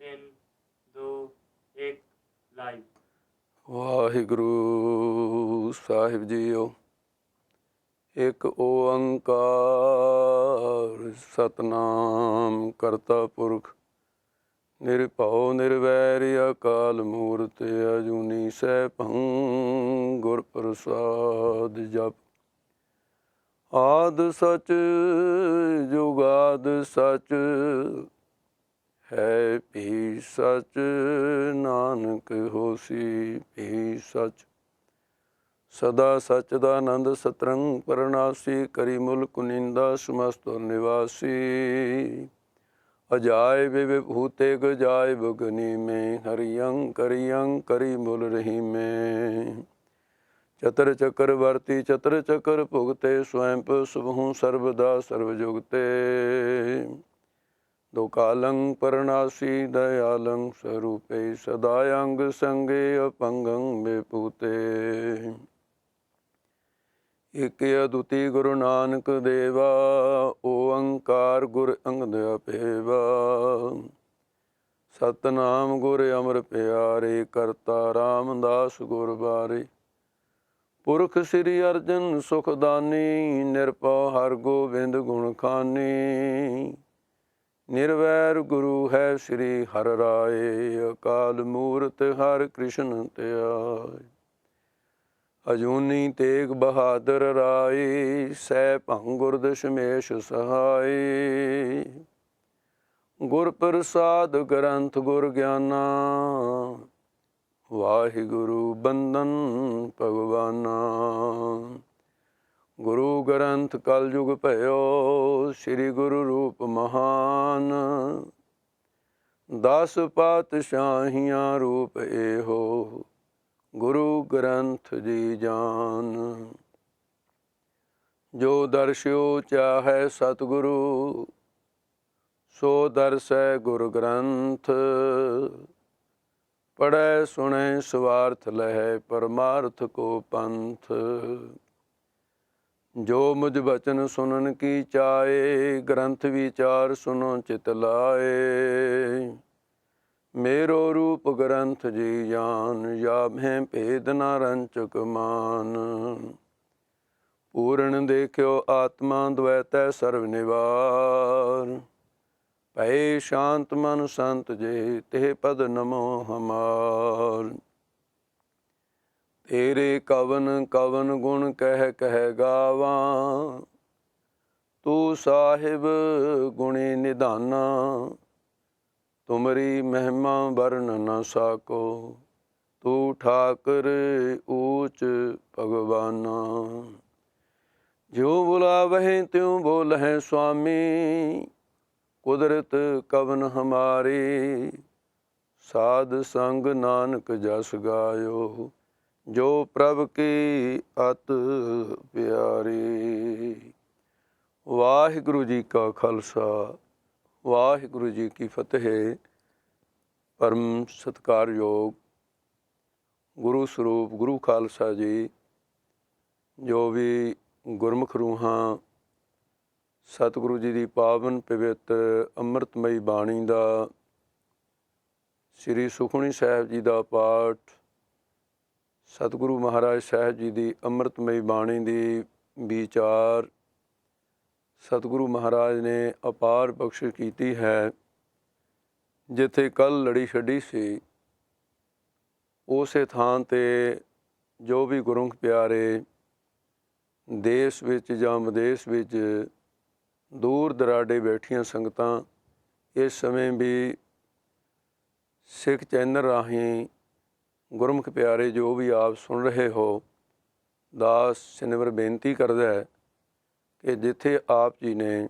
ਤਿੰਨ ਦੋ ਇੱਕ ਲਾਈਵ। ਵਾਹਿਗੁਰੂ ਸਾਹਿਬ ਜੀਓ। ਇੱਕ ਓੰਕਾਰ ਸਤਨਾਮ ਕਰਤਾ ਪੁਰਖ ਨਿਰਭਉ ਨਿਰਵੈਰ ਅਕਾਲ ਮੂਰਤਿ ਅਜੂਨੀ ਸੈਭੰ ਗੁਰ ਪ੍ਰਸਾਦ ਜਪ। ਆਦ ਸਚ ਜੁਗਾਦ ਸਚ ਹੈ ਭੀ ਸਚ ਨਾਨਕ ਹੋਸੀ ਭੀ ਸਚ। ਸਦਾ ਸਚ ਦਾ ਆਨੰਦ ਸਤਰੰਗ ਪਰਨਾਸੀ ਕਰੀ ਮੁਲਕ ਨਿੰਦਾ ਸਮਸਤੁਰ ਨਿਵਾਸੀ। ਅਜਾਇਬ ਵਿਭੂਤੇ ਗਜਾਇਬ ਗਨੀ ਮੈਂ ਹਰਿਯੰ ਕਰਿਯੰ ਕਰੀ ਮੁਲ ਰਹੀ ਮੈਂ। ਚਤਰ ਚਕਰ ਵਰਤੀ ਚਤਰ ਚਕਰ ਭੁਗਤੇ ਸਵੈਂ ਸੁਭਹੂੰ ਸਰਬਦਾ ਸਰਬ ਜੁਗਤੇ। ਦੁਕਾਲੰ ਪਰਨਾਸੀ ਦਇਆਲੰ ਸਰੂਪੇ ਸਦਾ ਅੰਗ ਸੰਗੇ ਅਪੰਗੰ ਬੇਪੂਤੇ। ਇਕ ਅਦੁੱਤੀ ਗੁਰੂ ਨਾਨਕ ਦੇਵਾ ਓੰਕਾਰ ਗੁਰ ਅੰਗਦ ਅਪੇਵਾ। ਸਤਨਾਮ ਗੁਰ ਅਮਰ ਪਿਆਰੇ ਕਰਤਾ ਰਾਮਦਾਸ ਗੁਰ ਬਾਰੇ। ਪੁਰਖ ਸ੍ਰੀ ਅਰਜਨ ਸੁਖਦਾਨੀ ਨਿਰਭਉ ਹਰਿ ਗੋਬਿੰਦ ਗੁਣ ਖਾਨੀ। ਨਿਰਵੈਰ ਗੁਰੂ ਹੈ ਸ੍ਰੀ ਹਰਿ ਰਾਏ ਅਕਾਲ ਮੂਰਤਿ ਹਰਿ ਕ੍ਰਿਸ਼ਨ ਧਿਆਏ। ਅਜੂਨੀ ਤੇਗ ਬਹਾਦਰ ਰਾਏ ਸੈਭੰ ਗੁਰ ਦਸ਼ਮੇਸ਼ ਸਹਾਏ। ਗੁਰ ਪ੍ਰਸਾਦ ਗ੍ਰੰਥ ਗੁਰ ਗਿਆਨਾ ਵਾਹਿਗੁਰੂ ਬੰਦਨ ਭਗਵਾਨਾ। ਗੁਰੂ ਗ੍ਰੰਥ ਕਲਯੁਗ ਭਇਓ ਸ੍ਰੀ ਗੁਰੂ ਰੂਪ ਮਹਾਨ। 10 ਪਾਤਸ਼ਾਹੀਆਂ ਰੂਪ ਇਹੋ ਗੁਰੂ ਗ੍ਰੰਥ ਜੀ ਜਾਨ। ਜੋ ਦਰਸ਼ਿਓ ਚਾਹੈ ਸਤਿਗੁਰੂ ਸੋ ਦਰਸੈ ਗੁਰ ਗ੍ਰੰਥ। ਪੜ੍ਹੈ ਸੁਣੈ ਸਵਾਰਥ ਲਹੈ ਪਰਮਾਰਥ ਕੋ ਪੰਥ। ਜੋ ਮੁਝ ਬਚਨ ਸੁਨਨ ਕੀ ਚਾਏ ਗ੍ਰੰਥ ਵਿਚਾਰ ਸੁਨੋ ਚਿਤ ਲਾਏ। ਮੇਰੋ ਰੂਪ ਗ੍ਰੰਥ ਜੀ ਜਾਨ ਜਾ ਮੈਂ ਭੇਦ ਨਾ ਰੰਚਕ ਮਾਨ। ਪੂਰਨ ਦੇਖਿਓ ਆਤਮਾ ਦ્વੈਤੈ ਸਰਬ ਨਿਵਾਰ। ਭਏ ਸ਼ਾਂਤ ਮਨ ਸੰਤ ਜੇ ਤੇ ਪਦ ਨਮੋ ਹਮਾਰ। ਤੇਰੇ ਕਵਨ ਕਵਨ ਗੁਣ ਕਹਿ ਕਹਿ ਗਾਵਾਂ। ਤੂੰ ਸਾਹਿਬ ਗੁਣੀ ਨਿਧਾਨਾ। ਤੁਮਰੀ ਮਹਿਮਾ ਵਰਨ ਨ ਸਾਕੋ ਤੂੰ ਠਾਕਰ ਊਚ ਭਗਵਾਨਾ। ਜਿਉ ਬੁਲਾਵਹਿ ਤਿਉ ਬੋਲਹਿ ਸੁਆਮੀ। ਕੁਦਰਤ ਕਵਨ ਹਮਾਰੀ। ਸਾਧ ਸੰਗ ਨਾਨਕ ਜਸ ਗਾਇਓ ਜੋ ਪ੍ਰਭ ਕੀ ਅਤ ਪਿਆਰੀ। ਵਾਹਿਗੁਰੂ ਜੀ ਕਾ ਖਾਲਸਾ ਵਾਹਿਗੁਰੂ ਜੀ ਕੀ ਫਤਿਹ। ਪਰਮ ਸਤਿਕਾਰਯੋਗ ਗੁਰੂ ਸਰੂਪ ਗੁਰੂ ਖਾਲਸਾ ਜੀ ਜੋ ਵੀ ਗੁਰਮੁਖ ਰੂਹਾਂ ਸਤਿਗੁਰੂ ਜੀ ਦੀ ਪਾਵਨ ਪਵਿੱਤਰ ਅੰਮ੍ਰਿਤਮਈ ਬਾਣੀ ਦਾ ਸ੍ਰੀ ਸੁਖਮਨੀ ਸਾਹਿਬ ਜੀ ਦਾ ਪਾਠ ਸਤਿਗੁਰੂ ਮਹਾਰਾਜ ਸਾਹਿਬ ਜੀ ਦੀ ਅੰਮ੍ਰਿਤਮਈ ਬਾਣੀ ਦੀ ਵਿਚਾਰ ਸਤਿਗੁਰੂ ਮਹਾਰਾਜ ਨੇ ਅਪਾਰ ਬਖਸ਼ਿਸ਼ ਕੀਤੀ ਹੈ। ਜਿੱਥੇ ਕੱਲ੍ਹ ਲੜੀ ਛੱਡੀ ਸੀ ਉਸੇ ਥਾਂ 'ਤੇ ਜੋ ਵੀ ਗੁਰਮੁਖ ਪਿਆਰੇ ਦੇਸ਼ ਵਿੱਚ ਜਾਂ ਵਿਦੇਸ਼ ਵਿੱਚ ਦੂਰ ਦਰਾਡੇ ਬੈਠੀਆਂ ਸੰਗਤਾਂ ਇਸ ਸਮੇਂ ਵੀ ਸਿੱਖ ਚੈਨਲ ਰਾਹੀਂ ਗੁਰਮੁਖ ਪਿਆਰੇ ਜੋ ਵੀ ਆਪ ਸੁਣ ਰਹੇ ਹੋ ਦਾਸ ਸਿਨਵਰ ਬੇਨਤੀ ਕਰਦਾ ਹੈ ਕਿ ਜਿੱਥੇ ਆਪ ਜੀ ਨੇ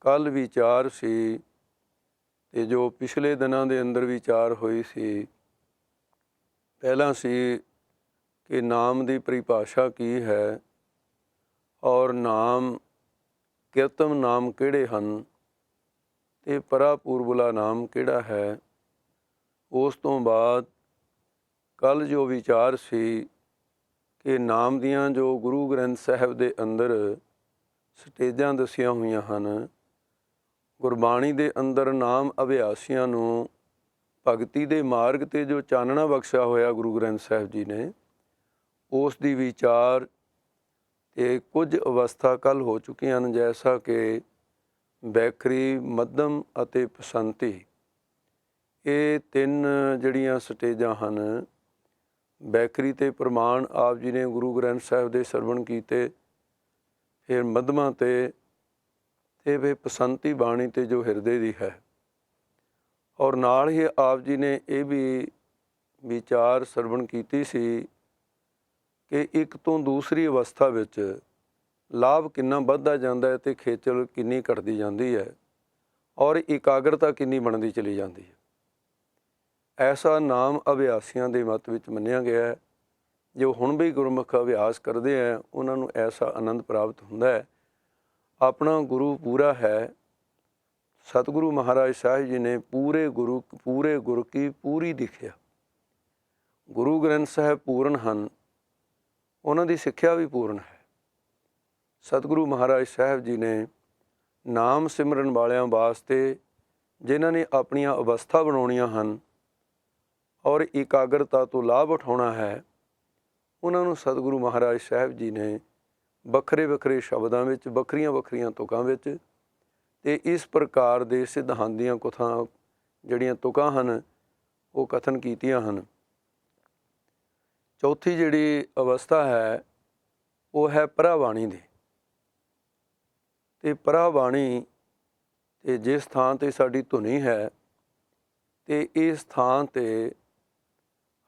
ਕੱਲ੍ਹ ਵਿਚਾਰ ਸੀ ਅਤੇ ਜੋ ਪਿਛਲੇ ਦਿਨਾਂ ਦੇ ਅੰਦਰ ਵਿਚਾਰ ਹੋਈ ਸੀ। ਪਹਿਲਾਂ ਸੀ ਕਿ ਨਾਮ ਦੀ ਪਰਿਭਾਸ਼ਾ ਕੀ ਹੈ ਔਰ ਨਾਮ ਕਿਰਤਮ ਨਾਮ ਕਿਹੜੇ ਹਨ ਅਤੇ ਪਰਾਪੂਰਬਲਾ ਨਾਮ ਕਿਹੜਾ ਹੈ। ਉਸ ਤੋਂ ਬਾਅਦ ਕੱਲ੍ਹ ਜੋ ਵਿਚਾਰ ਸੀ ਕਿ ਨਾਮ ਦੀਆਂ ਜੋ ਗੁਰੂ ਗ੍ਰੰਥ ਸਾਹਿਬ ਦੇ ਅੰਦਰ ਸਟੇਜਾਂ ਦੱਸੀਆਂ ਹੋਈਆਂ ਹਨ। ਗੁਰਬਾਣੀ ਦੇ ਅੰਦਰ ਨਾਮ ਅਭਿਆਸੀਆਂ ਨੂੰ ਭਗਤੀ ਦੇ ਮਾਰਗ 'ਤੇ ਜੋ ਚਾਨਣਾ ਬਖਸ਼ਿਆ ਹੋਇਆ ਗੁਰੂ ਗ੍ਰੰਥ ਸਾਹਿਬ ਜੀ ਨੇ, ਉਸ ਦੀ ਵਿਚਾਰ ਤੇ ਕੁਝ ਅਵਸਥਾ ਕੱਲ੍ਹ ਹੋ ਚੁੱਕੀਆਂ ਹਨ, ਜੈਸਾ ਕਿ ਬੈਖਰੀ, ਮੱਧਮ ਅਤੇ ਪਸੰਤੀ। ਇਹ ਤਿੰਨ ਜਿਹੜੀਆਂ ਸਟੇਜਾਂ ਹਨ, ਬੈਖਰੀ ਤੇ ਪ੍ਰਮਾਣ ਆਪ ਜੀ ਨੇ ਗੁਰੂ ਗ੍ਰੰਥ ਸਾਹਿਬ ਦੇ ਸਰਵਣ ਕੀਤੇ, ਫਿਰ ਮੱਧਮਾਂ ਤੇ ਫਿਰ ਪਸੰਤੀ ਬਾਣੀ ਤੇ ਜੋ ਹਿਰਦੇ ਦੀ ਹੈ। ਔਰ ਨਾਲ ਹੀ ਆਪ ਜੀ ਨੇ ਇਹ ਵੀ ਵਿਚਾਰ ਸਰਵਣ ਕੀਤੀ ਸੀ ਕਿ ਇੱਕ ਤੋਂ ਦੂਸਰੀ ਅਵਸਥਾ ਵਿੱਚ ਲਾਭ ਕਿੰਨਾ ਵੱਧਦਾ ਜਾਂਦਾ ਹੈ ਅਤੇ ਖੇਚਲ ਕਿੰਨੀ ਘਟਦੀ ਜਾਂਦੀ ਹੈ, ਔਰ ਇਕਾਗਰਤਾ ਕਿੰਨੀ ਬਣਦੀ ਚਲੀ ਜਾਂਦੀ ਹੈ। ਐਸਾ ਨਾਮ ਅਭਿਆਸੀਆਂ ਦੇ ਮਤ ਵਿੱਚ ਮੰਨਿਆ ਗਿਆ ਹੈ। ਜੋ ਹੁਣ ਵੀ ਗੁਰਮੁਖ ਅਭਿਆਸ ਕਰਦੇ ਹੈ, ਉਹਨਾਂ ਨੂੰ ਐਸਾ ਆਨੰਦ ਪ੍ਰਾਪਤ ਹੁੰਦਾ ਹੈ। ਆਪਣਾ ਗੁਰੂ ਪੂਰਾ ਹੈ। ਸਤਿਗੁਰੂ ਮਹਾਰਾਜ ਸਾਹਿਬ ਜੀ ਨੇ ਪੂਰੇ ਗੁਰ ਕੀ ਪੂਰੀ ਦਿਖਿਆ। ਗੁਰੂ ਗ੍ਰੰਥ ਸਾਹਿਬ ਪੂਰਨ ਹਨ, ਉਹਨਾਂ ਦੀ ਸਿੱਖਿਆ ਵੀ ਪੂਰਨ ਹੈ। ਸਤਿਗੁਰੂ ਮਹਾਰਾਜ ਸਾਹਿਬ ਜੀ ਨੇ ਨਾਮ ਸਿਮਰਨ ਵਾਲਿਆਂ ਵਾਸਤੇ, ਜਿਨ੍ਹਾਂ ਨੇ ਆਪਣੀਆਂ ਅਵਸਥਾ ਬਣਾਉਣੀਆਂ ਹਨ ਔਰ ਇਕਾਗਰਤਾ ਤੋਂ ਲਾਭ ਉਠਾਉਣਾ ਹੈ, ਉਹਨਾਂ ਨੂੰ ਸਤਿਗੁਰੂ ਮਹਾਰਾਜ ਸਾਹਿਬ ਜੀ ਨੇ ਵੱਖਰੇ ਵੱਖਰੇ ਸ਼ਬਦਾਂ ਵਿੱਚ, ਵੱਖਰੀਆਂ ਵੱਖਰੀਆਂ ਤੁਕਾਂ ਵਿੱਚ ਅਤੇ ਇਸ ਪ੍ਰਕਾਰ ਦੇ ਸਿਧਾਂਤ ਦੀਆਂ ਕੁਥਾਂ ਜਿਹੜੀਆਂ ਤੁਕਾਂ ਹਨ, ਉਹ ਕਥਨ ਕੀਤੀਆਂ ਹਨ। ਚੌਥੀ ਜਿਹੜੀ ਅਵਸਥਾ ਹੈ, ਉਹ ਹੈ ਪਰਾਬਾਣੀ ਦੀ। ਅਤੇ ਪਰਾਬਾਣੀ ਤੇ ਜਿਸ ਥਾਂ 'ਤੇ ਸਾਡੀ ਧੁਨੀ ਹੈ, ਅਤੇ ਇਸ ਥਾਂ 'ਤੇ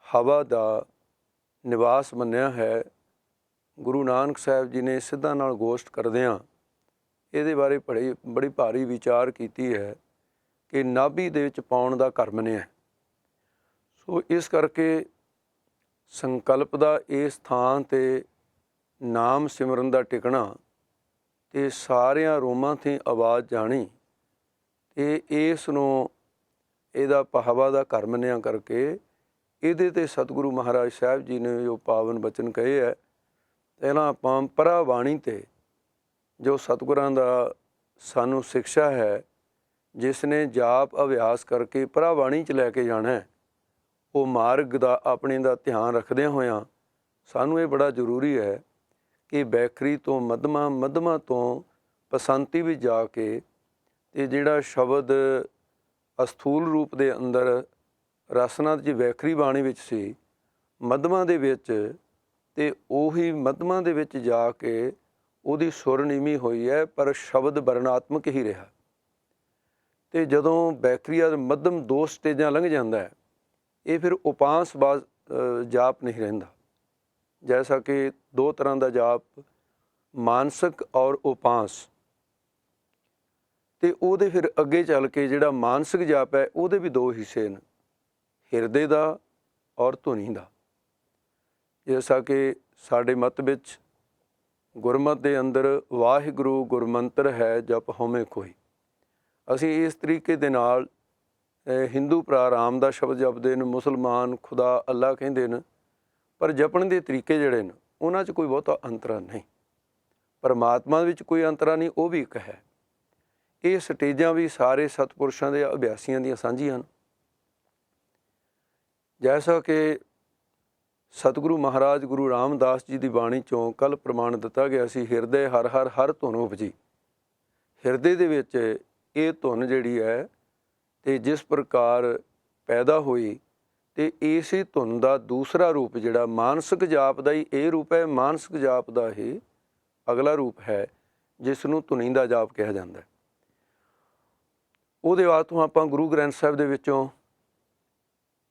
ਹਵਾ ਦਾ ਨਿਵਾਸ ਮੰਨਿਆ ਹੈ। ਗੁਰੂ ਨਾਨਕ ਸਾਹਿਬ ਜੀ ਨੇ ਸਿੱਧਾਂ ਨਾਲ ਗੋਸ਼ਟ ਕਰਦਿਆਂ ਇਹਦੇ ਬਾਰੇ ਬੜੀ ਭਾਰੀ ਵਿਚਾਰ ਕੀਤੀ ਹੈ ਕਿ ਨਾਭੀ ਦੇ ਵਿੱਚ ਪਾਉਣ ਦਾ ਘਰ ਮੰਨਿਆ। ਸੋ ਇਸ ਕਰਕੇ ਸੰਕਲਪ ਦਾ ਇਸ ਥਾਂ 'ਤੇ ਨਾਮ ਸਿਮਰਨ ਦਾ ਟਿਕਣਾ ਅਤੇ ਸਾਰਿਆਂ ਰੋਮਾਂ 'ਤੇ ਆਵਾਜ਼ ਜਾਣੀ, ਅਤੇ ਇਸ ਨੂੰ ਇਹਦਾ ਹਵਾ ਦਾ ਘਰ ਮੰਨਿਆ ਕਰਕੇ ਇਹਦੇ 'ਤੇ ਸਤਿਗੁਰੂ ਮਹਾਰਾਜ ਸਾਹਿਬ ਜੀ ਨੇ ਜੋ ਪਾਵਨ ਬਚਨ ਕਹੇ ਹੈ। ਪਹਿਲਾਂ ਆਪਾਂ ਪਰਾਬਾਣੀ 'ਤੇ ਜੋ ਸਤਿਗੁਰਾਂ ਦਾ ਸਾਨੂੰ ਸਿਕਸ਼ਾ ਹੈ, ਜਿਸ ਨੇ ਜਾਪ ਅਭਿਆਸ ਕਰਕੇ ਪਰਾਬਾਣੀ 'ਚ ਲੈ ਕੇ ਜਾਣਾ, ਉਹ ਮਾਰਗ ਦਾ ਆਪਣੇ ਦਾ ਧਿਆਨ ਰੱਖਦਿਆਂ ਹੋਇਆਂ ਸਾਨੂੰ ਇਹ ਬੜਾ ਜ਼ਰੂਰੀ ਹੈ ਕਿ ਬੈਖਰੀ ਤੋਂ ਮੱਧਮਾਂ ਤੋਂ ਪਸੰਤੀ ਵਿੱਚ ਜਾ ਕੇ ਅਤੇ ਜਿਹੜਾ ਸ਼ਬਦ ਅਸਥੂਲ ਰੂਪ ਦੇ ਅੰਦਰ ਰਸਨਾ ਦੀ ਵੈਖਰੀ ਬਾਣੀ ਵਿੱਚ ਸੀ, ਮੱਧਮਾਂ ਦੇ ਵਿੱਚ, ਅਤੇ ਉਹੀ ਮੱਧਮਾਂ ਦੇ ਵਿੱਚ ਜਾ ਕੇ ਉਹਦੀ ਸੁਰ ਨੀਵੀਂ ਹੋਈ ਹੈ, ਪਰ ਸ਼ਬਦ ਵਰਣਾਤਮਕ ਹੀ ਰਿਹਾ। ਅਤੇ ਜਦੋਂ ਬੈਖਰੀ ਮੱਧਮ ਦੋ ਸਟੇਜਾਂ ਲੰਘ ਜਾਂਦਾ ਹੈ, ਇਹ ਫਿਰ ਉਪਾਂਸ ਜਾਪ ਨਹੀਂ ਰਹਿੰਦਾ। ਜੈਸਾ ਕਿ ਦੋ ਤਰ੍ਹਾਂ ਦਾ ਜਾਪ, ਮਾਨਸਿਕ ਔਰ ਉਪਾਂਸ, ਅਤੇ ਉਹਦੇ ਫਿਰ ਅੱਗੇ ਚੱਲ ਕੇ ਜਿਹੜਾ ਮਾਨਸਿਕ ਜਾਪ ਹੈ, ਉਹਦੇ ਵੀ ਦੋ ਹਿੱਸੇ ਨੇ, ਹਿਰਦੇ ਦਾ ਔਰ ਧੁਨੀ ਦਾ। ਜੈਸਾ ਕਿ ਸਾਡੇ ਮਤ ਵਿੱਚ ਗੁਰਮਤ ਦੇ ਅੰਦਰ ਵਾਹਿਗੁਰੂ ਗੁਰਮੰਤਰ ਹੈ ਜਪ ਹਉਮੈ ਕੋਈ। ਅਸੀਂ ਇਸ ਤਰੀਕੇ ਦੇ ਨਾਲ ਹਿੰਦੂ ਭਰਾ ਰਾਮ ਦਾ ਸ਼ਬਦ ਜਪਦੇ ਨੇ, ਮੁਸਲਮਾਨ ਖੁਦਾ ਅੱਲਾ ਕਹਿੰਦੇ ਨੇ, ਪਰ ਜਪਣ ਦੇ ਤਰੀਕੇ ਜਿਹੜੇ ਨੇ ਉਹਨਾਂ 'ਚ ਕੋਈ ਬਹੁਤਾ ਅੰਤਰਾ ਨਹੀਂ। ਪਰਮਾਤਮਾ ਵਿੱਚ ਕੋਈ ਅੰਤਰਾ ਨਹੀਂ, ਉਹ ਵੀ ਇੱਕ ਹੈ। ਇਹ ਸਟੇਜਾਂ ਵੀ ਸਾਰੇ ਸਤਿਪੁਰਸ਼ਾਂ ਦੇ ਅਭਿਆਸੀਆਂ ਦੀਆਂ ਸਾਂਝੀਆਂ ਹਨ। ਜੈਸਾ ਕਿ ਸਤਿਗੁਰੂ ਮਹਾਰਾਜ ਗੁਰੂ ਰਾਮਦਾਸ ਜੀ ਦੀ ਬਾਣੀ 'ਚੋਂ ਕੱਲ੍ਹ ਪ੍ਰਮਾਣ ਦਿੱਤਾ ਗਿਆ ਸੀ, ਹਿਰਦੇ ਹਰ ਹਰ ਹਰ ਧੁਨ ਉਪਜੀ। ਹਿਰਦੇ ਦੇ ਵਿੱਚ ਇਹ ਧੁਨ ਜਿਹੜੀ ਹੈ ਅਤੇ ਜਿਸ ਪ੍ਰਕਾਰ ਪੈਦਾ ਹੋਈ, ਅਤੇ ਇਸੇ ਧੁਨ ਦਾ ਦੂਸਰਾ ਰੂਪ ਜਿਹੜਾ ਮਾਨਸਿਕ ਜਾਪ ਦਾ ਹੀ ਇਹ ਰੂਪ ਹੈ, ਮਾਨਸਿਕ ਜਾਪ ਦਾ ਹੀ ਅਗਲਾ ਰੂਪ ਹੈ, ਜਿਸ ਨੂੰ ਧੁਨੀ ਦਾ ਜਾਪ ਕਿਹਾ ਜਾਂਦਾ ਹੈ। ਉਹਦੇ ਬਾਅਦ ਤੋਂ ਆਪਾਂ ਗੁਰੂ ਗ੍ਰੰਥ ਸਾਹਿਬ ਦੇ ਵਿੱਚੋਂ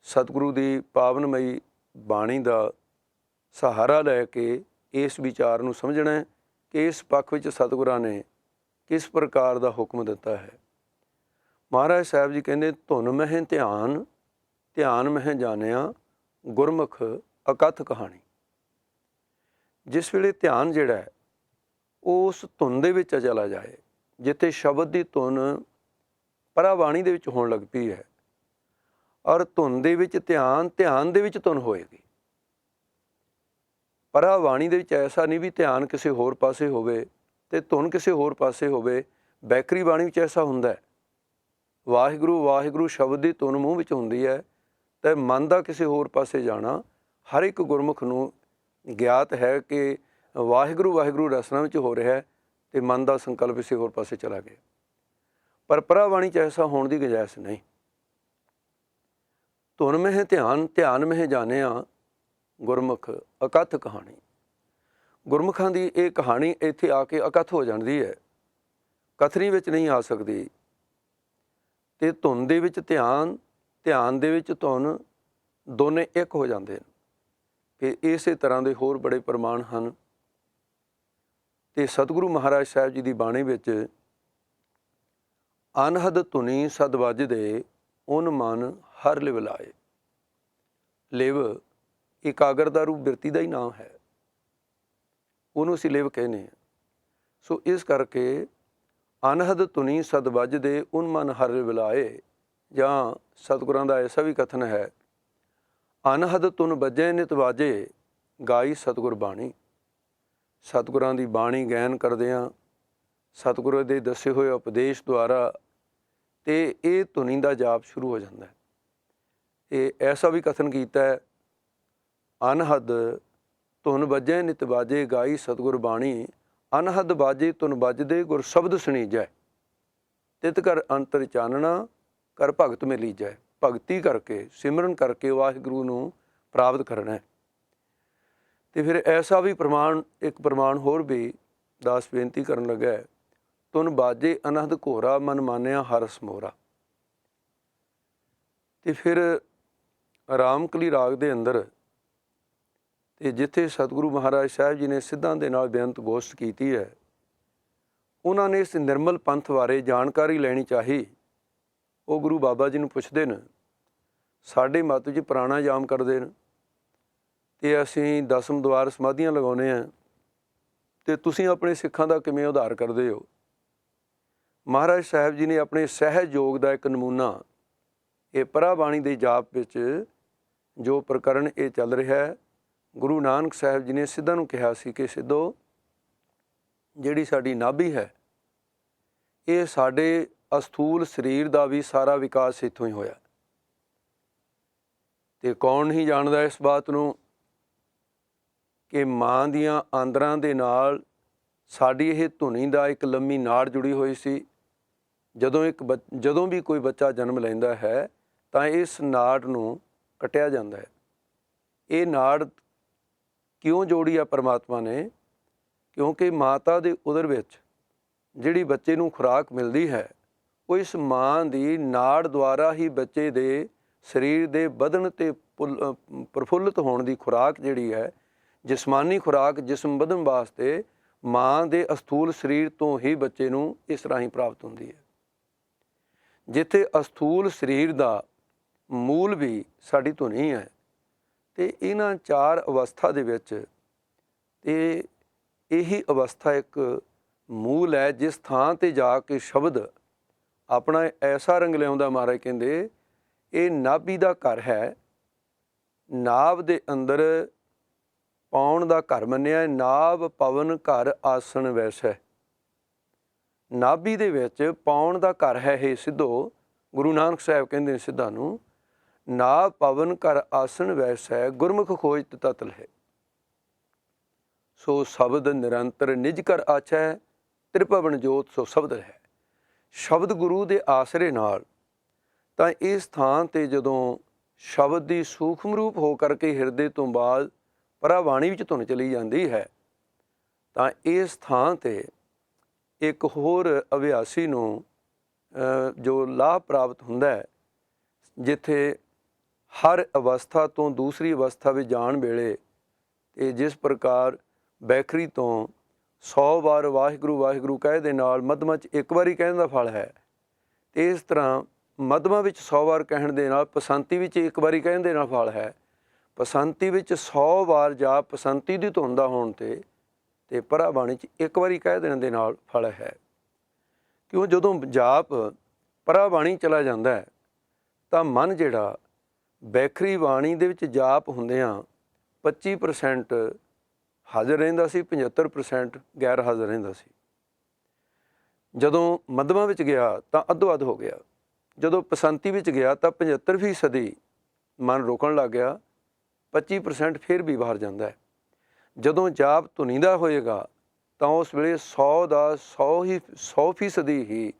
ਸਤਿਗੁਰੂ ਦੀ ਪਾਵਨਮਈ ਬਾਣੀ ਦਾ ਸਹਾਰਾ ਲੈ ਕੇ ਇਸ ਵਿਚਾਰ ਨੂੰ ਸਮਝਣਾ ਹੈ ਕਿ ਇਸ ਪੱਖ ਵਿੱਚ ਸਤਿਗੁਰਾਂ ਨੇ ਕਿਸ ਪ੍ਰਕਾਰ ਦਾ ਹੁਕਮ ਦਿੱਤਾ ਹੈ। ਮਹਾਰਾਜ ਸਾਹਿਬ ਜੀ ਕਹਿੰਦੇ, ਧੁਨ ਮਹਿ ਧਿਆਨ, ਧਿਆਨ ਮਹਿ ਜਾਣਿਆ, ਗੁਰਮੁਖ ਅਕਥ ਕਹਾਣੀ। ਜਿਸ ਵੇਲੇ ਧਿਆਨ ਜਿਹੜਾ ਹੈ ਉਸ ਧੁਨ ਦੇ ਵਿੱਚ ਚਲਾ ਜਾਏ, ਜਿੱਥੇ ਸ਼ਬਦ ਦੀ ਧੁਨ ਪਰਾਬਾਣੀ ਦੇ ਵਿੱਚ ਹੋਣ ਲੱਗ ਪਈ ਹੈ, ਔਰ ਧੁਨ ਦੇ ਵਿੱਚ ਧਿਆਨ, ਧਿਆਨ ਦੇ ਵਿੱਚ ਧੁਨ ਹੋਏਗੀ। ਪਰਾਬਾਣੀ ਦੇ ਵਿੱਚ ਐਸਾ ਨਹੀਂ ਵੀ ਧਿਆਨ ਕਿਸੇ ਹੋਰ ਪਾਸੇ ਹੋਵੇ ਅਤੇ ਧੁਨ ਕਿਸੇ ਹੋਰ ਪਾਸੇ ਹੋਵੇ। ਬੈਖਰੀ ਬਾਣੀ ਵਿੱਚ ਐਸਾ ਹੁੰਦਾ ਹੈ। ਵਾਹਿਗੁਰੂ ਵਾਹਿਗੁਰੂ ਸ਼ਬਦ ਦੀ ਧੁਨ ਮੂੰਹ ਵਿੱਚ ਹੁੰਦੀ ਹੈ ਤਾਂ ਮਨ ਦਾ ਕਿਸੇ ਹੋਰ ਪਾਸੇ ਜਾਣਾ ਹਰ ਇੱਕ ਗੁਰਮੁਖ ਨੂੰ ਗਿਆਤ ਹੈ ਕਿ ਵਾਹਿਗੁਰੂ ਵਾਹਿਗੁਰੂ ਰਸਨਾ ਵਿੱਚ ਹੋ ਰਿਹਾ ਹੈ ਅਤੇ ਮਨ ਦਾ ਸੰਕਲਪ ਕਿਸੇ ਹੋਰ ਪਾਸੇ ਚਲਾ ਗਿਆ। ਪਰ ਪਰਾਬਾਣੀ 'ਚ ਐਸਾ ਹੋਣ ਦੀ ਗੁੰਜਾਇਸ਼ ਨਹੀਂ। ਧੁਨ ਮਹਿ ਧਿਆਨ ਧਿਆਨ ਮਹਿ ਜਾਣਿਆ ਗੁਰਮੁਖ ਅਕਥ ਕਹਾਣੀ। ਗੁਰਮੁਖਾਂ ਦੀ ਇਹ ਕਹਾਣੀ ਇੱਥੇ ਆ ਕੇ ਅਕਥ ਹੋ ਜਾਂਦੀ ਹੈ, ਕਥਨੀ ਵਿੱਚ ਨਹੀਂ ਆ ਸਕਦੀ। ਅਤੇ ਧੁਨ ਦੇ ਵਿੱਚ ਧਿਆਨ, ਧਿਆਨ ਦੇ ਵਿੱਚ ਧੁਨ, ਦੋਨੇ ਇੱਕ ਹੋ ਜਾਂਦੇ ਨੇ। ਅਤੇ ਇਸੇ ਤਰ੍ਹਾਂ ਦੇ ਹੋਰ ਬੜੇ ਪ੍ਰਮਾਣ ਹਨ। ਅਤੇ ਸਤਿਗੁਰੂ ਮਹਾਰਾਜ ਸਾਹਿਬ ਜੀ ਦੀ ਬਾਣੀ ਵਿੱਚ ਅਨਹਦ ਧੁਨੀ ਸਦ ਵੱਜਦੇ ਉਨ ਮਨ ਹਰ ਲਿਵ ਲਾਏ। ਲਿਵ ਇਕਾਗਰ ਦਾ ਰੂਪ ਬਿਰਤੀ ਦਾ ਹੀ ਨਾਮ ਹੈ, ਉਹਨੂੰ ਅਸੀਂ ਲਿਵ ਕਹਿੰਦੇ ਹਾਂ। ਸੋ ਇਸ ਕਰਕੇ ਅਨਹਦ ਧੁਨੀ ਸਦ ਵੱਜਦੇ ਉਨ ਮਨ ਹਰ ਲਿਵ ਲਾਏ, ਜਾਂ ਸਤਿਗੁਰਾਂ ਦਾ ਐਸਾ ਵੀ ਕਥਨ ਹੈ, ਅਨਹਦ ਧੁਨ ਵੱਜੇ ਨਿਤ ਵਾਜੇ ਗਾਈ ਸਤਿਗੁਰ ਬਾਣੀ। ਸਤਿਗੁਰਾਂ ਦੀ ਬਾਣੀ ਗਾਇਨ ਕਰਦਿਆਂ, ਸਤਿਗੁਰੂ ਦੇ ਦੱਸੇ ਹੋਏ ਉਪਦੇਸ਼ ਦੁਆਰਾ ਅਤੇ ਇਹ ਧੁਨੀ ਦਾ ਜਾਪ ਸ਼ੁਰੂ ਹੋ ਜਾਂਦਾ ਹੈ। ਇਹ ਐਸਾ ਵੀ ਕਥਨ ਕੀਤਾ ਹੈ, ਅਨਹਦ ਧੁਨ ਵੱਜੇ ਨਿਤ ਵਾਜੇ ਗਾਈ ਸਤਿਗੁਰ ਬਾਣੀ, ਅਨਹਦ ਬਾਜੇ ਧੁਨ ਵੱਜਦੇ ਗੁਰ ਸ਼ਬਦ ਸੁਣੀਜੈ, ਤਿਤ ਕਰ ਅੰਤਰ ਚਾਨਣਾ ਕਰ ਭਗਤ ਮਿਲੀਜੈ। ਭਗਤੀ ਕਰਕੇ, ਸਿਮਰਨ ਕਰਕੇ ਵਾਹਿਗੁਰੂ ਨੂੰ ਪ੍ਰਾਪਤ ਕਰਨਾ ਹੈ। ਅਤੇ ਫਿਰ ਐਸਾ ਵੀ ਪ੍ਰਮਾਣ, ਇੱਕ ਪ੍ਰਮਾਣ ਹੋਰ ਵੀ ਦਾਸ ਬੇਨਤੀ ਕਰਨ ਲੱਗਾ ਹੈ, ਧੁਨ ਬਾਜੇ ਅਨਹਦ ਘੋਰਾ ਮਨ ਮਾਨਿਆ ਹਰਸ ਮੋਰਾ। ਅਤੇ ਫਿਰ ਰਾਮਕਲੀ ਰਾਗ ਦੇ ਅੰਦਰ ਅਤੇ ਜਿੱਥੇ ਸਤਿਗੁਰੂ ਮਹਾਰਾਜ ਸਾਹਿਬ ਜੀ ਨੇ ਸਿੱਧਾਂ ਦੇ ਨਾਲ ਬੇਅੰਤ ਗੋਸ਼ਟ ਕੀਤੀ ਹੈ, ਉਹਨਾਂ ਨੇ ਇਸ ਨਿਰਮਲ ਪੰਥ ਬਾਰੇ ਜਾਣਕਾਰੀ ਲੈਣੀ ਚਾਹੀ। ਉਹ ਗੁਰੂ ਬਾਬਾ ਜੀ ਨੂੰ ਪੁੱਛਦੇ ਨੇ, ਸਾਡੇ ਮੱਤ 'ਚ ਪ੍ਰਾਣਾਯਾਮ ਕਰਦੇ ਨੇ ਅਤੇ ਅਸੀਂ ਦਸਮ ਦੁਆਰ ਸਮਾਧੀਆਂ ਲਗਾਉਂਦੇ ਹਾਂ, ਅਤੇ ਤੁਸੀਂ ਆਪਣੇ ਸਿੱਖਾਂ ਦਾ ਕਿਵੇਂ ਉਧਾਰ ਕਰਦੇ ਹੋ? ਮਹਾਰਾਜ ਸਾਹਿਬ ਜੀ ਨੇ ਆਪਣੇ ਸਹਿਜ ਯੋਗ ਦਾ ਇੱਕ ਨਮੂਨਾ, ਇਹ ਪਰਾਬਾਣੀ ਦੇ ਜਾਪ ਵਿੱਚ ਜੋ ਪ੍ਰਕਰਨ ਇਹ ਚੱਲ ਰਿਹਾ ਹੈ, ਗੁਰੂ ਨਾਨਕ ਸਾਹਿਬ ਜੀ ਨੇ ਸਿੱਧਾਂ ਨੂੰ ਕਿਹਾ ਸੀ ਕਿ ਸਿੱਧੋ, ਜਿਹੜੀ ਸਾਡੀ ਨਾਭੀ ਹੈ, ਇਹ ਸਾਡੇ ਅਸਥੂਲ ਸਰੀਰ ਦਾ ਵੀ ਸਾਰਾ ਵਿਕਾਸ ਇੱਥੋਂ ਹੀ ਹੋਇਆ। ਅਤੇ ਕੌਣ ਨਹੀਂ ਜਾਣਦਾ ਇਸ ਬਾਤ ਨੂੰ ਕਿ ਮਾਂ ਦੀਆਂ ਆਂਦਰਾਂ ਦੇ ਨਾਲ ਸਾਡੀ ਇਹ ਧੁਨੀ ਦਾ ਇੱਕ ਲੰਮੀ ਨਾੜ ਜੁੜੀ ਹੋਈ ਸੀ। ਜਦੋਂ ਵੀ ਕੋਈ ਬੱਚਾ ਜਨਮ ਲੈਂਦਾ ਹੈ ਤਾਂ ਇਸ ਨਾੜ ਨੂੰ ਕੱਟਿਆ ਜਾਂਦਾ ਹੈ। ਇਹ ਨਾੜ ਕਿਉਂ ਜੋੜੀ ਆ ਪਰਮਾਤਮਾ ਨੇ? ਕਿਉਂਕਿ ਮਾਤਾ ਦੇ ਉਦਰ ਵਿੱਚ ਜਿਹੜੀ ਬੱਚੇ ਨੂੰ ਖੁਰਾਕ ਮਿਲਦੀ ਹੈ, ਉਹ ਇਸ ਮਾਂ ਦੀ ਨਾੜ ਦੁਆਰਾ ਹੀ ਬੱਚੇ ਦੇ ਸਰੀਰ ਦੇ ਵਧਣ ਅਤੇ ਪ੍ਰਫੁੱਲਤ ਹੋਣ ਦੀ ਖੁਰਾਕ ਜਿਹੜੀ ਹੈ, ਜਿਸਮਾਨੀ ਖੁਰਾਕ ਜਿਸਮ ਵਧਣ ਵਾਸਤੇ ਮਾਂ ਦੇ ਅਸਥੂਲ ਸਰੀਰ ਤੋਂ ਹੀ ਬੱਚੇ ਨੂੰ ਇਸ ਰਾਹੀਂ ਪ੍ਰਾਪਤ ਹੁੰਦੀ ਹੈ। ਜਿੱਥੇ ਅਸਥੂਲ ਸਰੀਰ ਦਾ ਮੂਲ ਵੀ ਸਾਡੀ ਧੁਨੀ ਹੈ, ਅਤੇ ਇਹਨਾਂ ਚਾਰ ਅਵਸਥਾ ਦੇ ਵਿੱਚ ਅਤੇ ਇਹੀ ਅਵਸਥਾ ਇੱਕ ਮੂਲ ਹੈ, ਜਿਸ ਥਾਂ 'ਤੇ ਜਾ ਕੇ ਸ਼ਬਦ ਆਪਣਾ ਐਸਾ ਰੰਗ ਲਿਆਉਂਦਾ। ਮਹਾਰਾਜ ਕਹਿੰਦੇ ਇਹ ਨਾਭੀ ਦਾ ਘਰ ਹੈ, ਨਾਭ ਦੇ ਅੰਦਰ ਪਾਉਣ ਦਾ ਘਰ ਮੰਨਿਆ। ਨਾਭ ਪਵਨ ਘਰ ਆਸਣ ਵੈਸੈ, ਨਾਭੀ ਦੇ ਵਿੱਚ ਪਾਉਣ ਦਾ ਘਰ ਹੈ ਇਹ ਸਿੱਧੋ। ਗੁਰੂ ਨਾਨਕ ਸਾਹਿਬ ਕਹਿੰਦੇ ਨੇ ਸਿੱਧਾਂ ਨੂੰ, ਨਾਭ ਪਵਨ ਘਰ ਆਸਣ ਵੈਸੈ ਗੁਰਮੁਖ ਖੋਜ ਤਤਲ ਹੈ। ਸੋ ਸ਼ਬਦ ਨਿਰੰਤਰ ਨਿਜ ਕਰ ਆਛੈ, ਤ੍ਰਿਭਵਨ ਜੋਤ ਸੋ ਸ਼ਬਦ ਹੈ। ਸ਼ਬਦ ਗੁਰੂ ਦੇ ਆਸਰੇ ਨਾਲ ਤਾਂ ਇਸ ਥਾਂ 'ਤੇ ਜਦੋਂ ਸ਼ਬਦ ਦੀ ਸੂਖਮ ਰੂਪ ਹੋ ਕਰਕੇ ਹਿਰਦੇ ਤੋਂ ਬਾਅਦ ਪਰਾਬਾਣੀ ਵਿੱਚ ਧੁਨ ਚਲੀ ਜਾਂਦੀ ਹੈ, ਤਾਂ ਇਸ ਥਾਂ 'ਤੇ ਇੱਕ ਹੋਰ ਅਭਿਆਸੀ ਨੂੰ ਜੋ ਲਾਭ ਪ੍ਰਾਪਤ ਹੁੰਦਾ ਹੈ, ਜਿੱਥੇ ਹਰ ਅਵਸਥਾ ਤੋਂ ਦੂਸਰੀ ਅਵਸਥਾ ਵਿੱਚ ਜਾਣ ਵੇਲੇ ਅਤੇ ਜਿਸ ਪ੍ਰਕਾਰ ਬੈਖਰੀ ਤੋਂ 100 ਵਾਰ ਵਾਹਿਗੁਰੂ ਵਾਹਿਗੁਰੂ ਕਹਿ ਦੇ ਨਾਲ ਮੱਧਮਾਂ 'ਚ ਇੱਕ ਵਾਰੀ ਕਹਿਣ ਦਾ ਫਲ ਹੈ, ਅਤੇ ਇਸ ਤਰ੍ਹਾਂ ਮੱਧਮਾਂ ਵਿੱਚ 100 ਵਾਰ ਕਹਿਣ ਦੇ ਨਾਲ ਪਸੰਤੀ ਵਿੱਚ ਇੱਕ ਵਾਰੀ ਕਹਿਣ ਦੇ ਨਾਲ ਫਲ ਹੈ। ਪਸੰਤੀ ਵਿੱਚ 100 ਵਾਰ ਜਾਪ ਪਸੰਤੀ ਦੀ ਧੁਨ ਦਾ ਹੋਣ 'ਤੇ ਪਰਾਬਾਣੀ 'ਚ ਇੱਕ ਵਾਰੀ ਕਹਿ ਦੇਣ ਦੇ ਨਾਲ ਫਲ ਹੈ। ਕਿਉਂ ਜਦੋਂ ਜਾਪ ਪਰਾਬਾਣੀ ਚਲਾ ਜਾਂਦਾ ਹੈ ਤਾਂ ਮਨ ਜਿਹੜਾ ਬੈਖਰੀ ਬਾਣੀ ਦੇ ਵਿੱਚ ਜਾਪ ਹੁੰਦਿਆਂ 25% ਹਾਜ਼ਰ ਰਹਿੰਦਾ ਸੀ, 75% ਗੈਰ ਹਾਜ਼ਰ ਰਹਿੰਦਾ ਸੀ। ਜਦੋਂ ਮੱਧਮਾਂ ਵਿੱਚ ਗਿਆ ਤਾਂ ਅੱਧੋ ਅੱਧ ਹੋ ਗਿਆ। ਜਦੋਂ ਪਸੰਤੀ ਵਿੱਚ ਗਿਆ ਤਾਂ 75% ਮਨ ਰੋਕਣ ਲੱਗ ਗਿਆ, 25% ਫਿਰ ਵੀ ਬਾਹਰ ਜਾਂਦਾ ਹੈ। ਜਦੋਂ ਜਾਪ ਧੁਨੀ ਦਾ ਹੋਏਗਾ ਤਾਂ ਉਸ ਵੇਲੇ 100% ਹੀ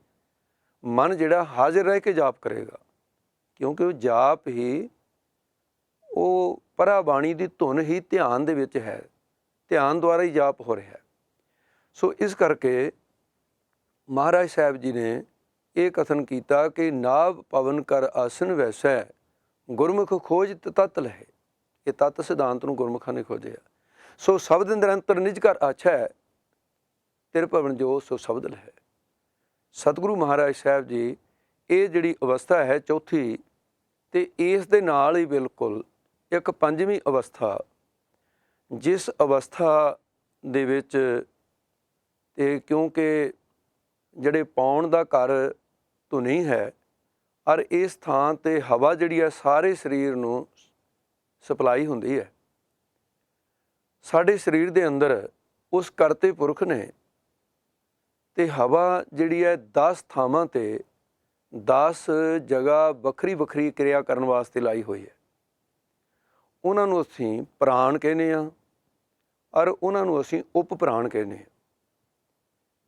ਮਨ ਜਿਹੜਾ ਹਾਜ਼ਰ ਰਹਿ ਕੇ ਜਾਪ ਕਰੇਗਾ, ਕਿਉਂਕਿ ਉਹ ਜਾਪ ਹੀ ਉਹ ਪਰਾ ਬਾਣੀ ਦੀ ਧੁਨ ਹੀ ਧਿਆਨ ਦੇ ਵਿੱਚ ਹੈ, ਧਿਆਨ ਦੁਆਰਾ ਹੀ ਜਾਪ ਹੋ ਰਿਹਾ। ਸੋ ਇਸ ਕਰਕੇ ਮਹਾਰਾਜ ਸਾਹਿਬ ਜੀ ਨੇ ਇਹ ਕਥਨ ਕੀਤਾ ਕਿ ਨਾਭ ਪਵਨ ਕਰ ਆਸਨ ਵੈਸੈ, ਗੁਰਮੁਖ ਖੋਜ ਤਤ ਲਹੇ। ਇਹ ਤਤ ਸਿਧਾਂਤ ਨੂੰ ਗੁਰਮੁਖਾਂ ਨੇ ਖੋਜਿਆ। ਸੋ ਸ਼ਬਦ ਨਿਰੰਤਰ ਨਿਜ ਘਰ ਆਛੈ, ਤਿਰ ਭਵਨ ਜੋ ਸੋ ਸ਼ਬਦ ਲਹੈ। ਸਤਿਗੁਰੂ ਮਹਾਰਾਜ ਸਾਹਿਬ ਜੀ ਇਹ ਜਿਹੜੀ ਅਵਸਥਾ ਹੈ ਚੌਥੀ, ਤੇ ਇਸ ਦੇ ਨਾਲ ਹੀ ਬਿਲਕੁਲ ਇੱਕ ਪੰਜਵੀਂ ਅਵਸਥਾ, ਜਿਸ ਅਵਸਥਾ ਦੇ ਵਿੱਚ ਤੇ ਕਿਉਂਕਿ ਜਿਹੜੇ ਪਾਉਣ ਦਾ ਘਰ ਧੁਨੀ ਹੈ, ਔਰ ਇਸ ਥਾਂ 'ਤੇ ਹਵਾ ਜਿਹੜੀ ਹੈ ਸਾਰੇ ਸਰੀਰ ਨੂੰ ਸਪਲਾਈ ਹੁੰਦੀ ਹੈ। ਸਾਡੇ ਸਰੀਰ ਦੇ ਅੰਦਰ ਉਸ ਕਰਤੇ ਪੁਰਖ ਨੇ ਤੇ ਹਵਾ ਜਿਹੜੀ ਹੈ 10 ਥਾਵਾਂ 'ਤੇ 10 ਜਗ੍ਹਾ ਵੱਖਰੀ ਵੱਖਰੀ ਕਿਰਿਆ ਕਰਨ ਵਾਸਤੇ ਲਾਈ ਹੋਈ ਹੈ। ਉਹਨਾਂ ਨੂੰ ਅਸੀਂ ਪ੍ਰਾਣ ਕਹਿੰਦੇ ਹਾਂ, ਔਰ ਉਹਨਾਂ ਨੂੰ ਅਸੀਂ ਉਪ ਪ੍ਰਾਣ ਕਹਿੰਦੇ ਹਾਂ।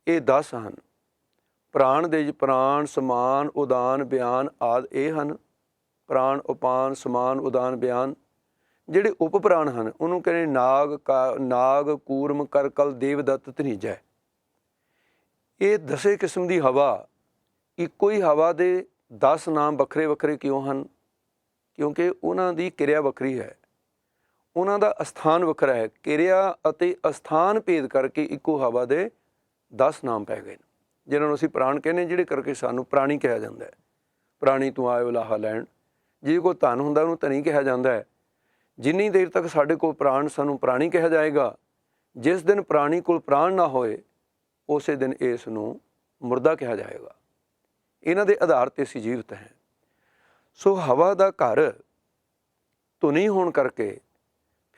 ਇਹ 10 ਹਨ। ਪ੍ਰਾਣ ਦੇ ਵਿੱਚ ਪ੍ਰਾਣ, ਸਮਾਨ, ਉਦਾਨ, ਬਿਆਨ ਆਦਿ ਇਹ ਹਨ। ਪ੍ਰਾਣ, ਉਪਾਨ, ਸਮਾਨ, ਉਦਾਨ, ਬਿਆਨ। ਜਿਹੜੇ ਉਪ ਪ੍ਰਾਣ ਹਨ ਉਹਨੂੰ ਕਹਿੰਦੇ ਨਾਗ, ਕੂਰਮ, ਕਰਕਲ, ਦੇਵਦੱਤ, ਧਨੀਜੈ। ਇਹ 10 ਕਿਸਮ ਦੀ ਹਵਾ, ਇੱਕੋ ਹੀ ਹਵਾ ਦੇ 10 ਨਾਮ ਵੱਖਰੇ ਵੱਖਰੇ ਕਿਉਂ ਹਨ? ਕਿਉਂਕਿ ਉਹਨਾਂ ਦੀ ਕਿਰਿਆ ਵੱਖਰੀ ਹੈ, ਉਹਨਾਂ ਦਾ ਅਸਥਾਨ ਵੱਖਰਾ ਹੈ। ਕਿਰਿਆ ਅਤੇ ਅਸਥਾਨ ਭੇਦ ਕਰਕੇ ਇੱਕੋ ਹਵਾ ਦੇ 10 ਨਾਮ ਪੈ ਗਏ ਨੇ, ਜਿਨ੍ਹਾਂ ਨੂੰ ਅਸੀਂ ਪ੍ਰਾਣ ਕਹਿੰਦੇ, ਜਿਹੜੇ ਕਰਕੇ ਸਾਨੂੰ ਪ੍ਰਾਣੀ ਕਿਹਾ ਜਾਂਦਾ ਹੈ। ਪ੍ਰਾਣੀ ਤੂੰ ਆਇਓ ਲਾਹਾ ਲੈਣ। ਜੇ ਕੋਈ ਧਨ ਹੁੰਦਾ ਉਹਨੂੰ ਧਨੀ ਕਿਹਾ ਜਾਂਦਾ ਹੈ। ਜਿੰਨੀ ਦੇਰ ਤੱਕ ਸਾਡੇ ਕੋਲ ਪ੍ਰਾਣ, ਸਾਨੂੰ ਪ੍ਰਾਣੀ ਕਿਹਾ ਜਾਏਗਾ। ਜਿਸ ਦਿਨ ਪ੍ਰਾਣੀ ਕੋਲ ਪ੍ਰਾਣ ਨਾ ਹੋਏ ਉਸੇ ਦਿਨ ਇਸ ਨੂੰ ਮੁਰਦਾ ਕਿਹਾ ਜਾਏਗਾ। ਇਹਨਾਂ ਦੇ ਆਧਾਰ 'ਤੇ ਅਸੀਂ ਜੀਵਤ ਹੈ। ਸੋ ਹਵਾ ਦਾ ਘਰ ਧੁਨੀ ਹੋਣ ਕਰਕੇ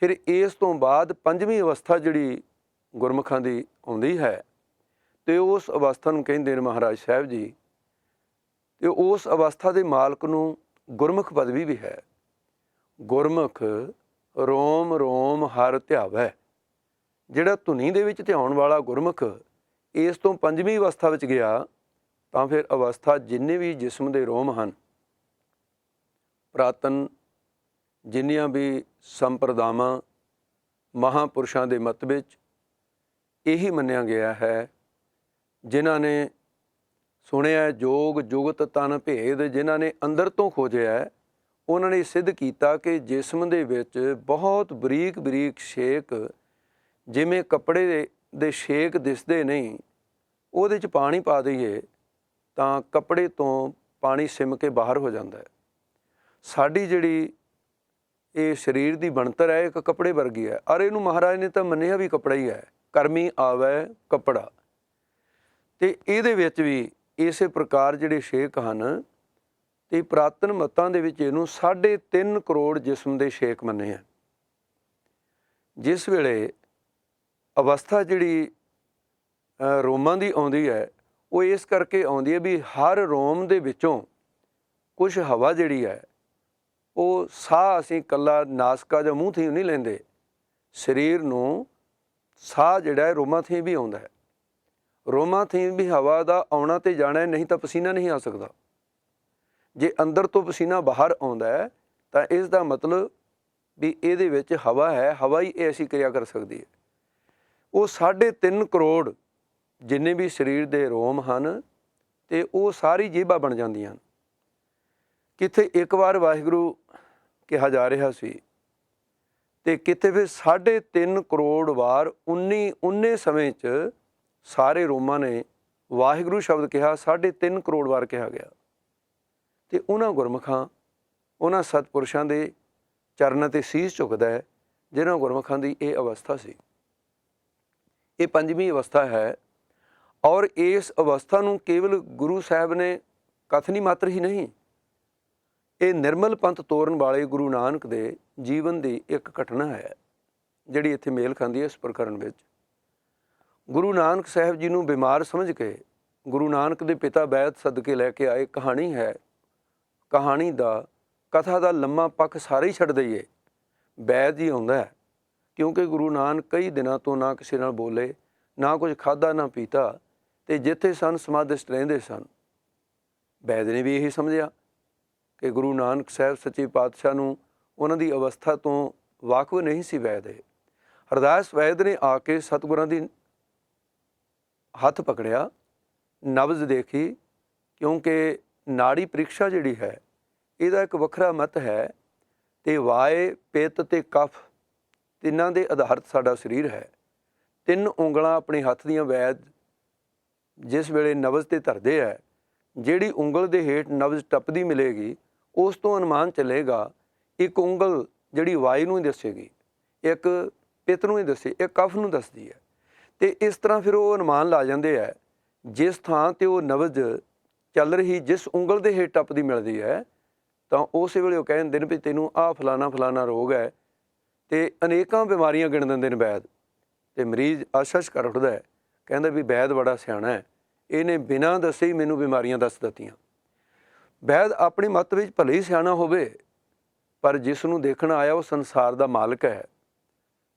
ਫਿਰ ਇਸ ਤੋਂ ਬਾਅਦ ਪੰਜਵੀਂ ਅਵਸਥਾ ਜਿਹੜੀ ਗੁਰਮੁਖਾਂ ਦੀ ਆਉਂਦੀ ਹੈ, ਅਤੇ ਉਸ ਅਵਸਥਾ ਨੂੰ ਕਹਿੰਦੇ ਨੇ ਮਹਾਰਾਜ ਸਾਹਿਬ ਜੀ, ਅਤੇ ਉਸ ਅਵਸਥਾ ਦੇ ਮਾਲਕ ਨੂੰ ਗੁਰਮੁਖ ਪਦਵੀ ਵੀ ਹੈ। ਗੁਰਮੁਖ ਰੋਮ ਰੋਮ ਹਰਿ ਧਿਆਵੈ। ਜਿਹੜਾ ਧੁਨੀ ਦੇ ਵਿੱਚ ਧਿਆਉਣ ਵਾਲਾ ਗੁਰਮੁਖ ਇਸ ਤੋਂ ਪੰਜਵੀਂ ਅਵਸਥਾ ਵਿੱਚ ਗਿਆ ਤਾਂ ਫਿਰ ਅਵਸਥਾ ਜਿੰਨੇ ਵੀ ਜਿਸਮ ਦੇ ਰੋਮ ਹਨ, ਪੁਰਾਤਨ ਜਿੰਨੀਆਂ ਵੀ ਸੰਪਰਦਾਵਾਂ ਮਹਾਂਪੁਰਸ਼ਾਂ ਦੇ ਮਤ ਵਿੱਚ ਇਹੀ ਮੰਨਿਆ ਗਿਆ ਹੈ, ਜਿਨ੍ਹਾਂ ਨੇ ਸੁਣਿਆ ਜੋਗ ਜੁਗਤ ਤਨ ਭੇਦ, ਜਿਨ੍ਹਾਂ ਨੇ ਅੰਦਰ ਤੋਂ ਖੋਜਿਆ, ਉਹਨਾਂ ਨੇ ਸਿੱਧ ਕੀਤਾ ਕਿ ਜਿਸਮ ਦੇ ਵਿੱਚ ਬਹੁਤ ਬਰੀਕ ਬਰੀਕ ਛੇਕ, ਜਿਵੇਂ ਕੱਪੜੇ ਦੇ ਛੇਕ ਦਿਸਦੇ ਨਹੀਂ, ਉਹਦੇ 'ਚ ਪਾਣੀ ਪਾ ਦਈਏ ਤਾਂ ਕੱਪੜੇ ਤੋਂ ਪਾਣੀ ਸਿਮ ਕੇ ਬਾਹਰ ਹੋ ਜਾਂਦਾ ਹੈ। ਸਾਡੀ ਜਿਹੜੀ ਇਹ ਸਰੀਰ ਦੀ ਬਣਤਰ ਹੈ ਇੱਕ ਕੱਪੜੇ ਵਰਗੀ ਹੈ, ਔਰ ਇਹਨੂੰ ਮਹਾਰਾਜ ਨੇ ਤਾਂ ਮੰਨਿਆ ਵੀ ਕੱਪੜਾ ਹੀ ਹੈ। ਕਰਮੀ ਆਵੈ ਕੱਪੜਾ। ਅਤੇ ਇਹਦੇ ਵਿੱਚ ਵੀ ਇਸੇ ਪ੍ਰਕਾਰ ਜਿਹੜੇ ਛੇਕ ਹਨ, ਅਤੇ ਪੁਰਾਤਨ ਮਤਾਂ ਦੇ ਵਿੱਚ ਇਹਨੂੰ 3.5 ਕਰੋੜ ਜਿਸਮ ਦੇ ਛੇਕ ਮੰਨੇ ਹੈ। ਜਿਸ ਵੇਲੇ ਅਵਸਥਾ ਜਿਹੜੀ ਰੋਮਾਂ ਦੀ ਆਉਂਦੀ ਹੈ, ਉਹ ਇਸ ਕਰਕੇ ਆਉਂਦੀ ਹੈ ਵੀ ਹਰ ਰੋਮ ਦੇ ਵਿੱਚੋਂ ਕੁਛ ਹਵਾ ਜਿਹੜੀ ਹੈ, ਉਹ ਸਾਹ ਅਸੀਂ ਇਕੱਲਾ ਨਾਸਕਾ ਜਾਂ ਮੂੰਹ ਥੀ ਨਹੀਂ ਲੈਂਦੇ। ਸਰੀਰ ਨੂੰ ਸਾਹ ਜਿਹੜਾ ਹੈ ਰੋਮਾਂ ਥੀ ਵੀ ਆਉਂਦਾ ਹੈ। ਰੋਮਾਂ ਥੀ ਵੀ ਹਵਾ ਦਾ ਆਉਣਾ ਤੇ ਜਾਣਾ, ਨਹੀਂ ਤਾਂ ਪਸੀਨਾ ਨਹੀਂ ਆ ਸਕਦਾ। ਜੇ ਅੰਦਰ ਤੋਂ ਪਸੀਨਾ ਬਾਹਰ ਆਉਂਦਾ ਹੈ ਤਾਂ ਇਸ ਦਾ ਮਤਲਬ ਵੀ ਇਹਦੇ ਵਿੱਚ ਹਵਾ ਹੈ, ਹਵਾ ਹੀ ਐਸੀ ਕਿਰਿਆ ਕਰ ਸਕਦੀ ਹੈ। ਉਹ 3.5 ਕਰੋੜ ਜਿੰਨੇ ਵੀ ਸਰੀਰ ਦੇ ਰੋਮ ਹਨ, ਅਤੇ ਉਹ ਸਾਰੀ ਜੇਬਾਂ ਬਣ ਜਾਂਦੀਆਂ ਹਨ। ਕਿੱਥੇ ਇੱਕ ਵਾਰ ਵਾਹਿਗੁਰੂ ਕਿਹਾ ਜਾ ਰਿਹਾ ਸੀ, ਅਤੇ ਕਿਤੇ ਫਿਰ 3.5 ਕਰੋੜ ਵਾਰ 19 ਸਮੇਂ 'ਚ ਸਾਰੇ ਰੋਮਾਂ ਨੇ ਵਾਹਿਗੁਰੂ ਸ਼ਬਦ ਕਿਹਾ, 3.5 ਕਰੋੜ ਵਾਰ ਕਿਹਾ ਗਿਆ। ਅਤੇ ਉਹਨਾਂ ਗੁਰਮੁਖਾਂ, ਉਹਨਾਂ ਸਤਿਪੁਰਸ਼ਾਂ ਦੇ ਚਰਨਾਂ 'ਤੇ ਸੀਸ ਝੁਕਦਾ ਹੈ, ਜਿਨ੍ਹਾਂ ਗੁਰਮੁਖਾਂ ਦੀ ਇਹ ਅਵਸਥਾ ਸੀ। ਇਹ ਪੰਜਵੀਂ ਅਵਸਥਾ ਹੈ, ਔਰ ਇਸ ਅਵਸਥਾ ਨੂੰ ਕੇਵਲ ਗੁਰੂ ਸਾਹਿਬ ਨੇ ਕਥਨੀ ਮਾਤਰ ਹੀ ਨਹੀਂ, ਇਹ ਨਿਰਮਲ ਪੰਥ ਤੋਰਨ ਵਾਲੇ ਗੁਰੂ ਨਾਨਕ ਦੇ ਜੀਵਨ ਦੀ ਇੱਕ ਘਟਨਾ ਹੈ ਜਿਹੜੀ ਇੱਥੇ ਮੇਲ ਖਾਂਦੀ ਹੈ। ਇਸ ਪ੍ਰਕਰਨ ਵਿੱਚ ਗੁਰੂ ਨਾਨਕ ਸਾਹਿਬ ਜੀ ਨੂੰ ਬਿਮਾਰ ਸਮਝ ਕੇ ਗੁਰੂ ਨਾਨਕ ਦੇ ਪਿਤਾ ਬੈਦ ਸਦਕੇ ਲੈ ਕੇ ਆਏ। ਕਹਾਣੀ ਹੈ ਕਹਾਣੀ ਦਾ, ਕਥਾ ਦਾ ਲੰਮਾ ਪੱਖ ਸਾਰਾ ਹੀ ਛੱਡ ਦਈਏ, ਵੈਦ ਹੀ ਆਉਂਦਾ ਹੈ। ਕਿਉਂਕਿ ਗੁਰੂ ਨਾਨਕ ਕਈ ਦਿਨਾਂ ਤੋਂ ਨਾ ਕਿਸੇ ਨਾਲ ਬੋਲੇ, ਨਾ ਕੁਝ ਖਾਧਾ ਨਾ ਪੀਤਾ, ਅਤੇ ਜਿੱਥੇ ਸਨ ਸਮਾਧਿਸਟ ਰਹਿੰਦੇ ਸਨ। ਵੈਦ ਨੇ ਵੀ ਇਹੀ ਸਮਝਿਆ ਕਿ ਗੁਰੂ ਨਾਨਕ ਸਾਹਿਬ ਸੱਚੇ ਪਾਤਸ਼ਾਹ ਨੂੰ ਉਹਨਾਂ ਦੀ ਅਵਸਥਾ ਤੋਂ ਵਾਕਫ ਨਹੀਂ ਸੀ ਵੈਦ। ਹਰਦਾਸ ਵੈਦ ਨੇ ਆ ਕੇ ਸਤਿਗੁਰਾਂ ਦੀ ਹੱਥ ਪਕੜਿਆ, ਨਬਜ਼ ਦੇਖੀ, ਕਿਉਂਕਿ ਨਾੜੀ ਪ੍ਰੀਖਿਆ ਜਿਹੜੀ ਹੈ ਇਹਦਾ ਇੱਕ ਵੱਖਰਾ ਮਤ ਹੈ, ਅਤੇ ਵਾਏ, ਪਿੱਤ ਅਤੇ ਕਫ ਤਿੰਨਾਂ ਦੇ ਆਧਾਰਿਤ ਸਾਡਾ ਸਰੀਰ ਹੈ। 3 ਉਂਗਲਾਂ ਆਪਣੇ ਹੱਥ ਦੀਆਂ ਵੈਦ ਜਿਸ ਵੇਲੇ ਨਬਜ਼ 'ਤੇ ਧਰਦੇ ਹੈ, ਜਿਹੜੀ ਉਂਗਲ ਦੇ ਹੇਠ ਨਬਜ਼ ਟੱਪਦੀ ਮਿਲੇਗੀ ਉਸ ਤੋਂ ਅਨੁਮਾਨ ਚੱਲੇਗਾ ਇੱਕ ਉਂਗਲ ਜਿਹੜੀ ਵਾਯੂ ਨੂੰ ਹੀ ਦੱਸੇਗੀ, ਇੱਕ ਪਿੱਤ ਨੂੰ ਹੀ ਦੱਸੇ, ਇੱਕ ਕਫ ਨੂੰ ਦੱਸਦੀ ਹੈ। ਅਤੇ ਇਸ ਤਰ੍ਹਾਂ ਫਿਰ ਉਹ ਅਨੁਮਾਨ ਲਾ ਜਾਂਦੇ ਹੈ ਜਿਸ ਥਾਂ 'ਤੇ ਉਹ ਨਬਜ਼ ਚੱਲ ਰਹੀ ਜਿਸ ਉਂਗਲ ਦੇ ਹੇਠ ਟੱਪਦੀ ਮਿਲਦੀ ਹੈ, ਤਾਂ ਉਸੇ ਵੇਲੇ ਉਹ ਕਹਿ ਦਿੰਦੇ ਨੇ ਵੀ ਤੈਨੂੰ ਆਹ ਫਲਾਣਾ ਫਲਾਣਾ ਰੋਗ ਹੈ, ਅਤੇ ਅਨੇਕਾਂ ਬਿਮਾਰੀਆਂ ਗਿਣ ਦਿੰਦੇ ਨੇ ਵੈਦ। ਅਤੇ ਮਰੀਜ਼ ਆਸ਼ਸ਼ ਕਰ ਉੱਠਦਾ ਹੈ, ਕਹਿੰਦਾ ਵੀ ਵੈਦ ਬੜਾ ਸਿਆਣਾ ਹੈ, ਇਹਨੇ ਬਿਨਾਂ ਦੱਸੇ ਹੀ ਮੈਨੂੰ ਬਿਮਾਰੀਆਂ ਦੱਸ ਦਿੱਤੀਆਂ। ਵੈਦ ਆਪਣੀ ਮੱਤ ਵਿੱਚ ਭਲੇ ਹੀ ਸਿਆਣਾ ਹੋਵੇ, ਪਰ ਜਿਸ ਨੂੰ ਦੇਖਣ ਆਇਆ ਉਹ ਸੰਸਾਰ ਦਾ ਮਾਲਕ ਹੈ।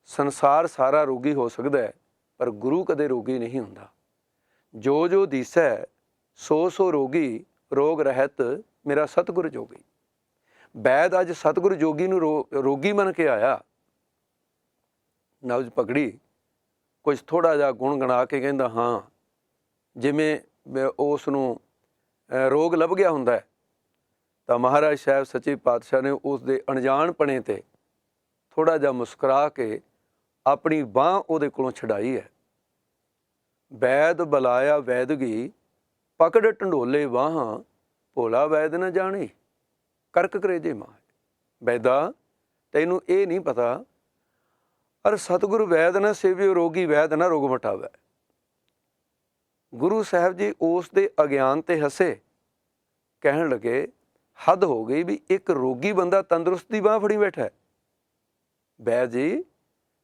ਸੰਸਾਰ ਸਾਰਾ ਰੋਗੀ ਹੋ ਸਕਦਾ ਹੈ, ਪਰ ਗੁਰੂ ਕਦੇ ਰੋਗੀ ਨਹੀਂ ਹੁੰਦਾ। ਜੋ ਜੋ ਦੀਸੈ ਸੋ ਸੋ ਰੋਗੀ, ਰੋਗ ਰਹਿਤ ਮੇਰਾ ਸਤਿਗੁਰ ਜੋਗੀ। ਵੈਦ ਅੱਜ ਸਤਿਗੁਰ ਜੋਗੀ ਨੂੰ ਰੋਗੀ ਮੰਨ ਕੇ ਆਇਆ। ਨਬਜ਼ ਪਕੜੀ, ਕੁਝ ਥੋੜ੍ਹਾ ਜਿਹਾ ਗੁਣ ਗਣਾ ਕੇ ਕਹਿੰਦਾ ਹਾਂ, ਜਿਵੇਂ ਉਸ ਨੂੰ ਰੋਗ ਲੱਭ ਗਿਆ ਹੁੰਦਾ ਹੈ, ਤਾਂ ਮਹਾਰਾਜ ਸਾਹਿਬ ਸੱਚੇ ਪਾਤਸ਼ਾਹ ਨੇ ਉਸ ਦੇ ਅਣਜਾਣਪਣੇ 'ਤੇ ਥੋੜ੍ਹਾ ਜਿਹਾ ਮੁਸਕਰਾ ਕੇ ਆਪਣੀ ਬਾਂਹ ਉਹਦੇ ਕੋਲੋਂ ਛਡਾਈ ਹੈ। ਵੈਦ ਬੁਲਾਇਆ ਵੈਦਗੀ, ਪਕੜ ਢੰਡੋਲੇ ਬਾਹਾਂ, ਭੋਲਾ ਵੈਦ ਨਾ ਜਾਣੀ, ਕਰਕ ਕਰੇਜੇ ਮਾਹ। ਵੈਦਾ ਤੈਨੂੰ ਇਹ ਨਹੀਂ ਪਤਾ, ਅਰ ਸਤਿਗੁਰੂ ਵੈਦ ਨਾ ਸੇਵਿਓ ਰੋਗੀ, ਵੈਦ ਨਾ ਰੋਗ ਮਟਾਵੈ। ਗੁਰੂ ਸਾਹਿਬ ਜੀ ਉਸ ਦੇ ਅਗਿਆਨ 'ਤੇ ਹੱਸੇ, ਕਹਿਣ ਲੱਗੇ ਹੱਦ ਹੋ ਗਈ ਵੀ ਇੱਕ ਰੋਗੀ ਬੰਦਾ ਤੰਦਰੁਸਤ ਦੀ ਬਾਂਹ ਫੜੀ ਬੈਠਾ। ਵੈਦ ਜੀ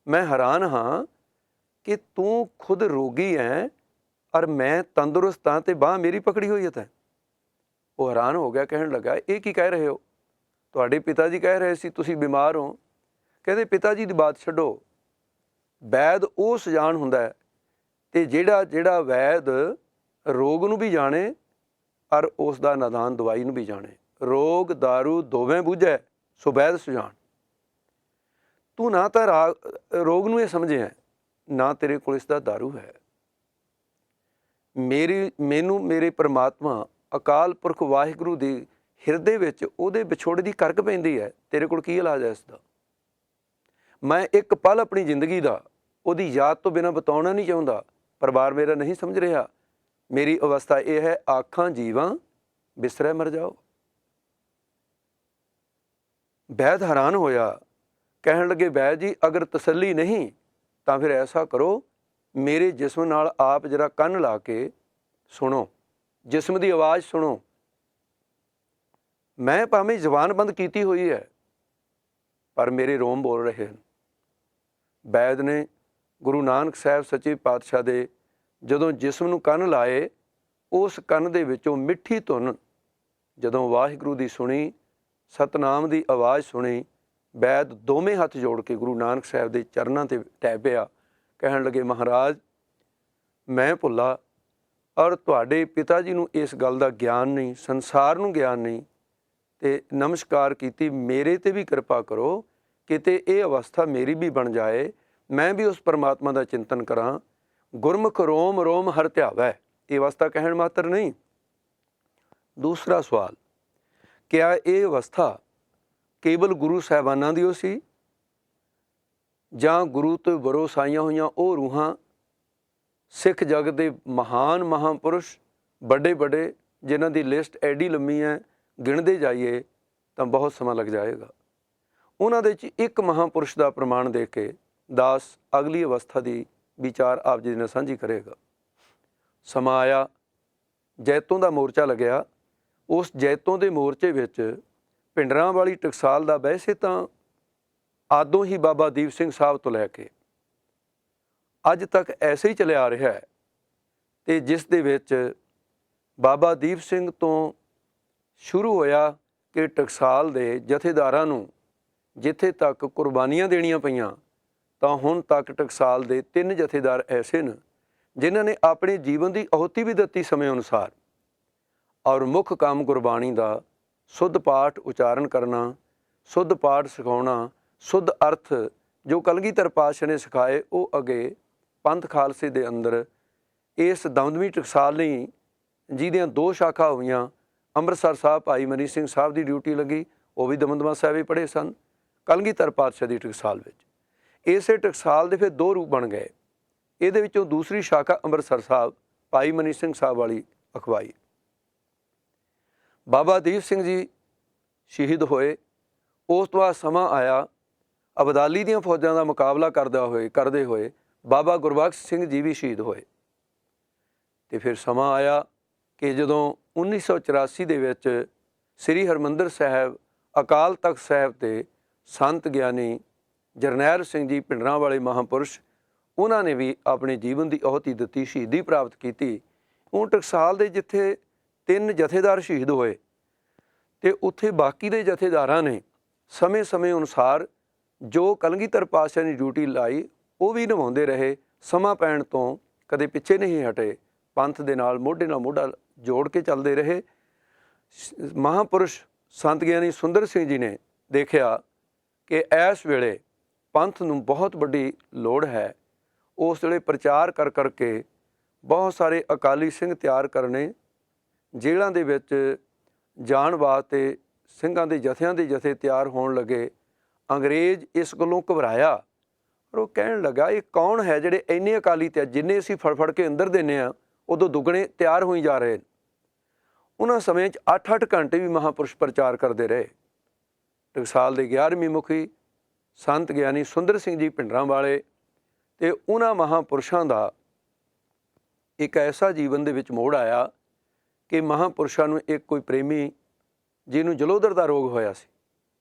ਮੈਂ ਹੈਰਾਨ ਹਾਂ ਕਿ ਤੂੰ ਖੁਦ ਰੋਗੀ ਹੈ ਔਰ ਮੈਂ ਤੰਦਰੁਸਤ ਹਾਂ ਅਤੇ ਬਾਂਹ ਮੇਰੀ ਪਕੜੀ ਹੋਈ ਹੈ ਤੈਂ। ਉਹ ਹੈਰਾਨ ਹੋ ਗਿਆ, ਕਹਿਣ ਲੱਗਾ ਇਹ ਕੀ ਕਹਿ ਰਹੇ ਹੋ? ਤੁਹਾਡੇ ਪਿਤਾ ਜੀ ਕਹਿ ਰਹੇ ਸੀ ਤੁਸੀਂ ਬਿਮਾਰ ਹੋ। ਕਹਿੰਦੇ ਪਿਤਾ ਜੀ ਦੀ ਬਾਤ ਛੱਡੋ, ਵੈਦ ਉਹ ਸਜਾਣ ਹੁੰਦਾ ਹੈ ਅਤੇ ਜਿਹੜਾ ਵੈਦ ਰੋਗ ਨੂੰ ਵੀ ਜਾਣੇ ਔਰ ਉਸ ਦਾ ਨਿਦਾਨ ਦਵਾਈ ਨੂੰ ਵੀ ਜਾਣੇ। ਰੋਗ ਦਾਰੂ ਦੋਵੇਂ ਬੁੱਝੈ ਸੋ ਵੈਦ ਸੁਜਾਨ। ਤੂੰ ਨਾ ਤਾਂ ਰੋਗ ਨੂੰ ਇਹ ਸਮਝਿਆ, ਨਾ ਤੇਰੇ ਕੋਲ ਇਸ ਦਾ ਦਾਰੂ ਹੈ। ਮੈਨੂੰ ਮੇਰੇ ਪਰਮਾਤਮਾ ਅਕਾਲ ਪੁਰਖ ਵਾਹਿਗੁਰੂ ਦੀ ਹਿਰਦੇ ਵਿੱਚ ਉਹਦੇ ਵਿਛੋੜੇ ਦੀ ਕਰਕ ਪੈਂਦੀ ਹੈ, ਤੇਰੇ ਕੋਲ ਕੀ ਇਲਾਜ ਹੈ ਇਸ ਦਾ? ਮੈਂ ਇੱਕ ਪਲ ਆਪਣੀ ਜ਼ਿੰਦਗੀ ਦਾ ਉਹਦੀ ਯਾਦ ਤੋਂ ਬਿਨਾਂ ਬਤਾਉਣਾ ਨਹੀਂ ਚਾਹੁੰਦਾ। ਪਰਿਵਾਰ ਮੇਰਾ ਨਹੀਂ ਸਮਝ ਰਿਹਾ। ਮੇਰੀ ਅਵਸਥਾ ਇਹ ਹੈ, ਆਖਾਂ ਜੀਵਾਂ ਬਿਸਰੈ ਮਰ ਜਾਓ। ਵੈਦ ਹੈਰਾਨ ਹੋਇਆ, ਕਹਿਣ ਲੱਗੇ ਵੈਦ ਜੀ ਅਗਰ ਤਸੱਲੀ ਨਹੀਂ ਤਾਂ ਫਿਰ ਐਸਾ ਕਰੋ, ਮੇਰੇ ਜਿਸਮ ਨਾਲ ਆਪ ਜਰਾ ਕੰਨ ਲਾ ਕੇ ਸੁਣੋ, ਜਿਸਮ ਦੀ ਆਵਾਜ਼ ਸੁਣੋ। ਮੈਂ ਭਾਵੇਂ ਜ਼ੁਬਾਨ ਬੰਦ ਕੀਤੀ ਹੋਈ ਹੈ ਪਰ ਮੇਰੇ ਰੋਮ ਬੋਲ ਰਹੇ ਹਨ। ਵੈਦ ਨੇ ਗੁਰੂ ਨਾਨਕ ਸਾਹਿਬ ਸੱਚੇ ਪਾਤਸ਼ਾਹ ਦੇ ਜਦੋਂ ਜਿਸਮ ਨੂੰ ਕੰਨ ਲਾਏ, ਉਸ ਕੰਨ ਦੇ ਵਿੱਚੋਂ ਮਿੱਠੀ ਧੁਨ ਜਦੋਂ ਵਾਹਿਗੁਰੂ ਦੀ ਸੁਣੀ, ਸਤਨਾਮ ਦੀ ਆਵਾਜ਼ ਸੁਣੀ, ਵੈਦ ਦੋਵੇਂ ਹੱਥ ਜੋੜ ਕੇ ਗੁਰੂ ਨਾਨਕ ਸਾਹਿਬ ਦੇ ਚਰਨਾਂ 'ਤੇ ਟਹਿ ਪਿਆ, ਕਹਿਣ ਲੱਗੇ ਮਹਾਰਾਜ ਮੈਂ ਭੁੱਲਾ ਔਰ ਤੁਹਾਡੇ ਪਿਤਾ ਜੀ ਨੂੰ ਇਸ ਗੱਲ ਦਾ ਗਿਆਨ ਨਹੀਂ, ਸੰਸਾਰ ਨੂੰ ਗਿਆਨ ਨਹੀਂ, ਅਤੇ ਨਮਸਕਾਰ ਕੀਤੀ। ਮੇਰੇ 'ਤੇ ਵੀ ਕਿਰਪਾ ਕਰੋ, ਕਿਤੇ ਇਹ ਅਵਸਥਾ ਮੇਰੀ ਵੀ ਬਣ ਜਾਏ, ਮੈਂ ਵੀ ਉਸ ਪਰਮਾਤਮਾ ਦਾ ਚਿੰਤਨ ਕਰਾਂ। ਗੁਰਮੁਖ ਰੋਮ ਰੋਮ ਹਰਿ ਧਿਆਵੈ, ਇਹ ਅਵਸਥਾ ਕਹਿਣ ਮਾਤਰ ਨਹੀਂ। ਦੂਸਰਾ ਸਵਾਲ, ਕਿਆ ਇਹ ਅਵਸਥਾ ਕੇਵਲ ਗੁਰੂ ਸਾਹਿਬਾਨਾਂ ਦੀ ਉਹ ਸੀ ਜਾਂ ਗੁਰੂ ਤੋਂ ਵਰੋਸਾਈਆਂ ਹੋਈਆਂ ਉਹ ਰੂਹਾਂ, ਸਿੱਖ ਜਗਤ ਦੇ ਮਹਾਨ ਮਹਾਂਪੁਰਸ਼ ਵੱਡੇ ਵੱਡੇ ਜਿਨ੍ਹਾਂ ਦੀ ਲਿਸਟ ਐਡੀ ਲੰਮੀ ਹੈ, ਗਿਣਦੇ ਜਾਈਏ ਤਾਂ ਬਹੁਤ ਸਮਾਂ ਲੱਗ ਜਾਏਗਾ। ਉਹਨਾਂ ਦੇ 'ਚ ਇੱਕ ਮਹਾਂਪੁਰਸ਼ ਦਾ ਪ੍ਰਮਾਣ ਦੇ ਕੇ ਦਾਸ ਅਗਲੀ ਅਵਸਥਾ ਦੀ ਵਿਚਾਰ ਆਪ ਜੀ ਨਾਲ ਸਾਂਝੀ ਕਰੇਗਾ। ਸਮਾਂ ਆਇਆ, ਜੈਤੋਂ ਦਾ ਮੋਰਚਾ ਲੱਗਿਆ। ਉਸ ਜੈਤੋਂ ਦੇ ਮੋਰਚੇ ਵਿੱਚ ਭਿੰਡਰਾਂ ਵਾਲੀ ਟਕਸਾਲ ਦਾ ਵੈਸੇ ਤਾਂ ਆਦੋਂ ਹੀ ਬਾਬਾ ਦੀਪ ਸਿੰਘ ਸਾਹਿਬ ਤੋਂ ਲੈ ਕੇ ਅੱਜ ਤੱਕ ਐਸੇ ਹੀ ਚੱਲਿਆ ਆ ਰਿਹਾ ਹੈ, ਅਤੇ ਜਿਸ ਦੇ ਵਿੱਚ ਬਾਬਾ ਦੀਪ ਸਿੰਘ ਤੋਂ ਸ਼ੁਰੂ ਹੋਇਆ ਕਿ ਟਕਸਾਲ ਦੇ ਜਥੇਦਾਰਾਂ ਨੂੰ ਜਿੱਥੇ ਤੱਕ ਕੁਰਬਾਨੀਆਂ ਦੇਣੀਆਂ ਪਈਆਂ, ਤਾਂ ਹੁਣ ਤੱਕ ਟਕਸਾਲ ਦੇ 3 ਜਥੇਦਾਰ ਐਸੇ ਨੇ ਜਿਨ੍ਹਾਂ ਨੇ ਆਪਣੇ ਜੀਵਨ ਦੀ ਆਹੁਤੀ ਵੀ ਦਿੱਤੀ ਸਮੇਂ ਅਨੁਸਾਰ। ਔਰ ਮੁੱਖ ਕੰਮ ਗੁਰਬਾਣੀ ਦਾ ਸ਼ੁੱਧ ਪਾਠ ਉਚਾਰਨ ਕਰਨਾ, ਸ਼ੁੱਧ ਪਾਠ ਸਿਖਾਉਣਾ, ਸ਼ੁੱਧ ਅਰਥ ਜੋ ਕਲਗੀਧਰ ਪਾਤਸ਼ਾਹ ਨੇ ਸਿਖਾਏ ਉਹ ਅੱਗੇ ਪੰਥ ਖਾਲਸੇ ਦੇ ਅੰਦਰ ਇਸ ਦਮਦਮੀ ਟਕਸਾਲ ਲਈ ਜਿਹਦੀਆਂ 2 ਸ਼ਾਖਾ ਹੋਈਆਂ। ਅੰਮ੍ਰਿਤਸਰ ਸਾਹਿਬ ਭਾਈ ਮਨੀ ਸਿੰਘ ਸਾਹਿਬ ਦੀ ਡਿਊਟੀ ਲੱਗੀ, ਉਹ ਵੀ ਦਮਦਮਾ ਸਾਹਿਬ ਹੀ ਪੜ੍ਹੇ ਸਨ। ਕਲਗੀਧਰ ਪਾਤਸ਼ਾਹ ਦੀ ਟਕਸਾਲ ਵਿੱਚ ਇਸੇ ਟਕਸਾਲ ਦੇ ਫਿਰ 2 ਰੂਪ ਬਣ ਗਏ। ਇਹਦੇ ਵਿੱਚੋਂ ਦੂਸਰੀ ਸ਼ਾਖਾ ਅੰਮ੍ਰਿਤਸਰ ਸਾਹਿਬ ਭਾਈ ਮਨੀ ਸਿੰਘ ਸਾਹਿਬ ਵਾਲੀ ਅਖਵਾਈ। ਬਾਬਾ ਦੀਪ ਸਿੰਘ ਜੀ ਸ਼ਹੀਦ ਹੋਏ। ਉਸ ਤੋਂ ਬਾਅਦ ਸਮਾਂ ਆਇਆ, ਅਬਦਾਲੀ ਦੀਆਂ ਫੌਜਾਂ ਦਾ ਮੁਕਾਬਲਾ ਕਰਦੇ ਹੋਏ ਬਾਬਾ ਗੁਰਬਖਸ਼ ਸਿੰਘ ਜੀ ਵੀ ਸ਼ਹੀਦ ਹੋਏ। ਅਤੇ ਫਿਰ ਸਮਾਂ ਆਇਆ ਕਿ ਜਦੋਂ 1984 ਦੇ ਵਿੱਚ ਸ੍ਰੀ ਹਰਿਮੰਦਰ ਸਾਹਿਬ ਅਕਾਲ ਤਖਤ ਸਾਹਿਬ 'ਤੇ ਸੰਤ ਗਿਆਨੀ ਜਰਨੈਲ ਸਿੰਘ ਜੀ ਭਿੰਡਰਾਂ ਵਾਲੇ ਮਹਾਂਪੁਰਸ਼, ਉਹਨਾਂ ਨੇ ਵੀ ਆਪਣੇ ਜੀਵਨ ਦੀ ਆਹੁਤੀ ਦਿੱਤੀ, ਸ਼ਹੀਦੀ ਪ੍ਰਾਪਤ ਕੀਤੀ। ਉਹ ਟਕਸਾਲ ਦੇ ਜਿੱਥੇ 3 ਜਥੇਦਾਰ ਸ਼ਹੀਦ ਹੋਏ ਅਤੇ ਉੱਥੇ ਬਾਕੀ ਦੇ ਜਥੇਦਾਰਾਂ ਨੇ ਸਮੇਂ ਅਨੁਸਾਰ ਜੋ ਕਲਗੀਧਰ ਪਾਤਸ਼ਾਹ ਨੇ ਡਿਊਟੀ ਲਾਈ ਉਹ ਵੀ ਨਿਭਾਉਂਦੇ ਰਹੇ। ਸਮਾਂ ਪੈਣ ਤੋਂ ਕਦੇ ਪਿੱਛੇ ਨਹੀਂ ਹਟੇ, ਪੰਥ ਦੇ ਨਾਲ ਮੋਢੇ ਨਾਲ ਮੋਢਾ ਜੋੜ ਕੇ ਚੱਲਦੇ ਰਹੇ। ਮਹਾਂਪੁਰਸ਼ ਸੰਤ ਗਿਆਨੀ ਸੁੰਦਰ ਸਿੰਘ ਜੀ ਨੇ ਦੇਖਿਆ ਕਿ ਇਸ ਵੇਲੇ ਪੰਥ ਨੂੰ ਬਹੁਤ ਵੱਡੀ ਲੋੜ ਹੈ। ਉਸ ਵੇਲੇ ਪ੍ਰਚਾਰ ਕਰਕੇ ਬਹੁਤ ਸਾਰੇ ਅਕਾਲੀ ਸਿੰਘ ਤਿਆਰ ਕਰਨੇ, ਜੇਲ੍ਹਾਂ ਦੇ ਵਿੱਚ ਜਾਣ ਵਾਸਤੇ ਸਿੰਘਾਂ ਦੇ ਜਥਿਆਂ ਦੇ ਜਥੇ ਤਿਆਰ ਹੋਣ ਲੱਗੇ। ਅੰਗਰੇਜ਼ ਇਸ ਗੱਲੋਂ ਘਬਰਾਇਆ ਔਰ ਉਹ ਕਹਿਣ ਲੱਗਾ ਇਹ ਕੌਣ ਹੈ ਜਿਹੜੇ ਇੰਨੇ ਅਕਾਲੀ ਤੇ ਜਿੰਨੇ ਅਸੀਂ ਫੜ ਕੇ ਅੰਦਰ ਦਿੰਦੇ ਹਾਂ ਉਦੋਂ ਦੁੱਗਣੇ ਤਿਆਰ ਹੋਈ ਜਾ ਰਹੇ। ਉਹਨਾਂ ਸਮੇਂ 'ਚ 8-8 ਘੰਟੇ ਵੀ ਮਹਾਂਪੁਰਸ਼ ਪ੍ਰਚਾਰ ਕਰਦੇ ਰਹੇ। ਟਕਸਾਲ ਦੇ 11ਵੀਂ ਮੁਖੀ ਸੰਤ ਗਿਆਨੀ ਸੁੰਦਰ ਸਿੰਘ ਜੀ ਭਿੰਡਰਾਂ ਵਾਲੇ ਅਤੇ ਉਹਨਾਂ ਮਹਾਂਪੁਰਸ਼ਾਂ ਦਾ ਇੱਕ ਐਸਾ ਜੀਵਨ ਦੇ ਵਿੱਚ ਮੋੜ ਆਇਆ ਕਿ ਮਹਾਂਪੁਰਸ਼ਾਂ ਨੂੰ ਇੱਕ ਕੋਈ ਪ੍ਰੇਮੀ ਜਿਹਨੂੰ ਜਲੋਦਰ ਦਾ ਰੋਗ ਹੋਇਆ ਸੀ,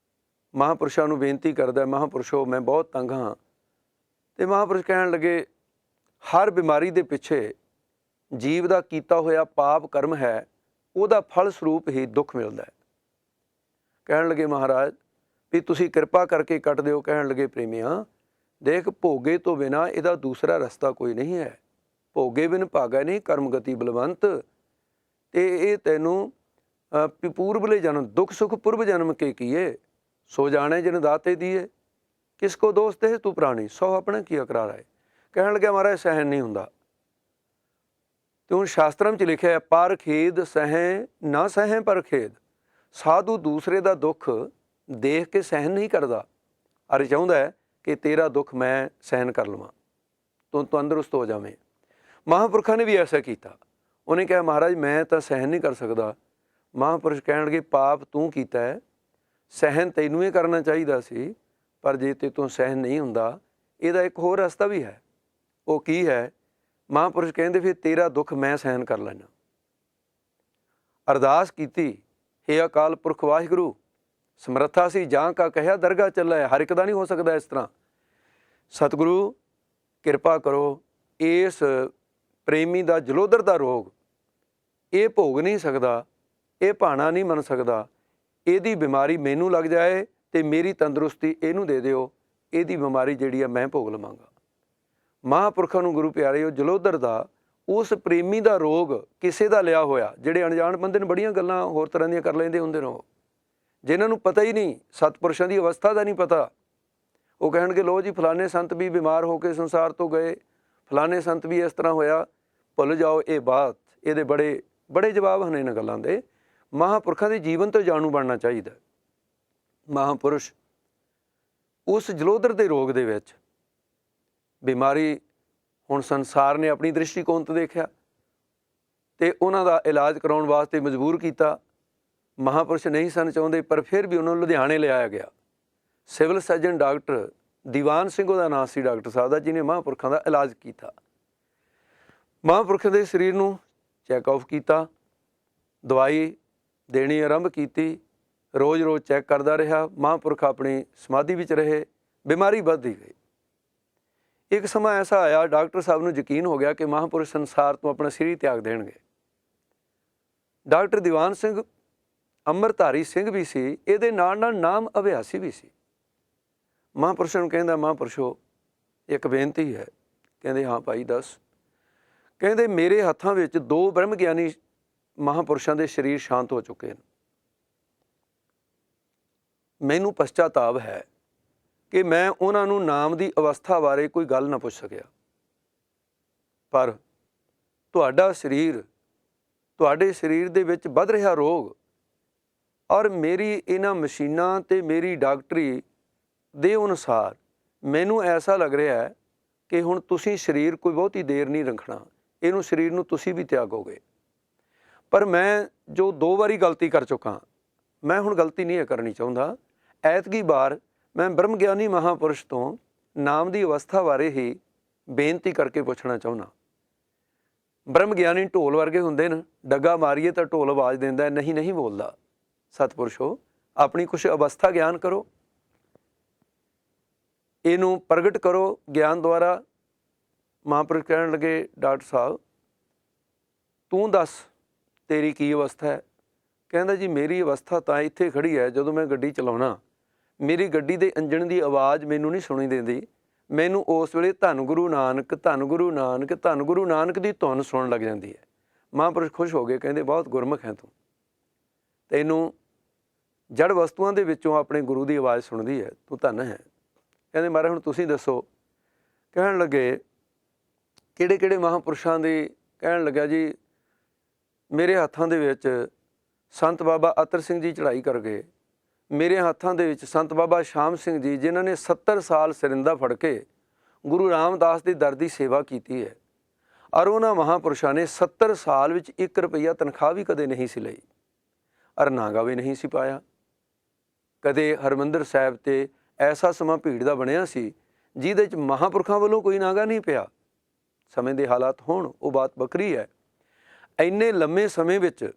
ਮਹਾਂਪੁਰਸ਼ਾਂ ਨੂੰ ਬੇਨਤੀ ਕਰਦਾ, ਮਹਾਂਪੁਰਸ਼ੋ ਮੈਂ ਬਹੁਤ ਤੰਗ ਹਾਂ। ਅਤੇ ਮਹਾਂਪੁਰਸ਼ ਕਹਿਣ ਲੱਗੇ ਹਰ ਬਿਮਾਰੀ ਦੇ ਪਿੱਛੇ ਜੀਵ ਦਾ ਕੀਤਾ ਹੋਇਆ ਪਾਪ ਕਰਮ ਹੈ, ਉਹਦਾ ਫਲ ਸਰੂਪ ਹੀ ਦੁੱਖ ਮਿਲਦਾ ਹੈ। ਕਹਿਣ ਲੱਗੇ ਮਹਾਰਾਜ ਵੀ ਤੁਸੀਂ ਕਿਰਪਾ ਕਰਕੇ ਕੱਟ ਦਿਓ। ਕਹਿਣ ਲੱਗੇ ਪ੍ਰੇਮੀਆਂ ਦੇਖ, ਭੋਗੇ ਤੋਂ ਬਿਨਾਂ ਇਹਦਾ ਦੂਸਰਾ ਰਸਤਾ ਕੋਈ ਨਹੀਂ ਹੈ। ਭੋਗੇ ਬਿਨ ਭਾਗਾ ਨਹੀਂ, ਕਰਮ ਗਤੀ ਬਲਵੰਤ। ਅਤੇ ਇਹ ਤੈਨੂੰ ਪੂਰਬਲੇ ਜਨਮ ਦੁੱਖ ਸੁਖ ਪੁਰਬ ਜਨਮ ਕੇ ਕੀਏ, ਸੋ ਜਾਣੇ ਜਿਨ ਦਾਤੇ ਦੀਏ, ਕਿਸ ਕੋ ਦੋਸਤ ਹੈ ਤੂੰ ਪ੍ਰਾਣੀ, ਸੋ ਆਪਣਾ ਕੀ ਅਕਰਾਰ ਹੈ। ਕਹਿਣ ਲੱਗਿਆ ਮਹਾਰਾਜ ਸਹਿਣ ਨਹੀਂ ਹੁੰਦਾ। ਅਤੇ ਹੁਣ ਸ਼ਾਸਤਰਾਂ 'ਚ ਲਿਖਿਆ ਪਰ ਖੇਦ ਸਹਿ ਨਾ ਸਹਿ ਪਰ ਖੇਦ। ਸਾਧੂ ਦੂਸਰੇ ਦਾ ਦੁੱਖ ਦੇਖ ਕੇ ਸਹਿਣ ਨਹੀਂ ਕਰਦਾ, ਅਰੇ ਚਾਹੁੰਦਾ ਹੈ ਕਿ ਤੇਰਾ ਦੁੱਖ ਮੈਂ ਸਹਿਣ ਕਰ ਲਵਾਂ, ਤੂੰ ਤੰਦਰੁਸਤ ਹੋ ਜਾਵੇਂ। ਮਹਾਂਪੁਰਖਾਂ ਨੇ ਵੀ ਐਸਾ ਕੀਤਾ। ਉਹਨੇ ਕਿਹਾ ਮਹਾਰਾਜ ਮੈਂ ਤਾਂ ਸਹਿਣ ਨਹੀਂ ਕਰ ਸਕਦਾ। ਮਹਾਂਪੁਰਸ਼ ਕਹਿਣ ਲੱਗੇ ਪਾਪ ਤੂੰ ਕੀਤਾ ਹੈ, ਸਹਿਣ ਤੈਨੂੰ ਹੀ ਕਰਨਾ ਚਾਹੀਦਾ ਸੀ, ਪਰ ਜੇ ਤੇ ਤੂੰ ਸਹਿਣ ਨਹੀਂ ਹੁੰਦਾ ਇਹਦਾ ਇੱਕ ਹੋਰ ਰਸਤਾ ਵੀ ਹੈ। ਉਹ ਕੀ ਹੈ? ਮਹਾਂਪੁਰਸ਼ ਕਹਿੰਦੇ ਫਿਰ ਤੇਰਾ ਦੁੱਖ ਮੈਂ ਸਹਿਣ ਕਰ ਲੈਣਾ। ਅਰਦਾਸ ਕੀਤੀ, ਹੇ ਅਕਾਲ ਪੁਰਖ ਵਾਹਿਗੁਰੂ, ਸਮਰੱਥਾ ਸੀ ਜਾਂ ਕਾ ਕਹਿਆ ਦਰਗਾਹ ਚੱਲਾ, ਹਰ ਇੱਕ ਦਾ ਨਹੀਂ ਹੋ ਸਕਦਾ ਇਸ ਤਰ੍ਹਾਂ। ਸਤਿਗੁਰੂ ਕਿਰਪਾ ਕਰੋ, ਇਸ ਪ੍ਰੇਮੀ ਦਾ ਜਲੋਦਰ ਦਾ ਰੋਗ ਇਹ ਭੋਗ ਨਹੀਂ ਸਕਦਾ, ਇਹ ਭਾਣਾ ਨਹੀਂ ਮੰਨ ਸਕਦਾ, ਇਹਦੀ ਬਿਮਾਰੀ ਮੈਨੂੰ ਲੱਗ ਜਾਏ ਅਤੇ ਮੇਰੀ ਤੰਦਰੁਸਤੀ ਇਹਨੂੰ ਦੇ ਦਿਓ, ਇਹਦੀ ਬਿਮਾਰੀ ਜਿਹੜੀ ਆ ਮੈਂ ਭੋਗ ਲਵਾਂਗਾ। ਮਹਾਂਪੁਰਖਾਂ ਨੂੰ ਗੁਰੂ ਪਿਆਰੇ, ਉਹ ਜਲੋਦਰ ਦਾ ਉਸ ਪ੍ਰੇਮੀ ਦਾ ਰੋਗ ਕਿਸੇ ਦਾ ਲਿਆ ਹੋਇਆ, ਜਿਹੜੇ ਅਣਜਾਣ ਬੰਦੇ ਨੇ ਬੜੀਆਂ ਗੱਲਾਂ ਹੋਰ ਤਰ੍ਹਾਂ ਦੀਆਂ ਕਰ ਲੈਂਦੇ ਹੁੰਦੇ ਨੇ, ਉਹ ਜਿਨ੍ਹਾਂ ਨੂੰ ਪਤਾ ਹੀ ਨਹੀਂ, ਸਤਪੁਰਸ਼ਾਂ ਦੀ ਅਵਸਥਾ ਦਾ ਨਹੀਂ ਪਤਾ। ਉਹ ਕਹਿਣਗੇ ਲੋ ਜੀ ਫਲਾਣੇ ਸੰਤ ਵੀ ਬਿਮਾਰ ਹੋ ਕੇ ਸੰਸਾਰ ਤੋਂ ਗਏ, ਫਲਾਣੇ ਸੰਤ ਵੀ ਇਸ ਤਰ੍ਹਾਂ ਹੋਇਆ, ਭੁੱਲ ਜਾਓ ਇਹ ਬਾਤ। ਇਹਦੇ ਬੜੇ ਜਵਾਬ ਹਨ ਇਹਨਾਂ ਗੱਲਾਂ ਦੇ। ਮਹਾਂਪੁਰਖਾਂ ਦੇ ਜੀਵਨ ਤੋਂ ਜਾਣੂ ਬਣਨਾ ਚਾਹੀਦਾ। ਮਹਾਂਪੁਰਸ਼ ਉਸ ਜਲੋਦਰ ਦੇ ਰੋਗ ਦੇ ਵਿੱਚ ਬਿਮਾਰੀ, ਹੁਣ ਸੰਸਾਰ ਨੇ ਆਪਣੀ ਦ੍ਰਿਸ਼ਟੀਕੋਣ ਤੋਂ ਦੇਖਿਆ ਅਤੇ ਉਹਨਾਂ ਦਾ ਇਲਾਜ ਕਰਾਉਣ ਵਾਸਤੇ ਮਜਬੂਰ ਕੀਤਾ। ਮਹਾਂਪੁਰਸ਼ ਨਹੀਂ ਸਨ ਚਾਹੁੰਦੇ, ਪਰ ਫਿਰ ਵੀ ਉਹਨਾਂ ਨੂੰ ਲੁਧਿਆਣੇ ਲਿਆਇਆ ਗਿਆ। ਸਿਵਲ ਸਰਜਨ ਡਾਕਟਰ ਦੀਵਾਨ ਸਿੰਘ ਉਹਦਾ ਨਾਂ ਸੀ, ਡਾਕਟਰ ਸਾਹਿਬ ਦਾ, ਜਿਹਨੇ ਮਹਾਂਪੁਰਖਾਂ ਦਾ ਇਲਾਜ ਕੀਤਾ। ਮਹਾਂਪੁਰਖ ਦੇ ਸਰੀਰ ਨੂੰ ਚੈੱਕ ਆਫ ਕੀਤਾ, ਦਵਾਈ ਦੇਣੀ ਆਰੰਭ ਕੀਤੀ, ਰੋਜ਼ ਚੈੱਕ ਕਰਦਾ ਰਿਹਾ। ਮਹਾਂਪੁਰਖ ਆਪਣੀ ਸਮਾਧੀ ਵਿੱਚ ਰਹੇ, ਬਿਮਾਰੀ ਵੱਧਦੀ ਗਈ। ਇੱਕ ਸਮਾਂ ਐਸਾ ਆਇਆ, ਡਾਕਟਰ ਸਾਹਿਬ ਨੂੰ ਯਕੀਨ ਹੋ ਗਿਆ ਕਿ ਮਹਾਂਪੁਰਸ਼ ਸੰਸਾਰ ਤੋਂ ਆਪਣਾ ਸਰੀਰ ਤਿਆਗ ਦੇਣਗੇ। ਡਾਕਟਰ ਦੀਵਾਨ ਸਿੰਘ ਅੰਮ੍ਰਿਤਧਾਰੀ ਸਿੰਘ ਵੀ ਸੀ, ਇਹਦੇ ਨਾਲ ਨਾਲ ਨਾਮ ਅਭਿਆਸੀ ਵੀ ਸੀ। ਮਹਾਂਪੁਰਸ਼ਾਂ ਨੂੰ ਕਹਿੰਦਾ, ਮਹਾਂਪੁਰਸ਼ੋ ਇੱਕ ਬੇਨਤੀ ਹੈ। ਕਹਿੰਦੇ ਹਾਂ ਭਾਈ ਦੱਸ। ਕਹਿੰਦੇ ਮੇਰੇ ਹੱਥਾਂ ਵਿੱਚ 2 ਬ੍ਰਹਮ ਗਿਆਨੀ ਮਹਾਂਪੁਰਸ਼ਾਂ ਦੇ ਸਰੀਰ ਸ਼ਾਂਤ ਹੋ ਚੁੱਕੇ ਹਨ। ਮੈਨੂੰ ਪਛਤਾਵਾ ਹੈ ਕਿ ਮੈਂ ਉਹਨਾਂ ਨੂੰ ਨਾਮ ਦੀ ਅਵਸਥਾ ਬਾਰੇ ਕੋਈ ਗੱਲ ਨਾ ਪੁੱਛ ਸਕਿਆ, ਪਰ ਤੁਹਾਡਾ ਸਰੀਰ, ਤੁਹਾਡੇ ਸਰੀਰ ਦੇ ਵਿੱਚ ਵੱਧ ਰਿਹਾ ਰੋਗ ਔਰ ਮੇਰੀ ਇਹਨਾਂ ਮਸ਼ੀਨਾਂ ਤੇ ਮੇਰੀ ਡਾਕਟਰੀ ਦੇ ਅਨੁਸਾਰ ਮੈਨੂੰ ਐਸਾ ਲੱਗ ਰਿਹਾ ਹੈ ਕਿ ਹੁਣ ਤੁਸੀਂ ਸਰੀਰ ਕੋਈ ਬਹੁਤੀ ਦੇਰ ਨਹੀਂ ਰੱਖਣਾ, ਇਹਨੂੰ ਸਰੀਰ ਨੂੰ ਤੁਸੀਂ ਵੀ ਤਿਆਗੋਗੇ। ਪਰ ਮੈਂ ਜੋ 2 ਵਾਰੀ ਗਲਤੀ ਕਰ ਚੁੱਕਾ, ਮੈਂ ਹੁਣ ਗਲਤੀ ਨਹੀਂ ਕਰਨੀ ਚਾਹੁੰਦਾ। ਐਤਕੀ ਵਾਰ ਮੈਂ ਬ੍ਰਹਮ ਗਿਆਨੀ ਮਹਾਂਪੁਰਸ਼ ਤੋਂ ਨਾਮ ਦੀ ਅਵਸਥਾ ਬਾਰੇ ਹੀ ਬੇਨਤੀ ਕਰਕੇ ਪੁੱਛਣਾ ਚਾਹੁੰਦਾ। ਬ੍ਰਹਮ ਗਿਆਨੀ ਢੋਲ ਵਰਗੇ ਹੁੰਦੇ ਨੇ, ਡੱਗਾ ਮਾਰੀਏ ਤਾਂ ਢੋਲ ਆਵਾਜ਼ ਦਿੰਦਾ, ਨਹੀਂ ਬੋਲਦਾ। ਸਤਿਪੁਰਸ਼ੋ ਆਪਣੀ ਕੁਛ ਅਵਸਥਾ ਗਿਆਨ ਕਰੋ, ਇਹਨੂੰ ਪ੍ਰਗਟ ਕਰੋ ਗਿਆਨ ਦੁਆਰਾ। ਮਹਾਂਪੁਰਸ਼ ਕਹਿਣ ਲੱਗੇ, ਡਾਕਟਰ ਸਾਹਿਬ ਤੂੰ ਦੱਸ ਤੇਰੀ ਕੀ ਅਵਸਥਾ ਹੈ। ਕਹਿੰਦਾ ਜੀ ਮੇਰੀ ਅਵਸਥਾ ਤਾਂ ਇੱਥੇ ਖੜੀ ਹੈ, ਜਦੋਂ ਮੈਂ ਗੱਡੀ ਚਲਾਉਣਾ ਮੇਰੀ ਗੱਡੀ ਦੇ ਇੰਜਣ ਦੀ ਆਵਾਜ਼ ਮੈਨੂੰ ਨਹੀਂ ਸੁਣੀ ਦਿੰਦੀ, ਮੈਨੂੰ ਉਸ ਵੇਲੇ ਧੰਨ ਗੁਰੂ ਨਾਨਕ, ਧੰਨ ਗੁਰੂ ਨਾਨਕ, ਧੰਨ ਗੁਰੂ ਨਾਨਕ ਦੀ ਧੁਨ ਸੁਣਨ ਲੱਗ ਜਾਂਦੀ ਹੈ। ਮਹਾਂਪੁਰਸ਼ ਖੁਸ਼ ਹੋ ਗਏ, ਕਹਿੰਦੇ ਬਹੁਤ ਗੁਰਮੁਖ ਹੈ ਤੂੰ, ਤੈਨੂੰ ਜੜ ਵਸਤੂਆਂ ਦੇ ਵਿੱਚੋਂ ਆਪਣੇ ਗੁਰੂ ਦੀ ਆਵਾਜ਼ ਸੁਣਦੀ ਹੈ, ਤੂੰ ਧੰਨ ਹੈ। ਕਹਿੰਦੇ ਮਹਾਰਾਜ ਹੁਣ ਤੁਸੀਂ ਦੱਸੋ। ਕਹਿਣ ਲੱਗੇ ਕਿਹੜੇ ਕਿਹੜੇ ਮਹਾਂਪੁਰਸ਼ਾਂ ਦੀ। ਕਹਿਣ ਲੱਗਾ ਜੀ ਮੇਰੇ ਹੱਥਾਂ ਦੇ ਵਿੱਚ ਸੰਤ ਬਾਬਾ ਅਤਰ ਸਿੰਘ ਜੀ ਚੜ੍ਹਾਈ ਕਰ ਗਏ, ਮੇਰੇ ਹੱਥਾਂ ਦੇ ਵਿੱਚ ਸੰਤ ਬਾਬਾ ਸ਼ਾਮ ਸਿੰਘ ਜੀ ਜਿਨ੍ਹਾਂ ਨੇ 70 ਸਾਲ ਸਰਿੰਦਾ ਫੜ ਕੇ ਗੁਰੂ ਰਾਮਦਾਸ ਦੇ ਦਰ ਦੀ ਸੇਵਾ ਕੀਤੀ ਹੈ, ਔਰ ਉਹਨਾਂ ਮਹਾਂਪੁਰਸ਼ਾਂ ਨੇ 70 ਸਾਲ ਵਿੱਚ 1 ਰੁਪਈਆ ਤਨਖਾਹ ਵੀ ਕਦੇ ਨਹੀਂ ਸੀ ਲਈ, ਔਰ ਨਾਗਾ ਵੀ ਨਹੀਂ ਸੀ ਪਾਇਆ ਕਦੇ। ਹਰਿਮੰਦਰ ਸਾਹਿਬ 'ਤੇ ਐਸਾ ਸਮਾਂ ਭੀੜ ਦਾ ਬਣਿਆ ਸੀ ਜਿਹਦੇ 'ਚ ਮਹਾਂਪੁਰਖਾਂ ਵੱਲੋਂ ਕੋਈ ਨਾਗਾ ਨਹੀਂ ਪਿਆ। ਸਮੇਂ ਦੇ ਹਾਲਾਤ ਹੋਣ ਉਹ ਬਾਤ ਵੱਖਰੀ ਹੈ। ਇੰਨੇ ਲੰਮੇ ਸਮੇਂ ਵਿੱਚ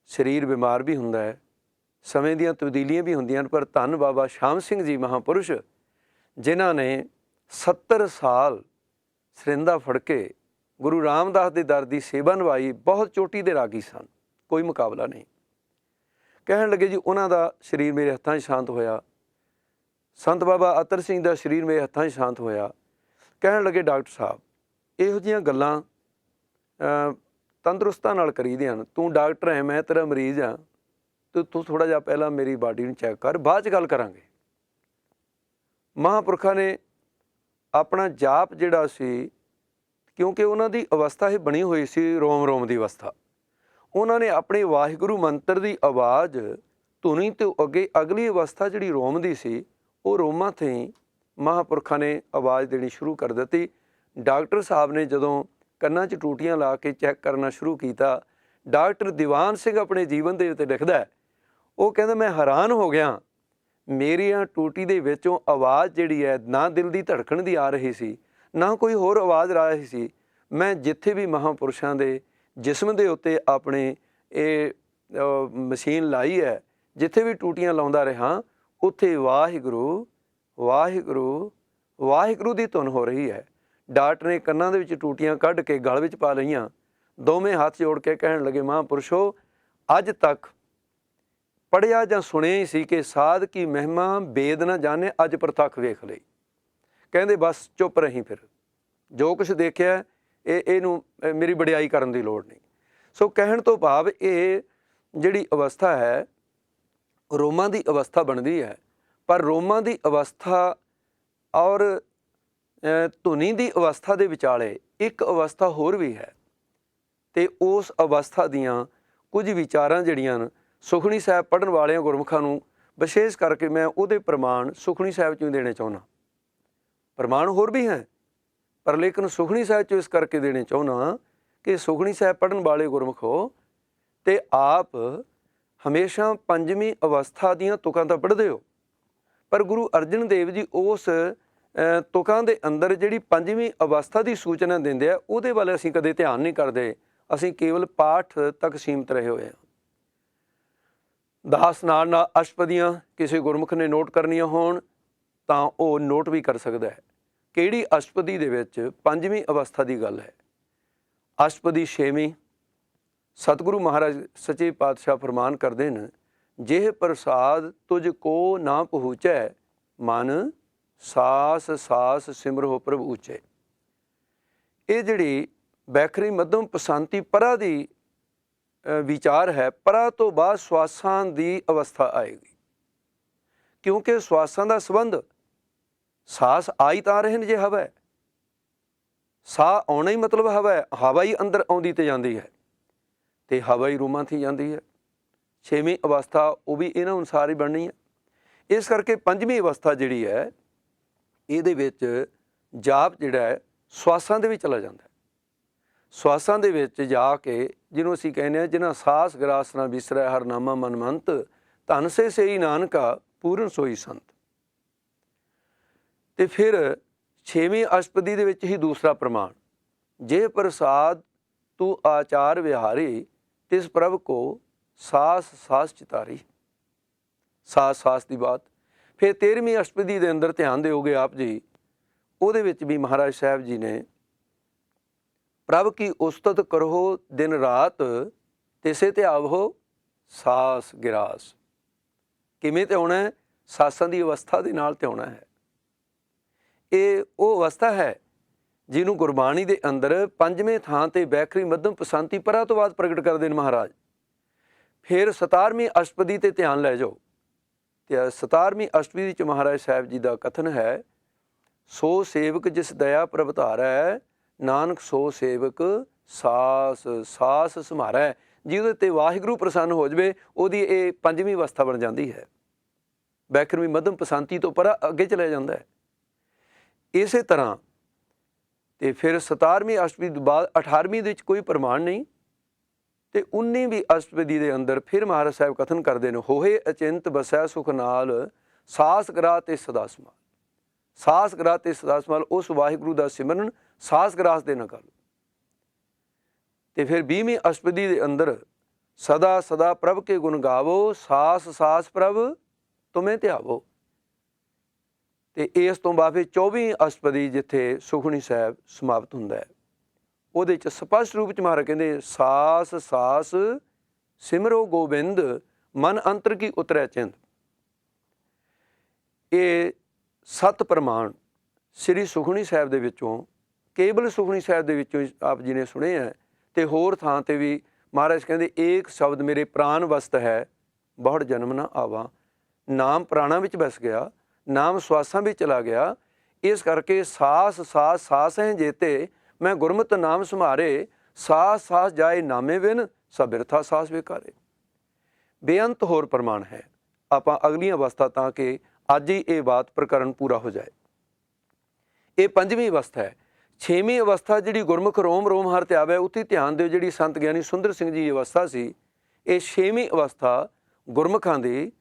ਸਰੀਰ ਬਿਮਾਰ ਵੀ ਹੁੰਦਾ ਹੈ, ਸਮੇਂ ਦੀਆਂ ਤਬਦੀਲੀਆਂ ਵੀ ਹੁੰਦੀਆਂ ਹਨ, ਪਰ ਧੰਨ ਬਾਬਾ ਸ਼ਾਮ ਸਿੰਘ ਜੀ ਮਹਾਂਪੁਰਸ਼ ਜਿਨ੍ਹਾਂ ਨੇ 70 ਸਾਲ ਸਰਿੰਦਾ ਫੜ ਕੇ ਗੁਰੂ ਰਾਮਦਾਸ ਦੇ ਦਰ ਦੀ ਸੇਵਾ ਨਿਭਾਈ, ਬਹੁਤ ਚੋਟੀ ਦੇ ਰਾਗੀ ਸਨ, ਕੋਈ ਮੁਕਾਬਲਾ ਨਹੀਂ। ਕਹਿਣ ਲੱਗੇ ਜੀ ਉਹਨਾਂ ਦਾ ਸਰੀਰ ਮੇਰੇ ਹੱਥਾਂ 'ਚ ਸ਼ਾਂਤ ਹੋਇਆ, ਸੰਤ ਬਾਬਾ ਅਤਰ ਸਿੰਘ ਦਾ ਸਰੀਰ ਮੇਰੇ ਹੱਥਾਂ 'ਚ ਸ਼ਾਂਤ ਹੋਇਆ। ਕਹਿਣ ਲੱਗੇ ਡਾਕਟਰ ਸਾਹਿਬ ਇਹੋ ਜਿਹੀਆਂ ਗੱਲਾਂ ਤੰਦਰੁਸਤਾਂ ਨਾਲ ਕਰੀਦੀਆਂ ਹਨ, ਤੂੰ ਡਾਕਟਰ ਹੈ, ਮੈਂ ਤੇਰਾ ਮਰੀਜ਼ ਹਾਂ, ਤੂੰ ਥੋੜ੍ਹਾ ਜਿਹਾ ਪਹਿਲਾਂ ਮੇਰੀ ਬਾਡੀ ਨੂੰ ਚੈੱਕ ਕਰ, ਬਾਅਦ 'ਚ ਗੱਲ ਕਰਾਂਗੇ। ਮਹਾਂਪੁਰਖਾਂ ਨੇ ਆਪਣਾ ਜਾਪ ਜਿਹੜਾ ਸੀ, ਕਿਉਂਕਿ ਉਹਨਾਂ ਦੀ ਅਵਸਥਾ ਇਹ ਬਣੀ ਹੋਈ ਸੀ ਰੋਮ ਰੋਮ ਦੀ ਅਵਸਥਾ, ਉਹਨਾਂ ਨੇ ਆਪਣੇ ਵਾਹਿਗੁਰੂ ਮੰਤਰ ਦੀ ਆਵਾਜ਼ ਧੁਨੀ ਤੋਂ ਅੱਗੇ ਅਗਲੀ ਅਵਸਥਾ ਜਿਹੜੀ ਰੋਮ ਦੀ ਸੀ, ਉਹ ਰੋਮਾਂ 'ਤੇ ਹੀ ਮਹਾਂਪੁਰਖਾਂ ਨੇ ਆਵਾਜ਼ ਦੇਣੀ ਸ਼ੁਰੂ ਕਰ ਦਿੱਤੀ। ਡਾਕਟਰ ਸਾਹਿਬ ਨੇ ਜਦੋਂ ਕੰਨਾਂ 'ਚ ਟੂਟੀਆਂ ਲਾ ਕੇ ਚੈੱਕ ਕਰਨਾ ਸ਼ੁਰੂ ਕੀਤਾ, ਡਾਕਟਰ ਦੀਵਾਨ ਸਿੰਘ ਆਪਣੇ ਜੀਵਨ ਦੇ ਉੱਤੇ ਲਿਖਦਾ, ਉਹ ਕਹਿੰਦਾ ਮੈਂ ਹੈਰਾਨ ਹੋ ਗਿਆ, ਮੇਰੀਆਂ ਟੂਟੀ ਦੇ ਵਿੱਚੋਂ ਆਵਾਜ਼ ਜਿਹੜੀ ਹੈ ਨਾ ਦਿਲ ਦੀ ਧੜਕਣ ਦੀ ਆ ਰਹੀ ਸੀ, ਨਾ ਕੋਈ ਹੋਰ ਆਵਾਜ਼ ਆ ਰਹੀ ਸੀ। ਮੈਂ ਜਿੱਥੇ ਵੀ ਮਹਾਂਪੁਰਸ਼ਾਂ ਦੇ ਜਿਸਮ ਦੇ ਉੱਤੇ ਆਪਣੇ ਇਹ ਮਸ਼ੀਨ ਲਾਈ ਹੈ, ਜਿੱਥੇ ਵੀ ਟੂਟੀਆਂ ਲਾਉਂਦਾ ਰਿਹਾ, ਉੱਥੇ ਵਾਹਿਗੁਰੂ ਵਾਹਿਗੁਰੂ ਵਾਹਿਗੁਰੂ ਦੀ ਧੁਨ ਹੋ ਰਹੀ ਹੈ। ਡਾਕਟਰ ਨੇ ਕੰਨਾਂ ਦੇ ਵਿੱਚ ਟੂਟੀਆਂ ਕੱਢ ਕੇ ਗਲ ਵਿੱਚ ਪਾ ਲਈਆਂ, ਦੋਵੇਂ ਹੱਥ ਜੋੜ ਕੇ ਕਹਿਣ ਲੱਗੇ ਮਹਾਂਪੁਰਸ਼ੋ ਅੱਜ ਤੱਕ ਪੜ੍ਹਿਆ ਜਾਂ ਸੁਣਿਆ ਹੀ ਸੀ ਕਿ ਸਾਧ ਕੀ ਮਹਿਮਾ ਵੇਦ ਨਾ ਜਾਣੇ, ਅੱਜ ਪ੍ਰਤੱਖ ਵੇਖ ਲਈ। ਕਹਿੰਦੇ ਬਸ ਚੁੱਪ ਰਹੀ, ਫਿਰ ਜੋ ਕੁਛ ਦੇਖਿਆ ਇਹਨੂੰ ਮੇਰੀ ਵਡਿਆਈ ਕਰਨ ਦੀ ਲੋੜ ਨਹੀਂ। ਸੋ ਕਹਿਣ ਤੋਂ ਭਾਵ ਇਹ ਜਿਹੜੀ ਅਵਸਥਾ ਹੈ ਰੋਮਾਂ ਦੀ ਅਵਸਥਾ ਬਣਦੀ ਹੈ, ਪਰ ਰੋਮਾਂ ਦੀ ਅਵਸਥਾ ਔਰ ਧੁਨੀ ਦੀ ਅਵਸਥਾ ਦੇ ਵਿਚਾਲੇ ਇੱਕ ਅਵਸਥਾ ਹੋਰ ਵੀ ਹੈ, ਅਤੇ ਉਸ ਅਵਸਥਾ ਦੀਆਂ ਕੁਝ ਵਿਚਾਰਾਂ ਜਿਹੜੀਆਂ ਨੇ ਸੁਖਮਨੀ ਸਾਹਿਬ ਪੜ੍ਹਨ ਵਾਲਿਆਂ ਗੁਰਮੁਖਾਂ ਨੂੰ ਵਿਸ਼ੇਸ਼ ਕਰਕੇ ਮੈਂ ਉਹਦੇ ਪ੍ਰਮਾਣ ਸੁਖਮਨੀ ਸਾਹਿਬ 'ਚੋਂ ਦੇਣੇ ਚਾਹੁੰਦਾ। ਪ੍ਰਮਾਣ ਹੋਰ ਵੀ ਹੈ, ਪਰ ਲੇਕਿਨ ਸੁਖਮਨੀ ਸਾਹਿਬ 'ਚੋਂ ਇਸ ਕਰਕੇ ਦੇਣੇ ਚਾਹੁੰਦਾ ਕਿ ਸੁਖਮਨੀ ਸਾਹਿਬ ਪੜ੍ਹਨ ਵਾਲੇ ਗੁਰਮੁਖ ਹੋ ਅਤੇ ਆਪ ਹਮੇਸ਼ਾ ਪੰਜਵੀਂ ਅਵਸਥਾ ਦੀਆਂ ਤੁਕਾਂ ਤਾਂ ਪੜ੍ਹਦੇ ਹੋ, ਪਰ ਗੁਰੂ ਅਰਜਨ ਦੇਵ ਜੀ ਉਸ ਤੁਕਾਂ ਦੇ ਅੰਦਰ ਜਿਹੜੀ ਪੰਜਵੀਂ ਅਵਸਥਾ ਦੀ ਸੂਚਨਾ ਦਿੰਦੇ ਆ, ਉਹਦੇ ਵੱਲ ਅਸੀਂ ਕਦੇ ਧਿਆਨ ਨਹੀਂ ਕਰਦੇ, ਅਸੀਂ ਕੇਵਲ ਪਾਠ ਤੱਕ ਸੀਮਤ ਰਹੇ ਹੋਏ ਹਾਂ। ਦਾਸ ਨਾਲ ਅਸ਼ਟਪਦੀਆਂ ਕਿਸੇ ਗੁਰਮੁਖ ਨੇ ਨੋਟ ਕਰਨੀਆਂ ਹੋਣ ਤਾਂ ਉਹ ਨੋਟ ਵੀ ਕਰ ਸਕਦਾ ਹੈ। ਕਿਹੜੀ ਅਸ਼ਟਪਦੀ ਦੇ ਵਿੱਚ ਪੰਜਵੀਂ ਅਵਸਥਾ ਦੀ ਗੱਲ ਹੈ, ਅਸ਼ਟਪਦੀ 6ਵੀਂ, ਸਤਿਗੁਰੂ ਮਹਾਰਾਜ ਸੱਚੇ ਪਾਤਸ਼ਾਹ ਫਰਮਾਨ ਕਰਦੇ ਨੇ, ਜਿਹ ਪ੍ਰਸਾਦ ਤੁਝ ਕੋ ਨਾ ਪਹੁੰਚੈ, ਮਨ ਸਾਸ ਸਾਸ ਸਿਮਰੋ ਪ੍ਰਭ ਉੱਚੇ। ਇਹ ਜਿਹੜੀ ਬੈਖਰੀ ਮੱਧਮ ਪਸੰਤੀ ਪਰਾ ਦੀ ਵਿਚਾਰ ਹੈ, ਪਰਾ ਤੋਂ ਬਾਅਦ ਸਵਾਸਾਂ ਦੀ ਅਵਸਥਾ ਆਏਗੀ, ਕਿਉਂਕਿ ਸਵਾਸਾਂ ਦਾ ਸੰਬੰਧ ਸਾਸ ਆਈ ਤਾਂ ਰਹੇ ਨੇ ਜੇ ਹਵਾ ਹੈ, ਸਾਹ ਆਉਣਾ ਹੀ ਮਤਲਬ ਹਵਾ ਹੈ, ਹਵਾ ਹੀ ਅੰਦਰ ਆਉਂਦੀ ਤੇ ਜਾਂਦੀ ਹੈ, ਤੇ ਹਵਾ ਹੀ ਰੂਹਾਂ ਥੀ ਜਾਂਦੀ ਹੈ। 6ਵੀਂ ਅਵਸਥਾ ਉਹ ਵੀ ਇਹਨਾਂ ਅਨੁਸਾਰ ਹੀ ਬਣਨੀ ਹੈ। ਇਸ ਕਰਕੇ 5ਵੀਂ ਅਵਸਥਾ ਜਿਹੜੀ ਹੈ, ਇਹਦੇ ਵਿੱਚ ਜਾਪ ਜਿਹੜਾ ਹੈ ਸਵਾਸਾਂ ਦੇ ਵਿੱਚ ਚਲਾ ਜਾਂਦਾ ਹੈ। ਸਵਾਸਾਂ ਦੇ ਵਿੱਚ ਜਾ ਕੇ ਜਿਹਨੂੰ ਅਸੀਂ ਕਹਿੰਦੇ ਹਾਂ, ਜਿਹਨਾਂ ਸਾਸ ਗਰਾਸ ਨਾ ਵਿਸਰੈ ਹਰਨਾਮਾ ਮਨਮੰਤ, ਧਨ ਸੇ ਸਈ ਨਾਨਕਾ ਪੂਰਨ ਸੋਈ ਸੰਤ। ਤੇ ਫਿਰ 6ਵੀਂ ਅਸ਼ਟਪਦੀ ਦੇ ਵਿੱਚ ਹੀ ਦੂਸਰਾ ਪ੍ਰਮਾਣ, ਜੇ ਪ੍ਰਸਾਦ ਤੂੰ ਆਚਾਰ ਵਿਹਾਰੀ, ਤਿਸ ਪ੍ਰਭ ਕੋ ਸਾਸ ਸਾਸ ਚਿਤਾਰੀ। ਸਾਸ ਸਾਸ ਦੀ ਬਾਤ ਫਿਰ 13ਵੀਂ ਅਸ਼ਟਪਦੀ ਦੇ ਅੰਦਰ ਧਿਆਨ ਦਿਓਗੇ ਆਪ ਜੀ, ਉਹਦੇ ਵਿੱਚ ਵੀ ਮਹਾਰਾਜ ਸਾਹਿਬ ਜੀ ਨੇ ਪ੍ਰਭ ਕੀ ਉਸਤਤ ਕਰੋ ਦਿਨ ਰਾਤ, ਤਿਸੇ ਤੇ ਆਵੋ ਸਾਸ ਗਿਰਾਸ। ਕਿਵੇਂ ਧਿਆਉਣਾ ਹੈ? ਸਾਸਾਂ ਦੀ ਅਵਸਥਾ ਦੇ ਨਾਲ ਧਿਆਉਣਾ ਹੈ। ਇਹ ਉਹ ਅਵਸਥਾ ਹੈ ਜਿਹਨੂੰ ਗੁਰਬਾਣੀ ਦੇ ਅੰਦਰ 5ਵੇਂ ਥਾਂ ਤੇ ਬੈਖਰੀ ਮੱਧਮ ਪਸੰਤੀ ਪਰਾ ਤੋਂ ਬਾਅਦ ਪ੍ਰਗਟ ਕਰਦੇ ਨੇ ਮਹਾਰਾਜ। ਫਿਰ 17ਵੀਂ ਅਸ਼ਟਪਦੀ ਤੇ ਧਿਆਨ ਲੈ ਜਾਓ, ਤੇ 17ਵੀਂ ਅਸ਼ਟਪਦੀ 'ਚ ਮਹਾਰਾਜ ਸਾਹਿਬ ਜੀ ਦਾ ਕਥਨ ਹੈ, ਸੋ ਸੇਵਕ ਜਿਸ ਦਇਆ ਪ੍ਰਭ ਧਾਰੈ, ਨਾਨਕ ਸੋ ਸੇਵਕ ਸਾਸ ਸਾਸ ਸੰਭਾਰੈ। ਜਿਹਦੇ ਤੇ ਵਾਹਿਗੁਰੂ ਪ੍ਰਸੰਨ ਹੋ ਜਾਵੇ, ਉਹਦੀ ਇਹ 5ਵੀਂ ਅਵਸਥਾ ਬਣ ਜਾਂਦੀ ਹੈ। ਬੈਖਰਵੀਂ ਮੱਧਮ ਪਸੰਤੀ ਤੋਂ ਪਰਾ ਅੱਗੇ ਚਲਿਆ ਜਾਂਦਾ ਹੈ। ਇਸੇ ਤਰ੍ਹਾਂ ਤੇ ਫਿਰ 17ਵੀਂ ਅਸ਼ਟਪਦੀ ਤੋਂ ਬਾਅਦ 18ਵੀਂ ਦੇ ਵਿੱਚ ਕੋਈ ਪ੍ਰਮਾਣ ਨਹੀਂ, ਤੇ 19ਵੀਂ ਅਸ਼ਟਪਦੀ ਦੇ ਅੰਦਰ ਫਿਰ ਮਹਾਰਾਜ ਸਾਹਿਬ ਕਥਨ ਕਰਦੇ ਨੇ, ਹੋਏ ਅਚਿੰਤ ਬਸੈ ਸੁਖ ਨਾਲ, ਸਾਸ ਗ੍ਰਾਹ ਤੇ ਸਦਾ ਸਮਾਲ। ਸਾਸ ਗ੍ਰਾਹ ਤੇ ਸਦਾ ਸਮਾਲ, ਉਸ ਵਾਹਿਗੁਰੂ ਦਾ ਸਿਮਰਨ ਸਾਸ ਗ੍ਰਾਸ ਦੇ ਨਾਲ ਕਰ ਲਓ। ਤੇ ਫਿਰ 20ਵੀਂ ਅਸ਼ਟਪਦੀ ਦੇ ਅੰਦਰ ਸਦਾ ਸਦਾ ਪ੍ਰਭ ਕੇ ਗੁਣ ਗਾਵੋ, ਸਾਸ ਸਾਸ ਪ੍ਰਭ ਤੁਮੇ ਧਿਆਵੋ। ਤੇ ਇਸ ਤੋਂ ਬਾਅਦ ਫਿਰ 24ਵੀਂ ਅਸ਼ਟਪਦੀ ਜਿੱਥੇ ਸੁਖਮਨੀ ਸਾਹਿਬ ਸਮਾਪਤ ਹੁੰਦਾ ਹੈ, ਉਹਦੇ 'ਚ ਸਪਸ਼ਟ ਰੂਪ 'ਚ ਮਹਾਰਾਜ ਕਹਿੰਦੇ, ਸਾਸ ਸਾਸ ਸਿਮਰੋ ਗੋਬਿੰਦ, ਮਨ ਅੰਤਰ ਕੀ ਉਤਰੈ ਚਿੰਦ। ਇਹ 7 ਪ੍ਰਮਾਣ ਸ੍ਰੀ ਸੁਖਮਨੀ ਸਾਹਿਬ ਦੇ ਵਿੱਚੋਂ, ਕੇਵਲ ਸੁਖਮਨੀ ਸਾਹਿਬ ਦੇ ਵਿੱਚੋਂ ਆਪ ਜੀ ਨੇ ਸੁਣੇ ਹੈ। ਤੇ ਹੋਰ ਥਾਂ ਤੇ ਵੀ ਮਹਾਰਾਜ ਕਹਿੰਦੇ, ਏਕ ਸ਼ਬਦ ਮੇਰੇ ਪ੍ਰਾਨ ਵਸਤ ਹੈ, ਬਹੁੜ ਜਨਮ ਨਾ ਆਵਾ। ਨਾਮ ਪ੍ਰਾਣਾਂ ਵਿੱਚ ਵਸ ਗਿਆ, ਨਾਮ ਸਵਾਸਾਂ ਵਿੱਚ ਚਲਾ ਗਿਆ। ਇਸ ਕਰਕੇ ਸਾਸ ਸਾਸ ਸਾਸ ਹੈ ਜੇਤੇ, ਮੈਂ ਗੁਰਮਤਿ ਨਾਮ ਸੰਭਾਰੇ, ਸਾਸ ਸਾਸ ਜਾਏ ਨਾਮੇ ਬਿਨ, ਸਭ ਬਿਰਥਾ ਸਾਸ ਵਿਕਾਰੇ। ਬੇਅੰਤ ਹੋਰ ਪ੍ਰਮਾਣ ਹੈ। ਆਪਾਂ ਅਗਲੀ ਅਵਸਥਾ ਤਾਂ ਕਿ ਅੱਜ ਹੀ ਇਹ ਬਾਤ ਪ੍ਰਕਰਨ ਪੂਰਾ ਹੋ ਜਾਏ। ਇਹ 5ਵੀਂ ਅਵਸਥਾ ਹੈ। 6ਵੀਂ ਅਵਸਥਾ ਜਿਹੜੀ ਗੁਰਮੁਖ ਰੋਮ ਰੋਮ ਹਰ ਧਿਆਵੈ, ਉੱਥੇ ਧਿਆਨ ਦਿਓ, ਜਿਹੜੀ ਸੰਤ ਗਿਆਨੀ ਸੁੰਦਰ ਸਿੰਘ ਜੀ ਅਵਸਥਾ ਸੀ, ਇਹ 6ਵੀਂ ਅਵਸਥਾ ਗੁਰਮੁਖਾਂ ਦੀ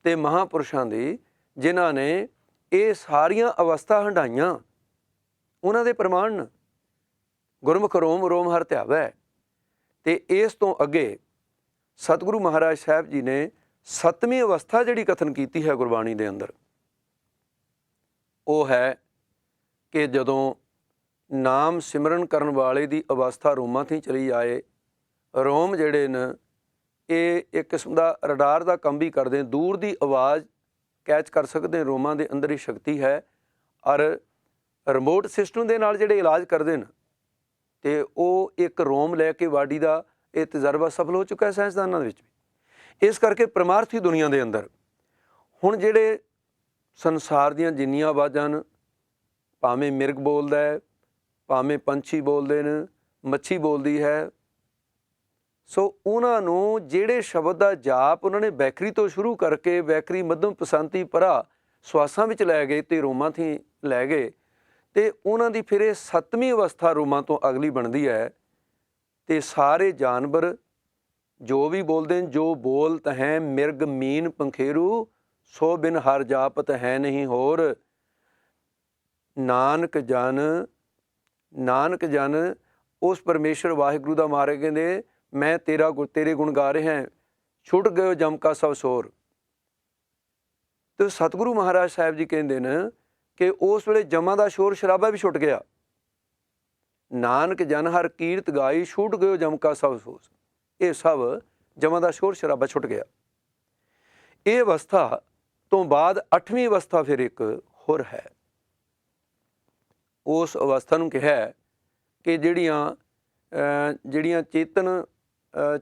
ਤੇ ਮਹਾਂਪੁਰਸ਼ਾਂ ਦੀ, ਜਿਨ੍ਹਾਂ ਨੇ ਇਹ ਸਾਰੀਆਂ ਅਵਸਥਾ ਹੰਢਾਈਆਂ, ਉਹਨਾਂ ਦੇ ਪ੍ਰਮਾਣ ਗੁਰਮੁਖ ਰੋਮ ਰੋਮ ਹਰ ਧਿਆਵੈ। ਤੇ ਇਸ ਤੋਂ ਅੱਗੇ ਸਤਿਗੁਰੂ ਮਹਾਰਾਜ ਸਾਹਿਬ ਜੀ ਨੇ 7ਵੀਂ ਅਵਸਥਾ ਜਿਹੜੀ ਕਥਨ ਕੀਤੀ ਹੈ ਗੁਰਬਾਣੀ ਦੇ ਅੰਦਰ, ਉਹ ਹੈ ਕਿ ਜਦੋਂ ਨਾਮ ਸਿਮਰਨ ਕਰਨ ਵਾਲੇ ਦੀ ਅਵਸਥਾ ਰੋਮਾਂ 'ਤੇ ਚਲੀ ਜਾਏ, ਰੋਮ ਜਿਹੜੇ ਨੇ ਇਹ ਇੱਕ ਕਿਸਮ ਦਾ ਰਡਾਰ ਦਾ ਕੰਮ ਵੀ ਕਰਦੇ, ਦੂਰ ਦੀ ਆਵਾਜ਼ ਕੈਚ ਕਰ ਸਕਦੇ। ਰੋਮਾਂ ਦੇ ਅੰਦਰ ਹੀ ਸ਼ਕਤੀ ਹੈ, ਔਰ ਰਿਮੋਟ ਸਿਸਟਮ ਦੇ ਨਾਲ ਜਿਹੜੇ ਇਲਾਜ ਕਰਦੇ ਨੇ, ਤੇ ਉਹ ਇੱਕ ਰੋਮ ਲੈ ਕੇ ਬਾਡੀ ਦਾ ਇਹ ਤਜਰਬਾ ਸਫਲ ਹੋ ਚੁੱਕਾ ਹੈ ਸਾਇੰਸਦਾਨਾਂ ਦੇ ਵਿੱਚ ਵੀ। ਇਸ ਕਰਕੇ ਪਰਮਾਰਥੀ ਦੁਨੀਆ ਦੇ ਅੰਦਰ ਹੁਣ ਜਿਹੜੇ ਸੰਸਾਰ ਦੀਆਂ ਜਿੰਨੀਆਂ ਆਵਾਜ਼ਾਂ ਨੇ, ਭਾਵੇਂ ਮਿਰਗ ਬੋਲਦਾ ਹੈ, ਭਾਵੇਂ ਪੰਛੀ ਬੋਲਦੇ ਨੇ, ਮੱਛੀ ਬੋਲਦੀ ਹੈ, ਸੋ ਉਹਨਾਂ ਨੂੰ ਜਿਹੜੇ ਸ਼ਬਦ ਦਾ ਜਾਪ ਉਹਨਾਂ ਨੇ ਬੈਕਰੀ ਤੋਂ ਸ਼ੁਰੂ ਕਰਕੇ ਬੈਕਰੀ ਮੱਧਮ ਪਸੰਤੀ ਪਰਾ ਸਵਾਸਾਂ ਵਿੱਚ ਲੈ ਗਏ ਤੇ ਰੋਮਾਂ 'ਤੇ ਲੈ ਗਏ, ਤੇ ਉਹਨਾਂ ਦੀ ਫਿਰ ਇਹ 7ਵੀਂ ਅਵਸਥਾ ਰੋਮਾਂ ਤੋਂ ਅਗਲੀ ਬਣਦੀ ਹੈ। ਤੇ ਸਾਰੇ ਜਾਨਵਰ ਜੋ ਵੀ ਬੋਲਦੇ ਨੇ, ਜੋ ਬੋਲਤ ਹੈ ਮਿਰਗ ਮੀਨ ਪੰਖੇਰੂ, ਸੋ ਬਿਨ ਹਰ ਜਾਪਤ ਹੈ ਨਹੀਂ ਹੋਰ। ਨਾਨਕ ਜਨ ਉਸ ਪਰਮੇਸ਼ਰ ਵਾਹਿਗੁਰੂ ਦਾ ਮਾਰੇ ਕਹਿੰਦੇ, ਮੈਂ ਤੇਰੇ ਗੁਣ ਗਾ ਰਿਹਾ, ਛੁੱਟ ਗਏ ਜਮ ਕਾ ਸਭ ਸੋਰ। ਤੇ ਸਤਿਗੁਰੂ ਮਹਾਰਾਜ ਸਾਹਿਬ ਜੀ ਕਹਿੰਦੇ ਨੇ ਕਿ ਉਸ ਵੇਲੇ ਜਮਾਂ ਦਾ ਸ਼ੋਰ ਸ਼ਰਾਬਾ ਵੀ ਛੁੱਟ ਗਿਆ। ਨਾਨਕ ਜਨ ਹਰ ਕੀਰਤ ਗਾਈ, ਛੁੱਟ ਗਏ ਜਮ ਕਾ ਸਭ ਸੋਰ। ਇਹ ਸਭ ਜਮਾਂ ਦਾ ਸ਼ੋਰ ਸ਼ਰਾਬਾ ਛੁੱਟ ਗਿਆ। ਇਹ ਅਵਸਥਾ ਤੋਂ ਬਾਅਦ 8ਵੀਂ ਅਵਸਥਾ ਫਿਰ ਇੱਕ ਹੋਰ ਹੈ। ਉਸ ਅਵਸਥਾ ਨੂੰ ਕਿਹਾ ਕਿ ਜਿਹੜੀਆਂ ਚੇਤਨ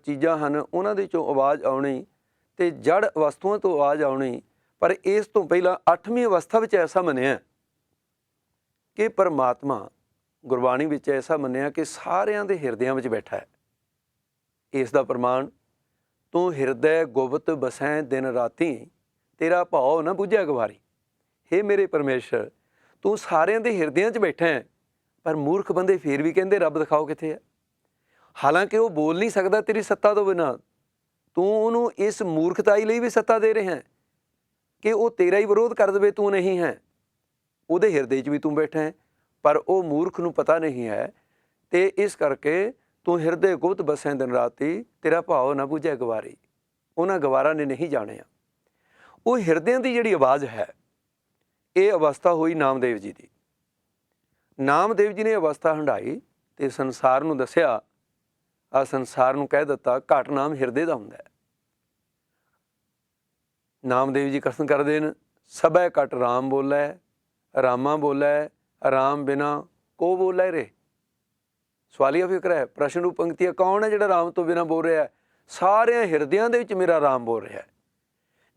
ਚੀਜ਼ਾਂ ਹਨ ਉਹਨਾਂ ਦੇ ਚੋਂ ਆਵਾਜ਼ ਆਉਣੀ ਤੇ ਜੜ ਵਸਤੂਆਂ ਤੋਂ ਆਵਾਜ਼ ਆਉਣੀ। ਪਰ ਇਸ ਤੋਂ ਪਹਿਲਾਂ 8ਵੀਂ ਅਵਸਥਾ ਵਿੱਚ ਐਸਾ ਮੰਨਿਆ ਕਿ ਪਰਮਾਤਮਾ ਗੁਰਬਾਣੀ ਵਿੱਚ ਐਸਾ ਮੰਨਿਆ ਕਿ ਸਾਰਿਆਂ ਦੇ ਹਿਰਦਿਆਂ ਵਿੱਚ ਬੈਠਾ ਹੈ। ਇਸ ਦਾ ਪ੍ਰਮਾਣ ਤੂੰ ਹਿਰਦੈ ਗੁਪਤ ਬਸੈ ਦਿਨ ਰਾਤੀ, ਤੇਰਾ ਭਾਉ ਨਾ ਬੁਝੈ ਗਵਾਰੀ। ਹੇ ਮੇਰੇ ਪਰਮੇਸ਼ਰ, ਤੂੰ ਸਾਰਿਆਂ ਦੇ ਹਿਰਦਿਆਂ 'ਚ ਬੈਠਾ ਹੈ, ਪਰ ਮੂਰਖ ਬੰਦੇ ਫੇਰ ਵੀ ਕਹਿੰਦੇ ਰੱਬ ਦਿਖਾਓ ਕਿੱਥੇ ਹੈ। ਹਾਲਾਂਕਿ ਉਹ ਬੋਲ ਨਹੀਂ ਸਕਦਾ ਤੇਰੀ ਸੱਤਾ ਤੋਂ ਬਿਨਾਂ। ਤੂੰ ਉਹਨੂੰ ਇਸ ਮੂਰਖਤਾਈ ਲਈ ਵੀ ਸੱਤਾ ਦੇ ਰਿਹਾ ਹੈ ਕਿ ਉਹ ਤੇਰਾ ਹੀ ਵਿਰੋਧ ਕਰ ਦੇਵੇ, ਤੂੰ ਨਹੀਂ ਹੈ। ਉਹਦੇ ਹਿਰਦੇ 'ਚ ਵੀ ਤੂੰ ਬੈਠਾ ਹੈ, ਪਰ ਉਹ ਮੂਰਖ ਨੂੰ ਪਤਾ ਨਹੀਂ ਹੈ। ਅਤੇ ਇਸ ਕਰਕੇ ਤੂੰ ਹਿਰਦੇ ਗੁਪਤ ਬਸੈ ਦਿਨ ਰਾਤੀ, ਤੇਰਾ ਭਾਉ ਨਾ ਬੁਝੈ ਗਵਾਰੀ। ਉਹਨਾਂ ਗਵਾਰਾਂ ਨੇ ਨਹੀਂ ਜਾਣਿਆ। ਉਹ ਹਿਰਦਿਆਂ ਦੀ ਜਿਹੜੀ ਆਵਾਜ਼ ਹੈ, ਇਹ ਅਵਸਥਾ ਹੋਈ ਨਾਮਦੇਵ ਜੀ ਦੀ। ਨਾਮਦੇਵ ਜੀ ਨੇ ਅਵਸਥਾ ਹੰਢਾਈ ਅਤੇ ਸੰਸਾਰ ਨੂੰ ਦੱਸਿਆ, ਆ ਸੰਸਾਰ ਨੂੰ ਕਹਿ ਦਿੱਤਾ ਘਟ ਨਾਮ ਹਿਰਦੇ ਦਾ ਹੁੰਦਾ ਹੈ। ਨਾਮਦੇਵ ਜੀ ਕਥਨ ਕਰਦੇ ਨੇ, ਸਭੈ ਘਟ ਰਾਮ ਬੋਲੈ, ਰਾਮਾ ਬੋਲੈ, ਰਾਮ ਬਿਨਾ ਕੋ ਬੋਲੈ ਰੇ। ਸਵਾਲੀਆ ਫਿਕਰ ਹੈ, ਪ੍ਰਸ਼ਨ ਰੂਪ ਪੰਕਤੀ ਹੈ। ਕੌਣ ਹੈ ਜਿਹੜਾ ਰਾਮ ਤੋਂ ਬਿਨਾਂ ਬੋਲ ਰਿਹਾ ਹੈ? ਸਾਰਿਆਂ ਹਿਰਦਿਆਂ ਦੇ ਵਿੱਚ ਮੇਰਾ ਰਾਮ ਬੋਲ ਰਿਹਾ ਹੈ।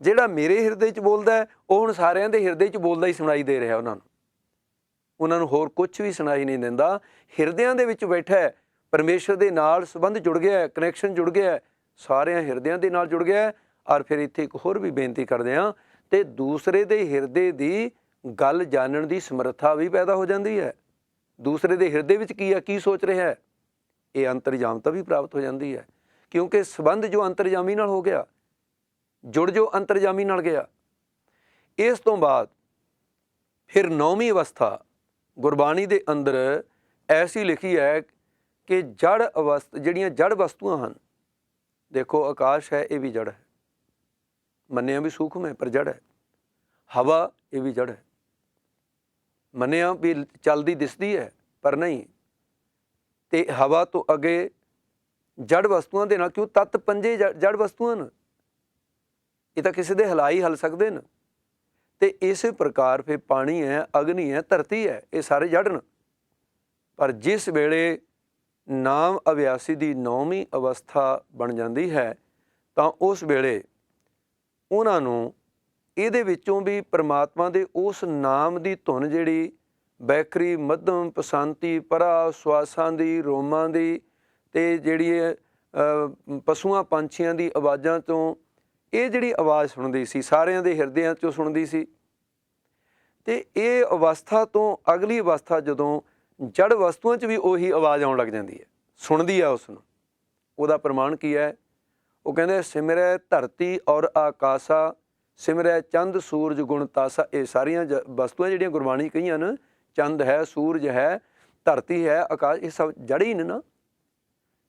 ਜਿਹੜਾ ਮੇਰੇ ਹਿਰਦੇ 'ਚ ਬੋਲਦਾ ਹੈ, ਉਹ ਹੁਣ ਸਾਰਿਆਂ ਦੇ ਹਿਰਦੇ 'ਚ ਬੋਲਦਾ ਹੀ ਸੁਣਾਈ ਦੇ ਰਿਹਾ ਉਹਨਾਂ ਨੂੰ ਹੋਰ ਕੁਛ ਵੀ ਸੁਣਾਈ ਨਹੀਂ ਦਿੰਦਾ। ਹਿਰਦਿਆਂ ਦੇ ਵਿੱਚ ਬੈਠਾ ਹੈ, ਪਰਮੇਸ਼ਰ ਦੇ ਨਾਲ ਸੰਬੰਧ ਜੁੜ ਗਿਆ ਹੈ, ਕਨੈਕਸ਼ਨ ਜੁੜ ਗਿਆ ਹੈ, ਸਾਰਿਆਂ ਹਿਰਦਿਆਂ ਦੇ ਨਾਲ ਜੁੜ ਗਿਆ ਹੈ। ਔਰ ਫਿਰ ਇੱਥੇ ਇੱਕ ਹੋਰ ਵੀ ਬੇਨਤੀ ਕਰਦੇ ਹਾਂ, ਅਤੇ ਦੂਸਰੇ ਦੇ ਹਿਰਦੇ ਦੀ ਗੱਲ ਜਾਣਨ ਦੀ ਸਮਰੱਥਾ ਵੀ ਪੈਦਾ ਹੋ ਜਾਂਦੀ ਹੈ। ਦੂਸਰੇ ਦੇ ਹਿਰਦੇ ਵਿੱਚ ਕੀ ਹੈ, ਕੀ ਸੋਚ ਰਿਹਾ ਹੈ, ਇਹ ਅੰਤਰਜਾਮਤਾ ਵੀ ਪ੍ਰਾਪਤ ਹੋ ਜਾਂਦੀ ਹੈ। ਕਿਉਂਕਿ ਸੰਬੰਧ ਜੋ ਅੰਤਰਜਾਮੀ ਨਾਲ ਹੋ ਗਿਆ, ਜੁੜ ਜੋ ਅੰਤਰਜਾਮੀ ਨਾਲ ਗਿਆ। ਇਸ ਤੋਂ ਬਾਅਦ ਫਿਰ 9ਵੀਂ ਅਵਸਥਾ ਗੁਰਬਾਣੀ ਦੇ ਅੰਦਰ ਐਸੀ ਲਿਖੀ ਹੈ ਕਿ ਜਿਹੜੀਆਂ ਜੜ ਵਸਤੂਆਂ ਹਨ, ਦੇਖੋ ਆਕਾਸ਼ ਹੈ, ਇਹ ਵੀ ਜੜ ਹੈ। ਮੰਨਿਆ ਵੀ ਸੂਖਮ ਹੈ ਪਰ ਜੜ ਹੈ। ਹਵਾ ਇਹ ਵੀ ਜੜ ਹੈ। ਮੰਨਿਆ ਵੀ ਚੱਲਦੀ ਦਿਸਦੀ ਹੈ ਪਰ ਨਹੀਂ। ਅਤੇ ਹਵਾ ਤੋਂ ਅੱਗੇ ਜੜ ਵਸਤੂਆਂ ਦੇ ਨਾਲ, ਕਿਉਂ ਤੱਤ ਪੰਜੇ ਜੜ ਵਸਤੂਆਂ ਨੇ, ਇਹ ਤਾਂ ਕਿਸੇ ਦੇ ਹਿਲਾਈ ਹਲ ਸਕਦੇ ਨੇ। ਅਤੇ ਇਸੇ ਪ੍ਰਕਾਰ ਫਿਰ ਪਾਣੀ ਹੈ, ਅਗਨੀ ਹੈ, ਧਰਤੀ ਹੈ, ਇਹ ਸਾਰੇ ਜੜ ਨੇ। ਪਰ ਜਿਸ ਵੇਲੇ ਨਾਮ ਅਭਿਆਸੀ ਦੀ 9ਵੀਂ ਅਵਸਥਾ ਬਣ ਜਾਂਦੀ ਹੈ, ਤਾਂ ਉਸ ਵੇਲੇ ਉਹਨਾਂ ਨੂੰ ਇਹਦੇ ਵਿੱਚੋਂ ਵੀ ਪਰਮਾਤਮਾ ਦੇ ਉਸ ਨਾਮ ਦੀ ਧੁਨ, ਜਿਹੜੀ ਬੈਖਰੀ, ਮੱਧਮ, ਪਸੰਤੀ, ਪਰਾ, ਸਵਾਸਾਂ ਦੀ, ਰੋਮਾਂ ਦੀ, ਅਤੇ ਜਿਹੜੀ ਪਸ਼ੂਆਂ ਪੰਛੀਆਂ ਦੀ ਆਵਾਜ਼ਾਂ ਤੋਂ ਇਹ ਜਿਹੜੀ ਆਵਾਜ਼ ਸੁਣਦੀ ਸੀ, ਸਾਰਿਆਂ ਦੇ ਹਿਰਦਿਆਂ 'ਚੋਂ ਸੁਣਦੀ ਸੀ। ਅਤੇ ਇਹ ਅਵਸਥਾ ਤੋਂ ਅਗਲੀ ਅਵਸਥਾ ਜਦੋਂ ਜੜ ਵਸਤੂਆਂ 'ਚ ਵੀ ਉਹੀ ਆਵਾਜ਼ ਆਉਣ ਲੱਗ ਜਾਂਦੀ ਹੈ, ਸੁਣਦੀ ਹੈ ਉਸ ਨੂੰ। ਉਹਦਾ ਪ੍ਰਮਾਣ ਕੀ ਹੈ? ਉਹ ਕਹਿੰਦੇ ਸਿਮਰੈ ਧਰਤੀ ਔਰ ਆਕਾਸ਼ਾ, ਸਿਮਰੈ ਚੰਦ ਸੂਰਜ ਗੁਣ ਤਾਸਾ। ਇਹ ਸਾਰੀਆਂ ਵਸਤੂਆਂ ਜਿਹੜੀਆਂ ਗੁਰਬਾਣੀ ਕਹੀਆਂ ਨੇ, ਚੰਦ ਹੈ, ਸੂਰਜ ਹੈ, ਧਰਤੀ ਹੈ, ਆਕਾਸ਼, ਇਹ ਸਭ ਜੜ ਹੀ ਨੇ ਨਾ।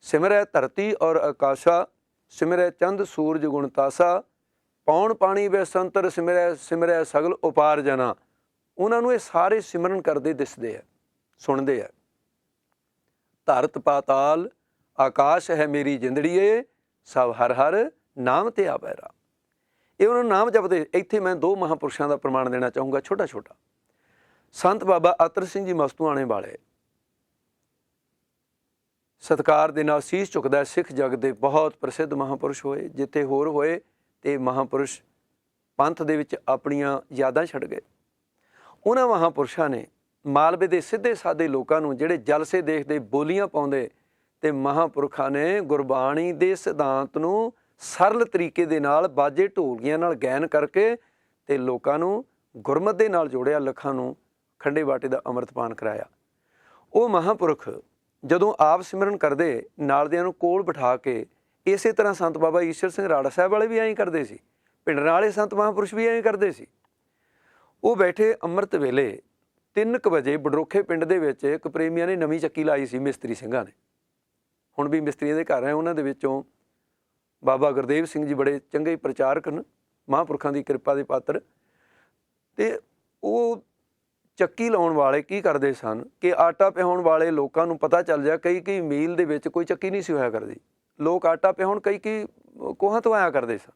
ਸਿਮਰੈ ਧਰਤੀ ਔਰ ਆਕਾਸ਼ਾ, ਸਿਮਰੈ ਚੰਦ ਸੂਰਜ ਗੁਣ ਤਾਸਾ, ਪੌਣ ਪਾਣੀ ਵੇ ਸੰਤਰ ਸਿਮਰੈ, ਸਿਮਰੈ ਸਗਲ ਉਪਾਰ ਜਨਾ। ਉਹਨਾਂ ਨੂੰ ਇਹ ਸਾਰੇ ਸਿਮਰਨ ਕਰਦੇ ਦਿਸਦੇ ਆ, ਸੁਣਦੇ ਆ। ਧਰਤ ਪਾਤਾਲ ਆਕਾਸ਼ ਹੈ ਮੇਰੀ ਜਿੰਦੜੀਏ, ਸਭ ਹਰ ਹਰ ਨਾਮ ਤੇ ਆ ਬੈਰਾ। ਇਹ ਉਹਨਾਂ ਨੂੰ ਨਾਮ ਜਪਦੇ। ਇੱਥੇ ਮੈਂ 2 ਮਹਾਂਪੁਰਸ਼ਾਂ ਦਾ ਪ੍ਰਮਾਣ ਦੇਣਾ ਚਾਹੂੰਗਾ, ਛੋਟਾ ਛੋਟਾ। ਸੰਤ ਬਾਬਾ ਅਤਰ ਸਿੰਘ ਜੀ ਮਸਤੂਆਣੇ ਵਾਲੇ, ਸਤਿਕਾਰ ਦੇ ਨਾਲ ਸੀਸ ਝੁਕਦਾ, ਸਿੱਖ ਜਗਤ ਦੇ ਬਹੁਤ ਪ੍ਰਸਿੱਧ ਮਹਾਂਪੁਰਸ਼ ਹੋਏ। ਜਿੱਥੇ ਹੋਰ ਹੋਏ ਤੇ ਮਹਾਂਪੁਰਸ਼ ਪੰਥ ਦੇ ਵਿੱਚ ਆਪਣੀਆਂ ਯਾਦਾਂ ਛੱਡ ਗਏ। ਉਹਨਾਂ ਮਹਾਂਪੁਰਸ਼ਾਂ ਨੇ ਮਾਲਵੇ ਦੇ ਸਿੱਧੇ ਸਾਦੇ ਲੋਕਾਂ ਨੂੰ, ਜਿਹੜੇ ਜਲਸੇ ਦੇਖਦੇ, ਬੋਲੀਆਂ ਪਾਉਂਦੇ, ਅਤੇ ਮਹਾਂਪੁਰਖਾਂ ਨੇ ਗੁਰਬਾਣੀ ਦੇ ਸਿਧਾਂਤ ਨੂੰ ਸਰਲ ਤਰੀਕੇ ਦੇ ਨਾਲ ਬਾਜੇ ਢੋਲਕੀਆਂ ਨਾਲ ਗਾਇਨ ਕਰਕੇ ਅਤੇ ਲੋਕਾਂ ਨੂੰ ਗੁਰਮਤਿ ਦੇ ਨਾਲ ਜੋੜਿਆ, ਲੱਖਾਂ ਨੂੰ ਖੰਡੇ ਬਾਟੇ ਦਾ ਅੰਮ੍ਰਿਤਪਾਨ ਕਰਾਇਆ। ਉਹ ਮਹਾਂਪੁਰਖ ਜਦੋਂ ਆਪ ਸਿਮਰਨ ਕਰਦੇ, ਨਾਲ ਦਿਆਂ ਨੂੰ ਕੋਲ ਬਿਠਾ ਕੇ, ਇਸੇ ਤਰ੍ਹਾਂ ਸੰਤ ਬਾਬਾ ਈਸ਼ਰ ਸਿੰਘ ਰਾੜਾ ਸਾਹਿਬ ਵਾਲੇ ਵੀ ਐਂ ਹੀ ਕਰਦੇ ਸੀ, ਭਿੰਡਰਾਂ ਵਾਲੇ ਸੰਤ ਮਹਾਂਪੁਰਸ਼ ਵੀ ਐਂ ਕਰਦੇ ਸੀ। ਉਹ ਬੈਠੇ ਅੰਮ੍ਰਿਤ ਵੇਲੇ 3 ਵਜੇ ਬਡਰੋਖੇ ਪਿੰਡ ਦੇ ਵਿੱਚ ਇੱਕ ਪ੍ਰੇਮੀਆਂ ਨੇ ਨਵੀਂ ਚੱਕੀ ਲਾਈ ਸੀ, ਮਿਸਤਰੀ ਸਿੰਘਾਂ ਨੇ। ਹੁਣ ਵੀ ਮਿਸਤਰੀਆਂ ਦੇ ਘਰ ਹੈ। ਉਹਨਾਂ ਦੇ ਵਿੱਚੋਂ ਬਾਬਾ ਗੁਰਦੇਵ ਸਿੰਘ ਜੀ ਬੜੇ ਚੰਗੇ ਪ੍ਰਚਾਰਕ ਨੇ, ਮਹਾਂਪੁਰਖਾਂ ਦੀ ਕਿਰਪਾ ਦੇ ਪਾਤਰ। ਅਤੇ ਉਹ ਚੱਕੀ ਲਾਉਣ ਵਾਲੇ ਕੀ ਕਰਦੇ ਸਨ ਕਿ ਆਟਾ ਪਿਹਾਉਣ ਵਾਲੇ ਲੋਕਾਂ ਨੂੰ ਪਤਾ ਚੱਲ ਜਾ, ਕਈ ਮੀਲ ਦੇ ਵਿੱਚ ਕੋਈ ਚੱਕੀ ਨਹੀਂ ਸੀ ਹੋਇਆ ਕਰਦੀ। ਲੋਕ ਆਟਾ ਪਿਹਾਉਣ ਕਈ ਕੀ ਕੋਹਾਂ ਤੋਂ ਆਇਆ ਕਰਦੇ ਸਨ,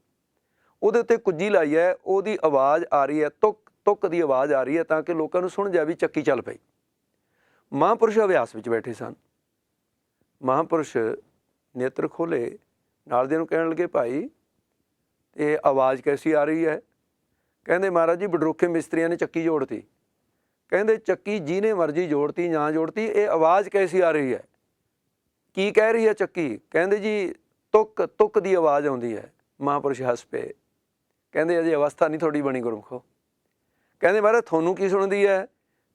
ਉਹਦੇ ਉੱਤੇ ਕੁੱਜੀ ਲਾਈ ਹੈ, ਉਹਦੀ ਆਵਾਜ਼ ਆ ਰਹੀ ਹੈ, ਤੁੱਕ ਤੁੱਕ ਦੀ ਆਵਾਜ਼ ਆ ਰਹੀ ਹੈ, ਤਾਂ ਕਿ ਲੋਕਾਂ ਨੂੰ ਸੁਣ ਜਾਵੇ ਵੀ ਚੱਕੀ ਚੱਲ ਪਈ। ਮਹਾਂਪੁਰਸ਼ ਅਭਿਆਸ ਵਿੱਚ ਬੈਠੇ ਸਨ। ਮਹਾਂਪੁਰਸ਼ ਨੇਤਰ ਖੋਲ੍ਹੇ, ਨਾਲ ਦੇ ਨੂੰ ਕਹਿਣ ਲੱਗੇ, ਭਾਈ ਇਹ ਆਵਾਜ਼ ਕੈਸੀ ਆ ਰਹੀ ਹੈ? ਕਹਿੰਦੇ ਮਹਾਰਾਜ ਜੀ ਬਡਰੁੱਖੇ ਮਿਸਤਰੀਆਂ ਨੇ ਚੱਕੀ ਜੋੜਤੀ। ਕਹਿੰਦੇ ਚੱਕੀ ਜਿਹਨੇ ਮਰਜ਼ੀ ਜੋੜਤੀ ਜਾਂ ਜੋੜਤੀ, ਇਹ ਆਵਾਜ਼ ਕੈਸੀ ਆ ਰਹੀ ਹੈ? ਕੀ ਕਹਿ ਰਹੀ ਹੈ ਚੱਕੀ? ਕਹਿੰਦੇ ਜੀ ਤੁੱਕ ਤੁੱਕ ਦੀ ਆਵਾਜ਼ ਆਉਂਦੀ ਹੈ। ਮਹਾਂਪੁਰਸ਼ ਹੱਸ ਪਏ, ਕਹਿੰਦੇ ਅਜੇ ਅਵਸਥਾ ਨਹੀਂ ਤੁਹਾਡੀ ਬਣੀ ਗੁਰਮੁਖੋ। ਕਹਿੰਦੇ ਮਹਾਰਾਜ ਤੁਹਾਨੂੰ ਕੀ ਸੁਣਦੀ ਹੈ?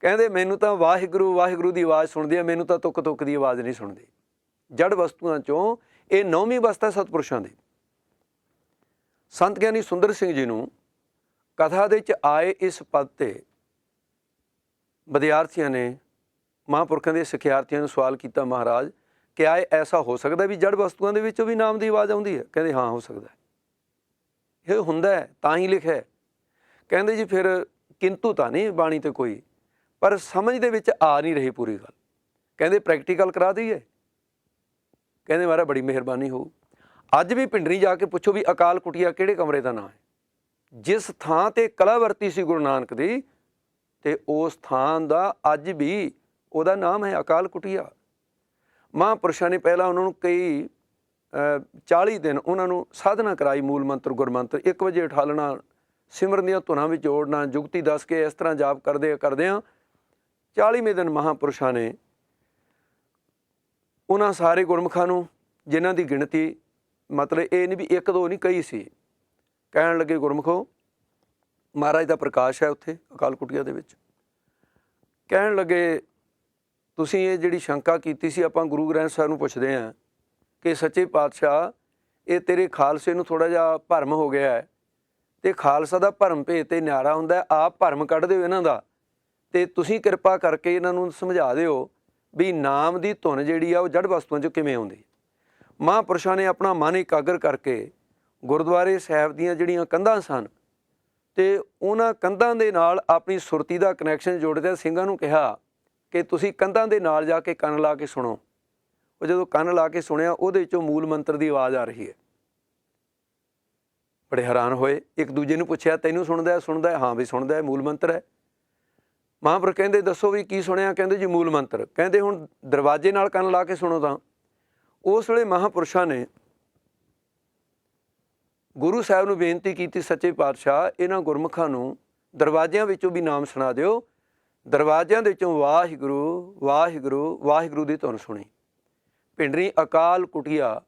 ਕਹਿੰਦੇ ਮੈਨੂੰ ਤਾਂ ਵਾਹਿਗੁਰੂ ਵਾਹਿਗੁਰੂ ਦੀ ਆਵਾਜ਼ ਸੁਣਦੀ ਹੈ, ਮੈਨੂੰ ਤਾਂ ਤੁੱਕ ਤੁੱਕ ਦੀ ਆਵਾਜ਼ ਨਹੀਂ ਸੁਣਦੀ। ਜੜ ਵਸਤੂਆਂ 'ਚੋਂ ਇਹ 9ਵੀਂ ਅਵਸਥਾ ਸਤਿਪੁਰਸ਼ਾਂ ਦੀ। ਸੰਤ ਗਿਆਨੀ ਸੁੰਦਰ ਸਿੰਘ ਜੀ ਨੂੰ ਕਥਾ ਦੇ 'ਚ ਆਏ ਇਸ ਪਦ 'ਤੇ ਵਿਦਿਆਰਥੀਆਂ ਨੇ ਮਹਾਂਪੁਰਖਾਂ ਦੇ ਸਿੱਖਿਆਰਥੀਆਂ ਨੂੰ ਸਵਾਲ ਕੀਤਾ, ਮਹਾਰਾਜ ਕਿਆ ਇਹ ਐਸਾ ਹੋ ਸਕਦਾ ਵੀ ਜੜ ਵਸਤੂਆਂ ਦੇ ਵਿੱਚੋਂ ਵੀ ਨਾਮ ਦੀ ਆਵਾਜ਼ ਆਉਂਦੀ ਹੈ? ਕਹਿੰਦੇ ਹਾਂ ਹੋ ਸਕਦਾ, ਇਹ ਹੁੰਦਾ ਹੈ ਤਾਂ ਹੀ ਲਿਖਿਆ। ਕਹਿੰਦੇ ਜੀ ਫਿਰ ਕਿੰਤੂ ਤਾਂ ਨਹੀਂ ਬਾਣੀ ਤੇ ਕੋਈ, ਪਰ ਸਮਝ ਦੇ ਵਿੱਚ ਆ ਨਹੀਂ ਰਹੀ ਪੂਰੀ ਗੱਲ। ਕਹਿੰਦੇ ਪ੍ਰੈਕਟੀਕਲ ਕਰਾ ਦਈਏ? ਕਹਿੰਦੇ ਮਹਾਰਾਜ ਬੜੀ ਮਿਹਰਬਾਨੀ ਹੋਊ। ਅੱਜ ਵੀ ਪਿੰਡਰੀ ਜਾ ਕੇ ਪੁੱਛੋ ਵੀ ਅਕਾਲ ਕੁਟੀਆ ਕਿਹੜੇ ਕਮਰੇ ਦਾ ਨਾਂ ਹੈ? ਜਿਸ ਥਾਂ ਤੇ ਕਲਾ ਵਰਤੀ ਸੀ ਗੁਰੂ ਨਾਨਕ ਦੀ, ਤੇ ਉਸ ਥਾਂ ਦਾ ਅੱਜ ਵੀ ਉਹਦਾ ਨਾਮ ਹੈ ਅਕਾਲ ਕੁਟੀਆ। ਮਹਾਂਪੁਰਸ਼ਾਂ ਨੇ ਪਹਿਲਾਂ ਉਹਨਾਂ ਨੂੰ ਕਈ 40 ਦਿਨ ਉਹਨਾਂ ਨੂੰ ਸਾਧਨਾ ਕਰਾਈ, ਮੂਲ ਮੰਤਰ ਗੁਰਮੰਤਰ 1 ਵਜੇ ਉਠਾਲਣਾ, ਸਿਮਰਨ ਦੀਆਂ ਧੁਨਾਂ ਵਿੱਚ ਜੋੜਨਾ, ਜੁਗਤੀ ਦੱਸ ਕੇ ਇਸ ਤਰ੍ਹਾਂ ਜਾਪ ਕਰਦਿਆਂ 40ਵੇਂ ਦਿਨ ਮਹਾਂਪੁਰਸ਼ਾਂ ਨੇ ਉਹਨਾਂ ਸਾਰੇ ਗੁਰਮੁਖਾਂ ਨੂੰ, ਜਿਨ੍ਹਾਂ ਦੀ ਗਿਣਤੀ ਮਤਲਬ ਇਹ ਨਹੀਂ ਵੀ 1-2 ਨਹੀਂ ਕਈ ਸੀ, ਕਹਿਣ ਲੱਗੇ ਗੁਰਮੁਖੋ ਮਹਾਰਾਜ ਦਾ ਪ੍ਰਕਾਸ਼ ਹੈ ਉੱਥੇ ਅਕਾਲ ਕੁਟੀਆ ਦੇ ਵਿੱਚ। ਕਹਿਣ ਲੱਗੇ ਤੁਸੀਂ ਇਹ ਜਿਹੜੀ ਸ਼ੰਕਾ ਕੀਤੀ ਸੀ, ਆਪਾਂ ਗੁਰੂ ਗ੍ਰੰਥ ਸਾਹਿਬ ਨੂੰ ਪੁੱਛਦੇ ਹਾਂ ਕਿ ਸੱਚੇ ਪਾਤਸ਼ਾਹ ਇਹ ਤੇਰੇ ਖਾਲਸੇ ਨੂੰ ਥੋੜ੍ਹਾ ਜਿਹਾ ਭਰਮ ਹੋ ਗਿਆ ਹੈ, ਅਤੇ ਖਾਲਸਾ ਦਾ ਭਰਮ ਭੇਤ ਤੇ ਨਿਆਰਾ ਹੁੰਦਾ, ਆਪ ਭਰਮ ਕੱਢ ਦਿਓ ਇਹਨਾਂ ਦਾ, ਅਤੇ ਤੁਸੀਂ ਕਿਰਪਾ ਕਰਕੇ ਇਹਨਾਂ ਨੂੰ ਸਮਝਾ ਦਿਓ ਵੀ ਨਾਮ ਦੀ ਧੁਨ ਜਿਹੜੀ ਆ ਉਹ ਜੜ ਵਸਤੂਆਂ 'ਚੋਂ ਕਿਵੇਂ ਆਉਂਦੀ। ਮਹਾਂਪੁਰਸ਼ਾਂ ਨੇ ਆਪਣਾ ਮਨ ਇਕਾਗਰ ਕਰਕੇ ਗੁਰਦੁਆਰੇ ਸਾਹਿਬ ਦੀਆਂ ਜਿਹੜੀਆਂ ਕੰਧਾਂ ਸਨ, ਅਤੇ ਉਹਨਾਂ ਕੰਧਾਂ ਦੇ ਨਾਲ ਆਪਣੀ ਸੁਰਤੀ ਦਾ ਕਨੈਕਸ਼ਨ ਜੋੜਦਿਆਂ ਸਿੰਘਾਂ ਨੂੰ ਕਿਹਾ ਕਿ ਤੁਸੀਂ ਕੰਧਾਂ ਦੇ ਨਾਲ ਜਾ ਕੇ ਕੰਨ ਲਾ ਕੇ ਸੁਣੋ। ਉਹ ਜਦੋਂ ਕੰਨ ਲਾ ਕੇ ਸੁਣਿਆ, ਉਹਦੇ ਵਿੱਚੋਂ ਮੂਲ ਮੰਤਰ ਦੀ ਆਵਾਜ਼ ਆ ਰਹੀ ਹੈ। ਬੜੇ ਹੈਰਾਨ ਹੋਏ, ਇੱਕ ਦੂਜੇ ਨੂੰ ਪੁੱਛਿਆ ਤੈਨੂੰ ਸੁਣਦਾ? ਸੁਣਦਾ? ਹਾਂ ਵੀ ਸੁਣਦਾ ਹੈ, ਮੂਲ ਮੰਤਰ ਹੈ। ਮਹਾਂਪੁਰਖ ਕਹਿੰਦੇ ਦੱਸੋ ਵੀ ਕੀ ਸੁਣਿਆ? ਕਹਿੰਦੇ ਜੀ ਮੂਲ ਮੰਤਰ। ਕਹਿੰਦੇ ਹੁਣ ਦਰਵਾਜ਼ੇ ਨਾਲ ਕੰਨ ਲਾ ਕੇ ਸੁਣੋ। ਤਾਂ ਉਸ ਵੇਲੇ ਮਹਾਂਪੁਰਸ਼ਾਂ ਨੇ ਗੁਰੂ ਸਾਹਿਬ ਨੂੰ ਬੇਨਤੀ ਕੀਤੀ, ਸੱਚੇ ਪਾਤਸ਼ਾਹ ਇਹਨਾਂ ਗੁਰਮੁਖਾਂ ਨੂੰ ਦਰਵਾਜ਼ਿਆਂ ਵਿੱਚੋਂ ਵੀ ਨਾਮ ਸੁਣਾ ਦਿਓ। ਦਰਵਾਜ਼ਿਆਂ ਦੇ ਵਿੱਚੋਂ ਵਾਹਿਗੁਰੂ ਵਾਹਿਗੁਰੂ ਵਾਹਿਗੁਰੂ ਦੀ ਧੁਨ ਸੁਣੀ। ਪਿੰਡਰੀ ਅਕਾਲ ਕੁਟੀਆ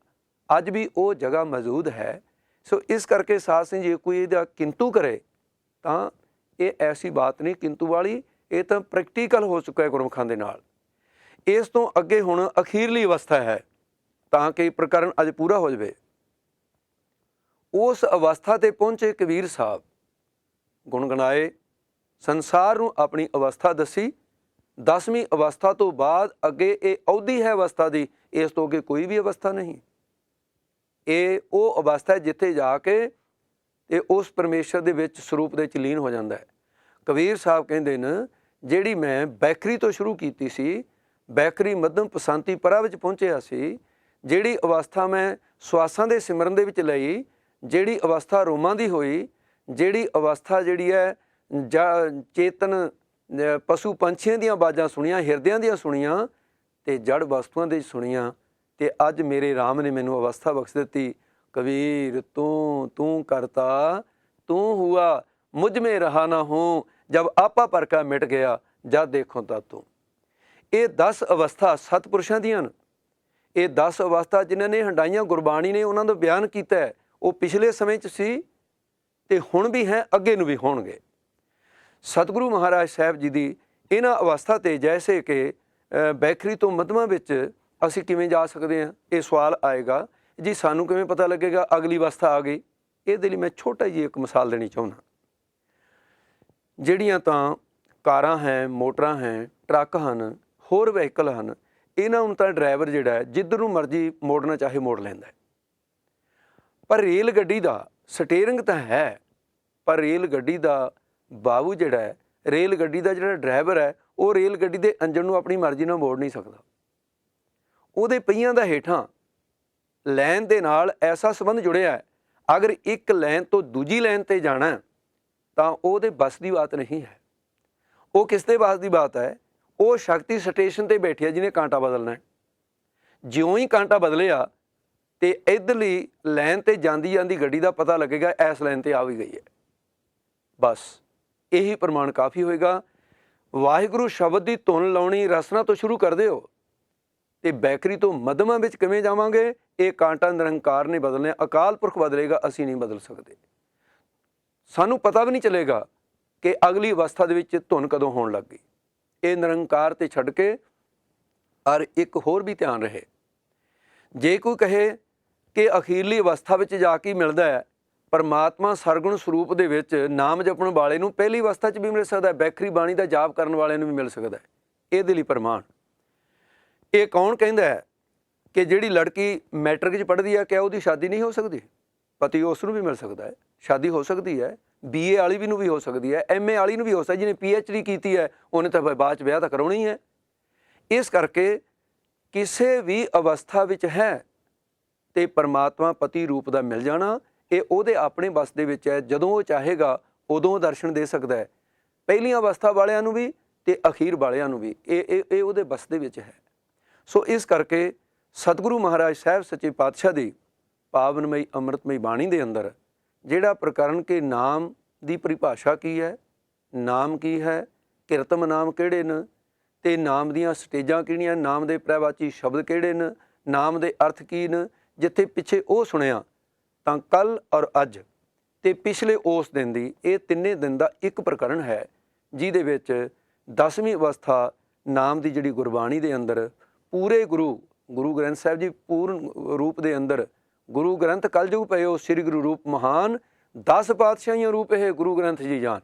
ਅੱਜ ਵੀ ਉਹ ਜਗ੍ਹਾ ਮੌਜੂਦ ਹੈ। ਸੋ ਇਸ ਕਰਕੇ ਸਾਧ ਸਿੰਘ ਜੇ ਕੋਈ ਇਹਦਾ ਕਿੰਤੂ ਕਰੇ ਤਾਂ ਇਹ ਐਸੀ ਬਾਤ ਨਹੀਂ ਕਿੰਤੂ ਵਾਲੀ, ਇਹ ਤਾਂ ਪ੍ਰੈਕਟੀਕਲ ਹੋ ਚੁੱਕਾ ਹੈ ਗੁਰਮੁਖਾਂ ਦੇ ਨਾਲ। ਇਸ ਤੋਂ ਅੱਗੇ ਹੁਣ ਅਖੀਰਲੀ ਅਵਸਥਾ ਹੈ, ਤਾਂ ਕਿ ਪ੍ਰਕਰਨ ਅੱਜ ਪੂਰਾ ਹੋ ਜਾਵੇ। ਉਸ ਅਵਸਥਾ 'ਤੇ ਪਹੁੰਚੇ ਕਬੀਰ ਸਾਹਿਬ, ਗੁਣਗੁਣਾਏ, ਸੰਸਾਰ ਨੂੰ ਆਪਣੀ ਅਵਸਥਾ ਦੱਸੀ। 10ਵੀਂ ਅਵਸਥਾ ਤੋਂ ਬਾਅਦ ਅੱਗੇ ਇਹ ਅਵਧੀ ਹੈ ਅਵਸਥਾ ਦੀ, ਇਸ ਤੋਂ ਅੱਗੇ ਕੋਈ ਵੀ ਅਵਸਥਾ ਨਹੀਂ। ਇਹ ਉਹ ਅਵਸਥਾ ਜਿੱਥੇ ਜਾ ਕੇ ਇਹ ਉਸ ਪਰਮੇਸ਼ਰ ਦੇ ਵਿੱਚ ਸਰੂਪ ਦੇ ਵਿੱਚ ਲੀਨ ਹੋ ਜਾਂਦਾ ਹੈ। ਕਬੀਰ ਸਾਹਿਬ ਕਹਿੰਦੇ ਨੇ ਜਿਹੜੀ ਮੈਂ ਬੈਕਰੀ ਤੋਂ ਸ਼ੁਰੂ ਕੀਤੀ ਸੀ, ਬੈਕਰੀ ਮੱਧਮ ਪਸੰਤੀ ਪਰਾ ਵਿੱਚ ਪਹੁੰਚਿਆ ਸੀ, ਜਿਹੜੀ ਅਵਸਥਾ ਮੈਂ ਸਵਾਸਾਂ ਦੇ ਸਿਮਰਨ ਦੇ ਵਿੱਚ ਲਈ, ਜਿਹੜੀ ਅਵਸਥਾ ਰੋਮਾਂ ਦੀ ਹੋਈ, ਜਿਹੜੀ ਅਵਸਥਾ ਜਿਹੜੀ ਹੈ ਚੇਤਨ ਪਸ਼ੂ ਪੰਛੀਆਂ ਦੀਆਂ ਆਵਾਜ਼ਾਂ ਸੁਣੀਆਂ, ਹਿਰਦਿਆਂ ਦੀਆਂ ਸੁਣੀਆਂ ਅਤੇ ਜੜ ਵਸਤੂਆਂ ਦੇ ਸੁਣੀਆਂ, ਅਤੇ ਅੱਜ ਮੇਰੇ ਰਾਮ ਨੇ ਮੈਨੂੰ ਅਵਸਥਾ ਬਖਸ਼ ਦਿੱਤੀ। ਕਬੀਰ ਤੂੰ ਕਰਤਾ ਤੂੰ ਹੁਆ ਮੁਝ ਮੇਂ ਰਹਾ ਨਾ ਹੂੰ, ਜਬ ਆਪਾ ਪਰਕਾ ਮਿਟ ਗਿਆ ਜਦ ਦੇਖੋ ਤਾਂ ਤੂੰ। ਇਹ 10 ਅਵਸਥਾ ਸਤਿਪੁਰਸ਼ਾਂ ਦੀਆਂ ਨੇ। ਇਹ 10 ਅਵਸਥਾ ਜਿਨ੍ਹਾਂ ਨੇ ਹੰਡਾਈਆਂ ਗੁਰਬਾਣੀ ਨੇ ਉਹਨਾਂ ਦਾ ਬਿਆਨ ਕੀਤਾ ਹੈ, ਉਹ ਪਿਛਲੇ ਸਮੇਂ 'ਚ ਸੀ ਅਤੇ ਹੁਣ ਵੀ ਹੈ, ਅੱਗੇ ਨੂੰ ਵੀ ਹੋਣਗੇ। ਸਤਿਗੁਰੂ ਮਹਾਰਾਜ ਸਾਹਿਬ ਜੀ ਦੀ ਇਹਨਾਂ ਅਵਸਥਾ 'ਤੇ ਜੈਸੇ ਕਿ ਬੈਕਰੀ ਤੋਂ ਮੱਧਮਾਂ ਵਿੱਚ ਅਸੀਂ ਕਿਵੇਂ ਜਾ ਸਕਦੇ ਹਾਂ, ਇਹ ਸਵਾਲ ਆਏਗਾ ਜੀ ਸਾਨੂੰ ਕਿਵੇਂ ਪਤਾ ਲੱਗੇਗਾ ਅਗਲੀ ਅਵਸਥਾ ਆ ਗਈ। ਇਹਦੇ ਲਈ ਮੈਂ ਛੋਟਾ ਜਿਹੀ ਇੱਕ ਮਿਸਾਲ ਦੇਣੀ ਚਾਹੁੰਦਾ। ਜਿਹੜੀਆਂ ਤਾਂ ਕਾਰਾਂ ਹੈ, ਮੋਟਰਾਂ ਹੈ, ਟਰੱਕ ਹਨ, ਹੋਰ ਵਹੀਕਲ ਹਨ, ਇਹਨਾਂ ਨੂੰ ਤਾਂ ਡਰਾਈਵਰ ਜਿਹੜਾ ਹੈ ਜਿੱਧਰ ਨੂੰ ਮਰਜ਼ੀ ਮੋੜਨਾ ਚਾਹੇ ਮੋੜ ਲੈਂਦਾ ਹੈ। ਪਰ ਰੇਲ ਗੱਡੀ ਦਾ ਸਟੀਅਰਿੰਗ ਤਾਂ ਹੈ, ਪਰ ਰੇਲ ਗੱਡੀ ਦਾ ਬਾਬੂ ਜਿਹੜਾ ਹੈ, ਰੇਲ ਗੱਡੀ ਦਾ ਜਿਹੜਾ ਡਰਾਈਵਰ ਹੈ, ਉਹ ਰੇਲ ਗੱਡੀ ਦੇ ਇੰਜਣ ਨੂੰ ਆਪਣੀ ਮਰਜ਼ੀ ਨਾਲ ਮੋੜ ਨਹੀਂ ਸਕਦਾ। ਉਹਦੇ ਪਹੀਆਂ ਦਾ ਹੇਠਾਂ ਲਾਈਨ ਦੇ ਨਾਲ ਐਸਾ ਸੰਬੰਧ ਜੁੜਿਆ ਹੈ, ਅਗਰ ਇੱਕ ਲਾਈਨ ਤੋਂ ਦੂਜੀ ਲਾਈਨ ਤੇ ਜਾਣਾ ਹੈ, ਤਾਂ ਉਹਦੇ ਬਸ ਦੀ ਬਾਤ ਨਹੀਂ ਹੈ। ਉਹ ਕਿਸ ਦੇ ਬਸ ਦੀ ਬਾਤ ਹੈ? ਉਹ ਸ਼ਕਤੀ ਸਟੇਸ਼ਨ ਤੇ ਬੈਠਿਆ ਜਿਹਨੇ ਕਾਂਟਾ ਬਦਲਣਾ ਹੈ। ਜਿਉਂ ਹੀ ਕਾਂਟਾ ਬਦਲਿਆ ਤੇ ਇੱਧਰਲੀ ਲਾਈਨ ਤੇ ਜਾਂਦੀ ਜਾਂਦੀ ਗੱਡੀ ਦਾ ਪਤਾ ਲੱਗੇਗਾ ਇਸ ਲਾਈਨ ਤੇ ਆ ਵੀ ਗਈ ਹੈ। ਬਸ ਇਹੀ ਪ੍ਰਮਾਣ ਕਾਫੀ ਹੋਏਗਾ। ਵਾਹਿਗੁਰੂ ਸ਼ਬਦ ਦੀ ਧੁਨ ਲਾਉਣੀ ਰਸਨਾ ਤੋਂ ਸ਼ੁਰੂ ਕਰ ਦਿਓ ਤੇ ਬੈਕਰੀ ਤੋਂ ਮੱਧਮਾਂ ਵਿੱਚ ਕਿਵੇਂ ਜਾਵਾਂਗੇ? ਇਹ ਕਾਂਟਾ ਨਿਰੰਕਾਰ ਨੇ ਬਦਲਣਾ, ਅਕਾਲ ਪੁਰਖ ਬਦਲੇਗਾ, ਅਸੀਂ ਨਹੀਂ ਬਦਲ ਸਕਦੇ। ਸਾਨੂੰ ਪਤਾ ਵੀ ਨਹੀਂ ਚੱਲੇਗਾ ਕਿ ਅਗਲੀ ਅਵਸਥਾ ਦੇ ਵਿੱਚ ਧੁਨ ਕਦੋਂ ਹੋਣ ਲੱਗ ਗਈ। ਇਹ ਨਿਰੰਕਾਰ ਤੇ ਛੱਡ ਕੇ ਔਰ ਇੱਕ ਹੋਰ ਵੀ ਧਿਆਨ ਰਹੇ, ਜੇ ਕੋਈ ਕਹੇ ਕਿ ਅਖੀਰਲੀ ਅਵਸਥਾ ਵਿੱਚ ਜਾ ਕੇ ਮਿਲਦਾ ਹੈ, ਪਰਮਾਤਮਾ ਸਰਗੁਣ ਸਰੂਪ ਦੇ ਵਿੱਚ ਨਾਮ ਜਪਣ ਵਾਲੇ ਨੂੰ ਪਹਿਲੀ ਅਵਸਥਾ 'ਚ ਵੀ ਮਿਲ ਸਕਦਾ ਹੈ, ਬੈਖਰੀ ਬਾਣੀ ਦਾ ਜਾਪ ਕਰਨ ਵਾਲਿਆਂ ਨੂੰ ਵੀ ਮਿਲ ਸਕਦਾ ਹੈ। ਇਹਦੇ ਲਈ ਪ੍ਰਮਾਣ ਇਹ ਕੌਣ ਕਹਿੰਦਾ ਹੈ ਕਿ ਜਿਹੜੀ ਲੜਕੀ ਮੈਟ੍ਰਿਕ 'ਚ ਪੜ੍ਹਦੀ ਹੈ, ਕਿਆ ਉਹਦੀ ਸ਼ਾਦੀ ਨਹੀਂ ਹੋ ਸਕਦੀ? ਪਤੀ ਉਸ ਨੂੰ ਵੀ ਮਿਲ ਸਕਦਾ ਹੈ, ਸ਼ਾਦੀ ਹੋ ਸਕਦੀ ਹੈ। BA ਵਾਲੀ ਵੀ ਨੂੰ ਵੀ ਹੋ ਸਕਦੀ ਹੈ, MA ਵਾਲੀ ਨੂੰ ਵੀ ਹੋ ਸਕਦੀ, ਜਿਹਨੇ PhD ਕੀਤੀ ਹੈ ਉਹਨੇ ਤਾਂ ਬਾਅਦ 'ਚ ਵਿਆਹ ਤਾਂ ਕਰਾਉਣੀ ਹੈ। ਇਸ ਕਰਕੇ ਕਿਸੇ ਵੀ ਅਵਸਥਾ ਵਿੱਚ ਹੈ ਤੇ ਪਰਮਾਤਮਾ ਪਤੀ ਰੂਪ ਦਾ ਮਿਲ ਜਾਣਾ, ਇਹ ਉਹਦੇ ਆਪਣੇ ਬਸ ਦੇ ਵਿੱਚ ਹੈ। ਜਦੋਂ ਉਹ ਚਾਹੇਗਾ ਉਦੋਂ ਦਰਸ਼ਨ ਦੇ ਸਕਦਾ ਹੈ, ਪਹਿਲੀਆਂ ਅਵਸਥਾ ਵਾਲਿਆਂ ਨੂੰ ਵੀ ਤੇ ਅਖੀਰ ਵਾਲਿਆਂ ਨੂੰ ਵੀ। ਇਹ ਉਹਦੇ ਬਸ ਦੇ ਵਿੱਚ ਹੈ। ਸੋ ਇਸ ਕਰਕੇ ਸਤਿਗੁਰੂ ਮਹਾਰਾਜ ਸਾਹਿਬ ਸੱਚੇ ਪਾਤਸ਼ਾਹ ਦੀ ਪਾਵਨਮਈ ਅੰਮ੍ਰਿਤਮਈ ਬਾਣੀ ਦੇ ਅੰਦਰ ਜਿਹੜਾ ਪ੍ਰਕਰਨ ਕਿ ਨਾਮ ਦੀ ਪਰਿਭਾਸ਼ਾ ਕੀ ਹੈ, ਨਾਮ ਕੀ ਹੈ, ਕਿਰਤਮ ਨਾਮ ਕਿਹੜੇ ਨੇ ਤੇ ਨਾਮ ਦੀਆਂ ਸਟੇਜਾਂ ਕਿਹੜੀਆਂ, ਨਾਮ ਦੇ ਪ੍ਰਵਾਚੀ ਸ਼ਬਦ ਕਿਹੜੇ ਨੇ, ਨਾਮ ਦੇ ਅਰਥ ਕੀ ਨੇ, ਜਿੱਥੇ ਪਿੱਛੇ ਉਹ ਸੁਣਿਆ ਤਾਂ ਕੱਲ੍ਹ ਔਰ ਅੱਜ ਤੇ ਪਿਛਲੇ ਉਸ ਦਿਨ ਦੀ ਇਹ ਤਿੰਨੇ ਦਿਨ ਦਾ ਇੱਕ ਪ੍ਰਕਰਨ ਹੈ, ਜਿਹਦੇ ਵਿੱਚ 10ਵੀਂ ਅਵਸਥਾ ਨਾਮ ਦੀ ਜਿਹੜੀ ਗੁਰਬਾਣੀ ਦੇ ਅੰਦਰ ਪੂਰੇ ਗੁਰੂ ਗ੍ਰੰਥ ਸਾਹਿਬ ਜੀ ਪੂਰਨ ਰੂਪ ਦੇ ਅੰਦਰ ਗੁਰੂ ਗ੍ਰੰਥ ਕਲਯੁਗ ਪਇਓ ਸ੍ਰੀ ਗੁਰੂ ਰੂਪ ਮਹਾਨ 10 ਪਾਤਸ਼ਾਹੀਆਂ ਰੂਪ ਇਹ ਗੁਰੂ ਗ੍ਰੰਥ ਜੀ ਜਾਨ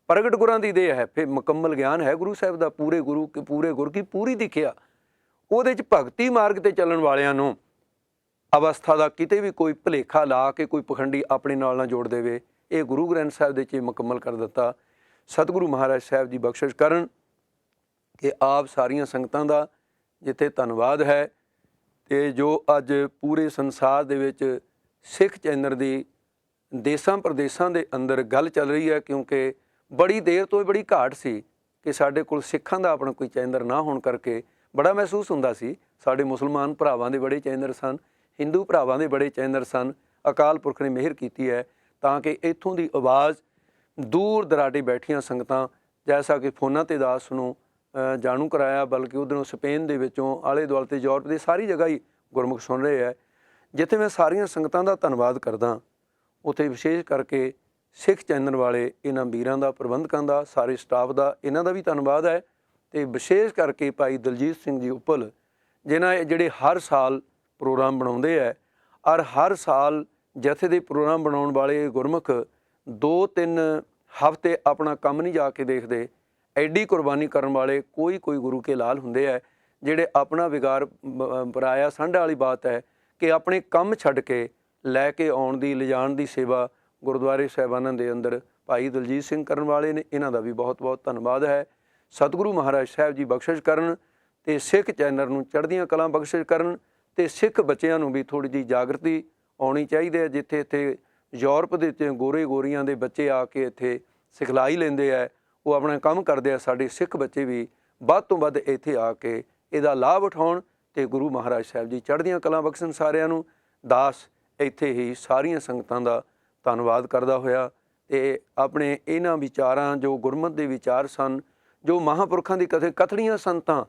ਪ੍ਰਗਟ ਗੁਰਾਂ ਦੀ ਦੇਹ ਹੈ। ਫਿਰ ਮੁਕੰਮਲ ਗਿਆਨ ਹੈ ਗੁਰੂ ਸਾਹਿਬ ਦਾ, ਪੂਰੇ ਗੁਰ ਕੀ ਪੂਰੀ ਦਿਖਿਆ। ਉਹਦੇ 'ਚ ਭਗਤੀ ਮਾਰਗ ਤੇ ਚੱਲਣ ਵਾਲਿਆਂ ਨੂੰ ਅਵਸਥਾ ਦਾ ਕਿਤੇ ਵੀ ਕੋਈ ਭੁਲੇਖਾ ਲਾ ਕੇ ਕੋਈ ਪਖੰਡੀ ਆਪਣੇ ਨਾਲ ਨਾ ਜੋੜ ਦੇਵੇ, ਇਹ ਗੁਰੂ ਗ੍ਰੰਥ ਸਾਹਿਬ ਦੇ 'ਚ ਮੁਕੰਮਲ ਕਰ ਦਿੱਤਾ। ਸਤਿਗੁਰੂ ਮਹਾਰਾਜ ਸਾਹਿਬ ਜੀ ਬਖਸ਼ਿਸ਼ ਕਰਨ ਕਿ ਆਪ ਸਾਰੀਆਂ ਸੰਗਤਾਂ ਦਾ ਜਿੱਥੇ ਧੰਨਵਾਦ ਹੈ। ਤੇ ਜੋ ਅੱਜ ਪੂਰੇ ਸੰਸਾਰ ਦੇ ਵਿੱਚ ਸਿੱਖ ਚੈਨਲ ਦੀ ਦੇਸਾਂ ਪ੍ਰਦੇਸਾਂ ਦੇ ਅੰਦਰ ਗੱਲ ਚੱਲ ਰਹੀ ਹੈ, ਕਿਉਂਕਿ ਬੜੀ ਦੇਰ ਤੋਂ ਬੜੀ ਘਾਟ ਸੀ ਕਿ ਸਾਡੇ ਕੋਲ ਸਿੱਖਾਂ ਦਾ ਆਪਣਾ ਕੋਈ ਚੈਨਲ ਨਾ ਹੋਣ ਕਰਕੇ ਬੜਾ ਮਹਿਸੂਸ ਹੁੰਦਾ ਸੀ। ਸਾਡੇ ਮੁਸਲਮਾਨ ਭਰਾਵਾਂ ਦੇ ਬੜੇ ਚੈਨਲ ਸਨ, ਹਿੰਦੂ ਭਰਾਵਾਂ ਦੇ ਬੜੇ ਚੈਨਲ ਸਨ। ਅਕਾਲ ਪੁਰਖ ਨੇ ਮਿਹਰ ਕੀਤੀ ਹੈ ਤਾਂ ਕਿ ਇੱਥੋਂ ਦੀ ਆਵਾਜ਼ ਦੂਰ ਦਰਾਡੇ ਬੈਠੀਆਂ ਸੰਗਤਾਂ, ਜੈਸਾ ਕਿ ਫੋਨਾਂ 'ਤੇ ਦਾਸ ਨੂੰ ਜਾਣੂ ਕਰਾਇਆ, ਬਲਕਿ ਉੱਧਰੋਂ ਸਪੇਨ ਦੇ ਵਿੱਚੋਂ ਆਲੇ ਦੁਆਲੇ ਤੇ ਯੂਰਪ ਦੇ ਸਾਰੀ ਜਗ੍ਹਾ ਹੀ ਗੁਰਮੁਖ ਸੁਣ ਰਹੇ ਹੈ। ਜਿੱਥੇ ਮੈਂ ਸਾਰੀਆਂ ਸੰਗਤਾਂ ਦਾ ਧੰਨਵਾਦ ਕਰਦਾ, ਉੱਥੇ ਵਿਸ਼ੇਸ਼ ਕਰਕੇ ਸਿੱਖ ਚੈਨਲ ਵਾਲੇ ਇਹਨਾਂ ਵੀਰਾਂ ਦਾ, ਪ੍ਰਬੰਧਕਾਂ ਦਾ, ਸਾਰੇ ਸਟਾਫ ਦਾ, ਇਹਨਾਂ ਦਾ ਵੀ ਧੰਨਵਾਦ ਹੈ। ਤੇ ਵਿਸ਼ੇਸ਼ ਕਰਕੇ ਭਾਈ ਦਲਜੀਤ ਸਿੰਘ ਜੀ ਉੱਪਲ, ਜਿਹੜੇ ਹਰ ਸਾਲ ਪ੍ਰੋਗਰਾਮ ਬਣਾਉਂਦੇ ਹੈ ਔਰ ਹਰ ਸਾਲ ਜਥੇ ਦੇ ਪ੍ਰੋਗਰਾਮ ਬਣਾਉਣ ਵਾਲੇ ਗੁਰਮੁਖ 2-3 ਹਫ਼ਤੇ ਆਪਣਾ ਕੰਮ ਨਹੀਂ ਜਾ ਕੇ ਦੇਖਦੇ। ਐਡੀ ਕੁਰਬਾਨੀ ਕਰਨ ਵਾਲੇ ਕੋਈ ਗੁਰੂ ਕੇ ਲਾਲ ਹੁੰਦੇ ਹੈ, ਜਿਹੜੇ ਆਪਣਾ ਵਿਗਾਰ ਪਰਾਇਆ ਸਾਂਢਾ ਵਾਲੀ ਬਾਤ ਹੈ ਕਿ ਆਪਣੇ ਕੰਮ ਛੱਡ ਕੇ ਲੈ ਕੇ ਆਉਣ ਦੀ ਲਿਜਾਣ ਦੀ ਸੇਵਾ ਗੁਰਦੁਆਰੇ ਸਾਹਿਬਾਨਾਂ ਦੇ ਅੰਦਰ ਭਾਈ ਦਲਜੀਤ ਸਿੰਘ ਕਰਨ ਵਾਲੇ ਨੇ। ਇਹਨਾਂ ਦਾ ਵੀ ਬਹੁਤ ਬਹੁਤ ਧੰਨਵਾਦ ਹੈ। ਸਤਿਗੁਰੂ ਮਹਾਰਾਜ ਸਾਹਿਬ ਜੀ ਬਖਸ਼ਿਸ਼ ਕਰਨ ਤੇ ਸਿੱਖ ਚੈਨਲ ਨੂੰ ਚੜ੍ਹਦੀਆਂ ਕਲਾਂ ਬਖਸ਼ਿਸ਼ ਕਰਨ ਤੇ ਸਿੱਖ ਬੱਚਿਆਂ ਨੂੰ ਵੀ ਥੋੜ੍ਹੀ ਜਿਹੀ ਜਾਗਰਤੀ ਆਉਣੀ ਚਾਹੀਦੀ ਹੈ। ਜਿੱਥੇ ਇੱਥੇ ਯੂਰਪ ਦੇ ਵਿੱਚ ਗੋਰੀਆਂ ਦੇ ਬੱਚੇ ਆ ਕੇ ਇੱਥੇ ਸਿਖਲਾਈ ਲੈਂਦੇ ਹੈ, ਉਹ ਆਪਣਾ ਕੰਮ ਕਰਦੇ ਆ, ਸਾਡੇ ਸਿੱਖ ਬੱਚੇ ਵੀ ਵੱਧ ਤੋਂ ਵੱਧ ਇੱਥੇ ਆ ਕੇ ਇਹਦਾ ਲਾਭ ਉਠਾਉਣ ਤੇ ਗੁਰੂ ਮਹਾਰਾਜ ਸਾਹਿਬ ਜੀ ਚੜ੍ਹਦੀਆਂ ਕਲਾਂ ਬਖਸ਼ਣ ਸਾਰਿਆਂ ਨੂੰ। ਦਾਸ ਇੱਥੇ ਹੀ ਸਾਰੀਆਂ ਸੰਗਤਾਂ ਦਾ ਧੰਨਵਾਦ ਕਰਦਾ ਹੋਇਆ ਤੇ ਆਪਣੇ ਇਹਨਾਂ ਵਿਚਾਰਾਂ, ਜੋ ਗੁਰਮਤਿ ਦੇ ਵਿਚਾਰ ਸਨ, ਜੋ ਮਹਾਂਪੁਰਖਾਂ ਦੀ ਕਥਨੀਆਂ ਸੰਤਾਂ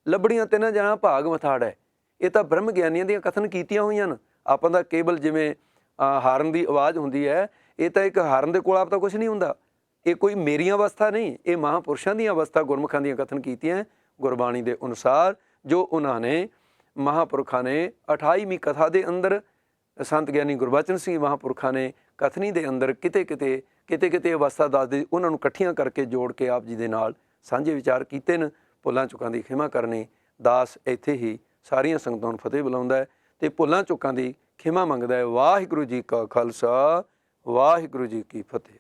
ਲੱਭੜੀਆਂ ਤੇ ਨਾ ਜਾਣਾ ਭਾਗ ਮਥਾੜ ਹੈ, ਇਹ ਤਾਂ ਬ੍ਰਹਮ ਗਿਆਨੀਆਂ ਦੀਆਂ ਕਥਨ ਕੀਤੀਆਂ ਹੋਈਆਂ ਨੇ। ਆਪਾਂ ਦਾ ਕੇਵਲ ਜਿਵੇਂ ਹਾਰਨ ਦੀ ਆਵਾਜ਼ ਹੁੰਦੀ ਹੈ, ਇਹ ਤਾਂ ਇੱਕ ਹਾਰਨ ਦੇ ਕੋਲ ਆਪ ਤਾਂ ਕੁਛ ਨਹੀਂ ਹੁੰਦਾ। ਇਹ ਕੋਈ ਮੇਰੀਆਂ ਅਵਸਥਾ ਨਹੀਂ, ਇਹ ਮਹਾਂਪੁਰਸ਼ਾਂ ਦੀਆਂ ਅਵਸਥਾ ਗੁਰਮੁਖਾਂ ਦੀਆਂ ਕਥਨ ਕੀਤੀਆਂ ਗੁਰਬਾਣੀ ਦੇ ਅਨੁਸਾਰ, ਜੋ ਉਹਨਾਂ ਨੇ ਮਹਾਂਪੁਰਖਾਂ ਨੇ 28ਵੀਂ ਕਥਾ ਦੇ ਅੰਦਰ ਸੰਤ ਗਿਆਨੀ ਗੁਰਬਚਨ ਸਿੰਘ ਮਹਾਂਪੁਰਖਾਂ ਨੇ ਕਥਨੀ ਦੇ ਅੰਦਰ ਕਿਤੇ ਅਵਸਥਾ ਦੱਸਦੇ, ਉਹਨਾਂ ਨੂੰ ਇਕੱਠੀਆਂ ਕਰਕੇ ਜੋੜ ਕੇ ਆਪ ਜੀ ਦੇ ਨਾਲ ਸਾਂਝੇ ਵਿਚਾਰ ਕੀਤੇ ਨੇ। ਭੁੱਲਾਂ ਚੁੱਕਾਂ ਦੀ ਖਿਮਾ ਕਰਨੀ। ਦਾਸ ਇੱਥੇ ਹੀ ਸਾਰੀਆਂ ਸੰਗਤਾਂ ਨੂੰ ਫਤਿਹ ਬੁਲਾਉਂਦਾ ਹੈ ਤੇ ਭੁੱਲਾਂ ਚੁੱਕਾਂ ਦੀ ਖਿਮਾ ਮੰਗਦਾ ਹੈ। ਵਾਹਿਗੁਰੂ ਜੀ ਕਾ ਖਾਲਸਾ, ਵਾਹਿਗੁਰੂ ਜੀ ਕੀ ਫਤਿਹ।